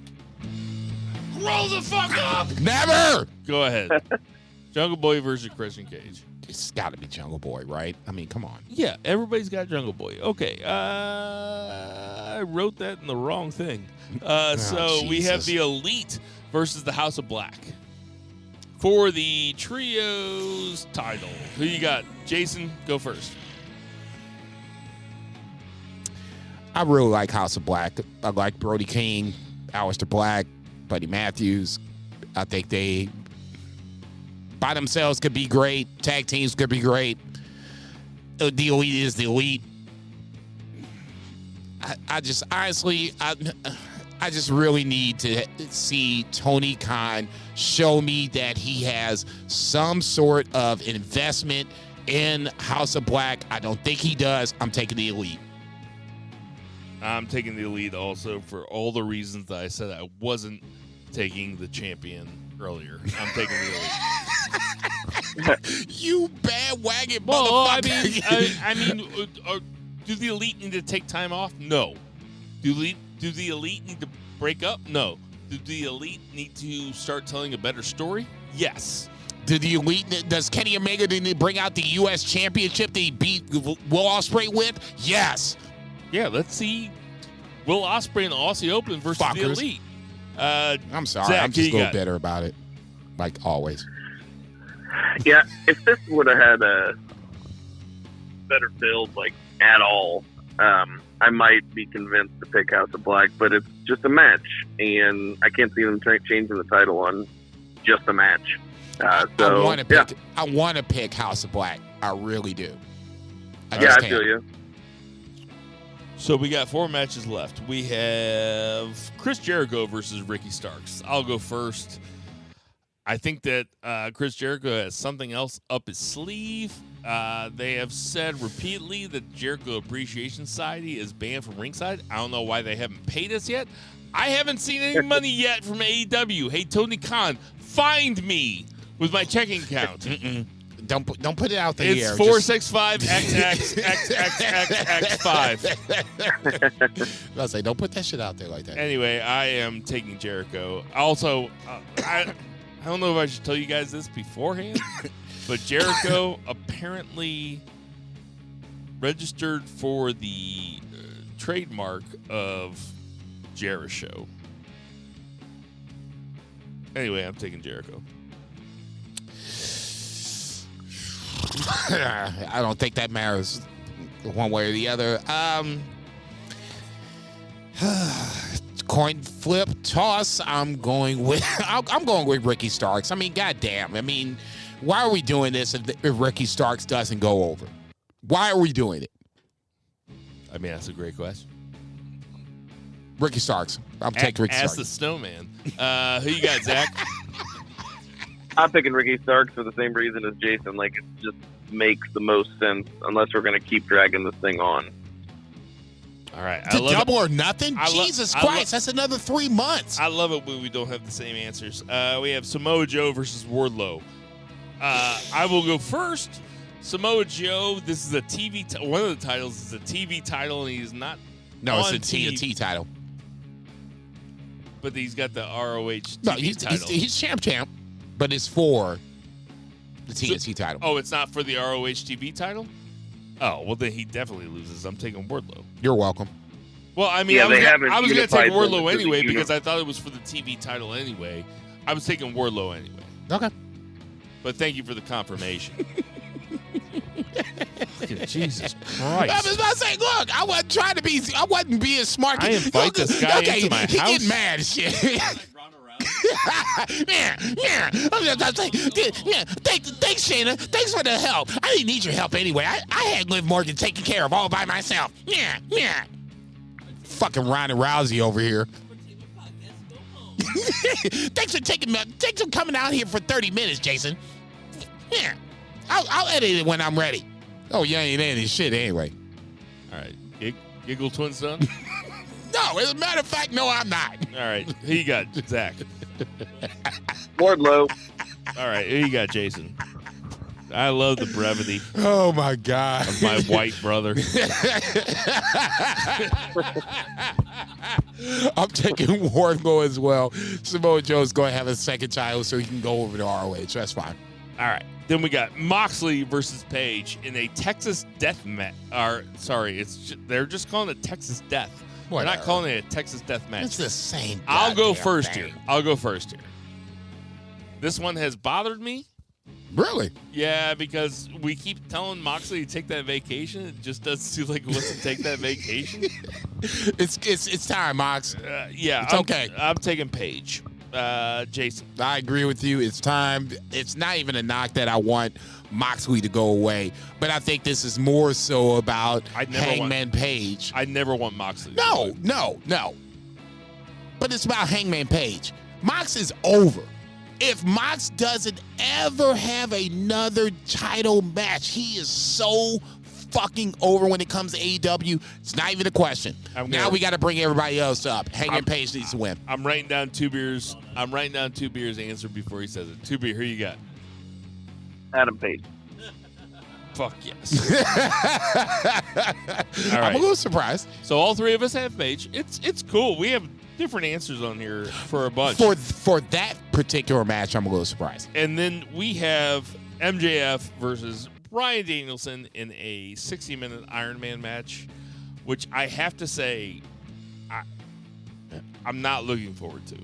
Grow the fuck up. Never. Go ahead. Jungle Boy versus Christian Cage. It's got to be Jungle Boy, right? I mean, come on. Yeah, everybody's got Jungle Boy. Okay, I wrote that in the wrong thing. We have the Elite versus the House of Black for the Trios title. Who you got? Jason, go first. I really like House of Black. I like Brody King, Aleister Black, Buddy Matthews. I think they by themselves could be great. Tag teams could be great. The Elite is the Elite. I just honestly, I just really need to see Tony Khan show me that he has some sort of investment in House of Black. I don't think he does. I'm taking the Elite. I'm taking the Elite also for all the reasons that I said I wasn't taking the champion earlier. I'm taking the Elite. You bandwagon Well, motherfucker. I mean, do the Elite need to take time off? No. Do the Elite need to break up? No. Do the Elite need to start telling a better story? Yes. Does Kenny Omega need to bring out the U.S. Championship that he beat Will Ospreay with? Yes. Yeah, let's see Will Ospreay in the Aussie Open versus the Fuckers. Elite. I'm sorry. Zach, I'm just a little got? bitter about it, like always. Yeah, if this would have had a better build, like, at all, I might be convinced to pick House of Black, but it's just a match, and I can't see them changing the title on just a match. I want to pick House of Black. I really do. I feel you. So we got 4 matches left. We have Chris Jericho versus Ricky Starks. I'll go first. I think that Chris Jericho has something else up his sleeve. They have said repeatedly that Jericho Appreciation Society is banned from ringside. I don't know why they haven't paid us yet. I haven't seen any money yet from AEW. Hey, Tony Khan, find me with my checking account. Don't put it out there. It's 465XXXX5. I'll say, don't put that shit out there like that. Anyway, I am taking Jericho. Also, I don't know if I should tell you guys this beforehand, but Jericho apparently registered for the trademark of Jericho. Anyway, I'm taking Jericho. I don't think that matters one way or the other. Coin flip toss. I'm going with Ricky Starks. I mean, goddamn. I mean, why are we doing this if Ricky Starks doesn't go over? Why are we doing it? I mean, that's a great question. Ricky Starks. I'm taking Ricky Ask Starks. the snowman. Who you got, Zach? I'm picking Ricky Starks for the same reason as Jason. Like, it just makes the most sense unless we're going to keep dragging this thing on. All right. To double or nothing? Jesus Christ, that's another 3 months. I love it when we don't have the same answers. We have Samoa Joe versus Wardlow. I will go first. Samoa Joe, this is a TV one of the titles is a TV title, and he's not No, it's on a TNT title. But he's got the ROH TV No, title. he's champ, but it's for the TNT title. Oh, it's not for the ROH TV title? Oh, well, then he definitely loses. I'm taking Wardlow. You're welcome. Well, I mean, Yeah, I was going to take unified them Wardlow into the anyway because I thought it was for the TV title anyway. I was taking Wardlow anyway. Okay. But thank you for the confirmation. Jesus Christ. I was about to say, look, I wasn't being smart. I invite this guy into my he house. get mad and shit. yeah. Thanks, Shayna. Thanks for the help. I didn't need your help anyway. I had Liv Morgan taken care of all by myself. Yeah. Fucking Ronda Rousey over here. Thanks for coming out here for 30 minutes, Jason. Yeah. I'll edit it when I'm ready. Oh, you ain't editing shit anyway. All right. Giggle Twins done? No, as a matter of fact, no, I'm not. All right. Who you got, Zach? Wardlow. All right. Who you got, Jason? I love the brevity Oh, my God. of my white brother. I'm taking Wardlow as well. Samoa Joe's going to have a second title so he can go over to ROH. That's fine. All right. Then we got Moxley versus Page in a Texas death match. They're just calling it Texas Death. They're not Whatever. calling it a Texas Death match. It's the same. I'll go goddamn first thing. here. I'll go first here. This one has bothered me. Really? Yeah, because we keep telling Moxley to take that vacation. It just doesn't seem like he wants to take that vacation. It's time, Mox. Yeah, It's okay. I'm taking Page. Jason. I agree with you. It's time. It's not even a knock that I want Moxley to go away, but I think this is more so about Hangman Page. I never want Moxley. No. but it's about Hangman Page. Mox is over. If Mox doesn't ever have another title match, he is so fucking over when it comes to AEW. It's not even a question. Now we got to bring everybody else up. Hangman Page needs to win. I'm writing down 2 beers. I'm writing down 2 beers answer before he says it. 2 beer. Who you got? Adam Page. Fuck yes. All right. I'm a little surprised. So all 3 of us have Page. It's cool. We have different answers on here for a bunch. For that particular match, I'm a little surprised. And then we have MJF versus Bryan Danielson in a 60-minute Ironman match, which I have to say, I'm not looking forward to.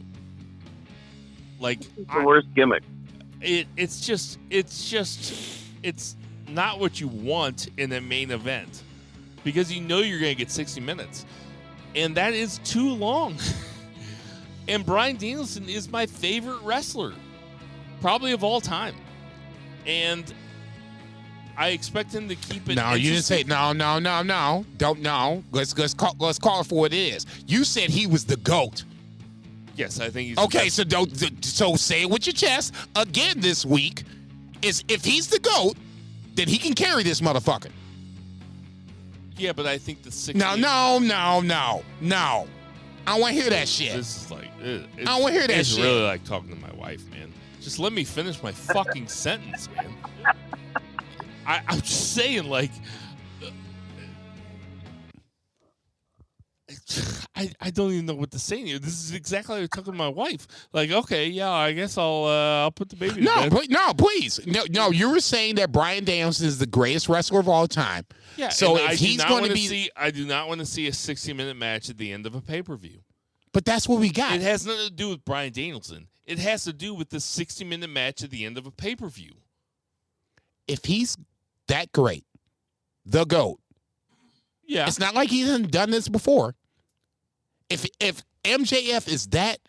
Like, it's the worst gimmick. It's not what you want in a main event, because you know you're going to get 60 minutes, and that is too long. And Bryan Danielson is my favorite wrestler, probably of all time, and I expect him to keep it. No, you didn't say no. Don't know. Let's call it for what it is. You said he was the GOAT. Yes, I think he's okay. So say it with your chest again this week. Is if he's the GOAT, then he can carry this motherfucker. Yeah, but I think the 60. No. I don't want to hear that shit. This is like I don't want to hear that shit. It's really like talking to my wife, man. Just let me finish my fucking sentence, man. I'm just saying, like, I don't even know what to say to you. This is exactly like talking to my wife. Like, okay, yeah, I guess I'll put the baby to bed. No, please. No, you were saying that Bryan Danielson is the greatest wrestler of all time. Yeah, so if he's going to be... I do not want to see a 60-minute match at the end of a pay-per-view. But that's what we got. It has nothing to do with Bryan Danielson. It has to do with the 60-minute match at the end of a pay-per-view. If he's that great, the GOAT. Yeah. It's not like he hasn't done this before. If MJF is that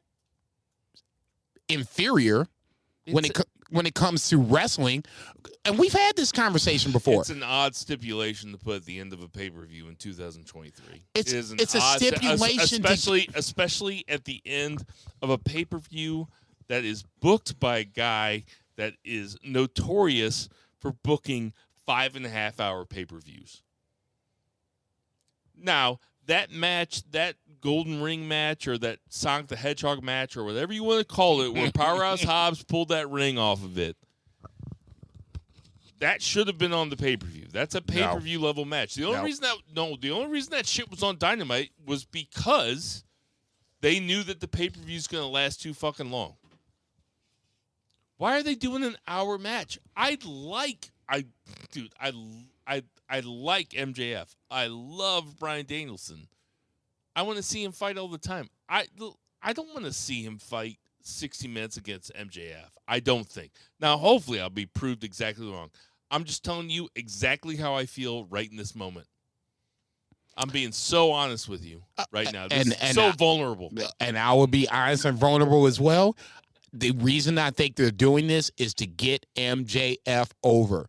inferior when it comes to wrestling, and we've had this conversation before. It's an odd stipulation to put at the end of a pay-per-view in 2023. It's a stipulation, especially at the end of a pay-per-view that is booked by a guy that is notorious for booking 5.5-hour pay-per-views. Now, that match, that Golden Ring match, or that Sonic the Hedgehog match, or whatever you want to call it, where Powerhouse Hobbs pulled that ring off of it, that should have been on the pay-per-view. That's a pay-per-view level match. The only reason that shit was on Dynamite was because they knew that the pay-per-view is going to last too fucking long. Why are they doing an hour match? I like MJF. I love Bryan Danielson. I want to see him fight all the time. I don't want to see him fight 60 minutes against MJF. I don't think. Now, hopefully, I'll be proved exactly wrong. I'm just telling you exactly how I feel right in this moment. I'm being so honest with you right now. This is so vulnerable. And I will be honest and vulnerable as well. The reason I think they're doing this is to get MJF over.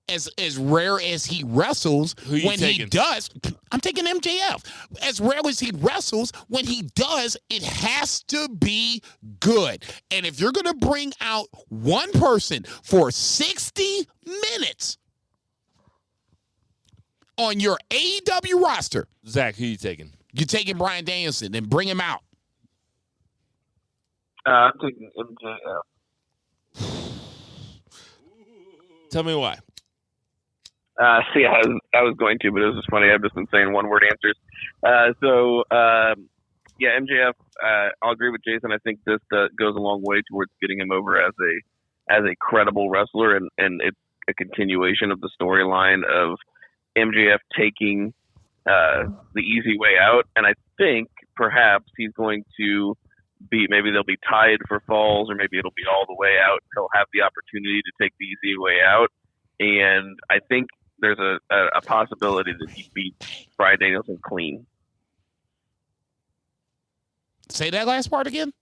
As rare as he wrestles, when he does, I'm taking MJF. As rare as he wrestles, when he does, it has to be good. And if you're going to bring out one person for 60 minutes on your AEW roster, Zach, who you taking? You're taking Bryan Danielson and bring him out. I'm taking MJF. Tell me why. See, I was going to, but it was just funny. I've just been saying one-word answers. MJF. I'll agree with Jason. I think this goes a long way towards getting him over as a credible wrestler, and it's a continuation of the storyline of MJF taking the easy way out. And I think perhaps he's going to maybe they'll be tied for falls, or maybe it'll be all the way out. He'll have the opportunity to take the easy way out, and I think there's a possibility that he beats Bryan Danielson clean. Say that last part again.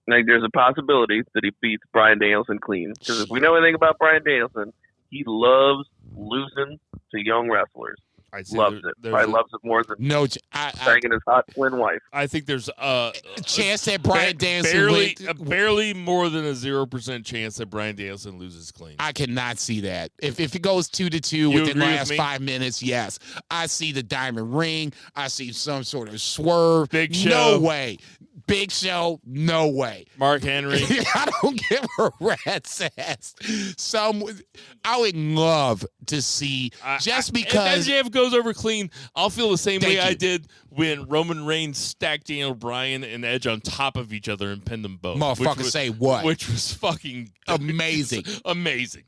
Like, there's a possibility that he beats Bryan Danielson clean, because if we know anything about Bryan Danielson, he loves losing to young wrestlers. I'd say Loves it. Probably loves it more than banging his hot twin wife. I think there's a chance that Bryan Danielson barely more than a 0% chance that Bryan Danielson loses clean. I cannot see that. If it goes 2-2 within the last 5 minutes, yes. I see the diamond ring. I see some sort of swerve. Big Show. No way. Big Show, no way. Mark Henry. I don't give a rat's ass. I would love to see, just because. If MJF goes over clean, I'll feel the same way I did when Roman Reigns stacked Daniel Bryan and Edge on top of each other and pinned them both. Motherfucker, say what? Which was fucking amazing. Amazing.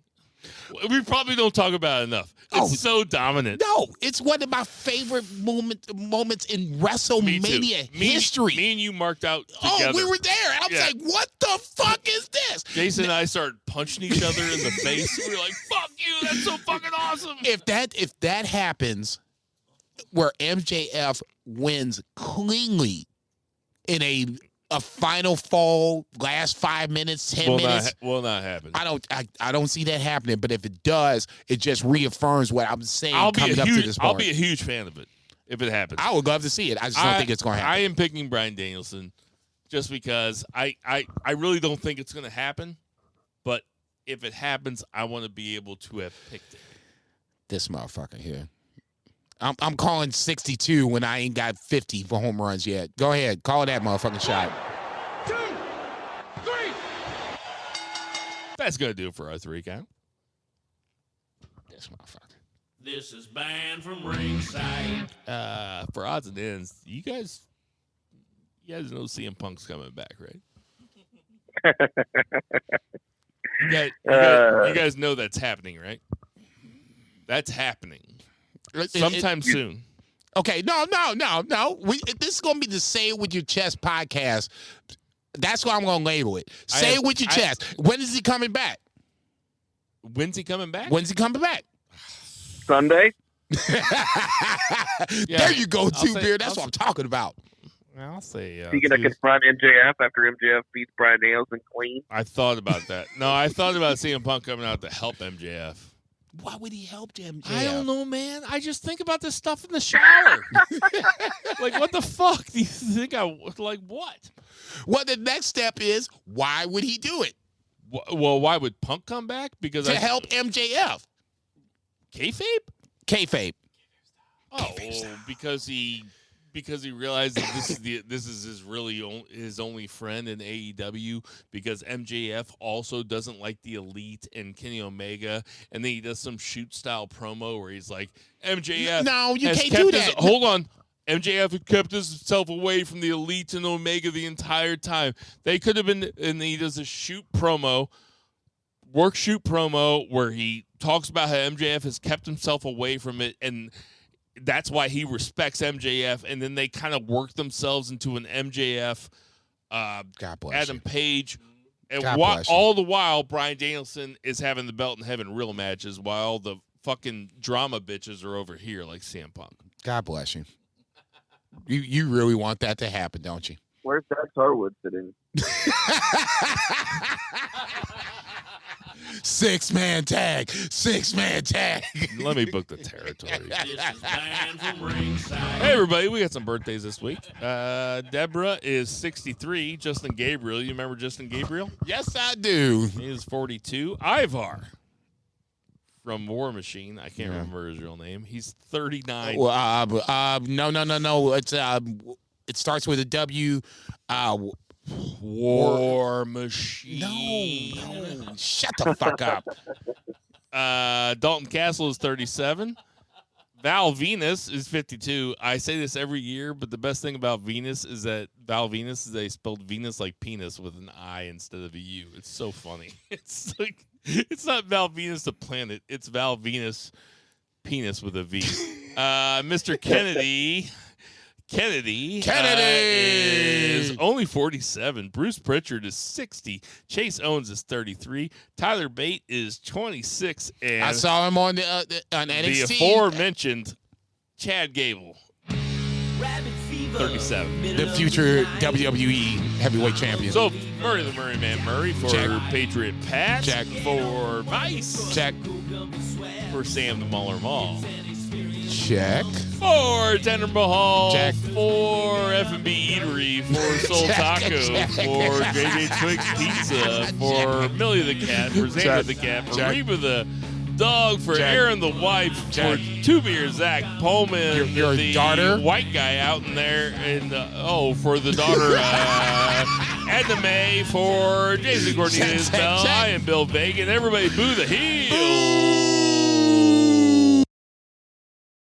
We probably don't talk about it enough. It's so dominant. No, it's one of my favorite moments in WrestleMania history. Me and you marked out together. Oh, we were there. I was like, what the fuck is this? Jason and I started punching each other in the face. We were like, fuck you, that's so fucking awesome. If that happens, where MJF wins cleanly in a final fall, last 5 minutes, 10 minutes. Will not happen. I don't see that happening. But if it does, it just reaffirms what I'm saying coming up to this point. I'll be a huge fan of it if it happens. I would love to see it. I just don't think it's going to happen. I am picking Bryan Danielson just because I really don't think it's going to happen. But if it happens, I want to be able to have picked it. This motherfucker here. I'm calling 62 when I ain't got 50 for home runs yet. Go ahead. Call that motherfucking shot. 2, 3. That's going to do it for our 3 count. This motherfucker. This is banned from ringside. For odds and ends, you guys know CM Punk's coming back, right? You guys know that's happening, right? That's happening. Sometime soon. Okay, no. This is going to be the Say It With Your Chest podcast. That's what I'm going to label it. Say it with your chest. When is he coming back? When's he coming back? Sunday. There you go, Beer. That's what I'm talking about. I'll say. Is he going to confront MJF after MJF beats Bryan Danielson clean? I thought about that. No, I thought about CM Punk coming out to help MJF. Why would he help MJF? I don't know, man. I just think about this stuff in the shower. Like, what the fuck do you think like, what? Well, the next step is, why would he do it? Well, why would Punk come back? Because to help MJF. Kayfabe. Oh, because he realized that this is his only friend in AEW, because MJF also doesn't like the Elite and Kenny Omega, and then he does some shoot style promo where he's like, MJF. No, you can't do that. Hold on. MJF had kept himself away from the Elite and Omega the entire time. They could have been, and he does a shoot promo where he talks about how MJF has kept himself away from it, and that's why he respects MJF, and then they kind of work themselves into an MJF, Adam Page, and all the while Bryan Danielson is having the belt in heaven real matches, while the fucking drama bitches are over here like CM Punk. God bless you. You really want that to happen, don't you? Where's Dax Harwood sitting? 6-man tag. Let me book the territory. This is banned from ringside. Hey, everybody, we got some birthdays this week. Deborah is 63. Justin Gabriel, you remember Justin Gabriel? Yes, I do. He is 42. Ivar from War Machine. I can't remember his real name. He's 39. No. It starts with a W. War Machine. No. Shut the fuck up. Dalton Castle is 37. Val Venus is 52. I say this every year, but the best thing about Venus is that Val Venus is they spelled Venus like penis with an I instead of a U. It's so funny. It's like, it's not Val Venus the planet. It's Val Venus penis with a V. Mr. Kennedy is only 47. Bruce Pritchard is 60. Chase Owens is 33. Tyler Bate is 26. And I saw him on NXT. The aforementioned Chad Gable, 37. The future WWE heavyweight champion. So Murray the Murray Man Murray for Check. Patriot Pat. Check. For Vice. Check. For Sam the Muller Mall. Check. For Tanner Mahal, Check. for F&B Eatery, for Soul Taco, for JJ Twix Pizza, for Millie the Cat, for Xander Check. the Cat, for Check. Reba the Dog, for Check. Aaron the Wife, Check. for Two Beer Zach Pullman, Your the daughter? white guy out in there, and for the daughter, Edna May, for Jason Cornelius Check. Bell, Check. I am Bill Vega, and everybody boo the heel.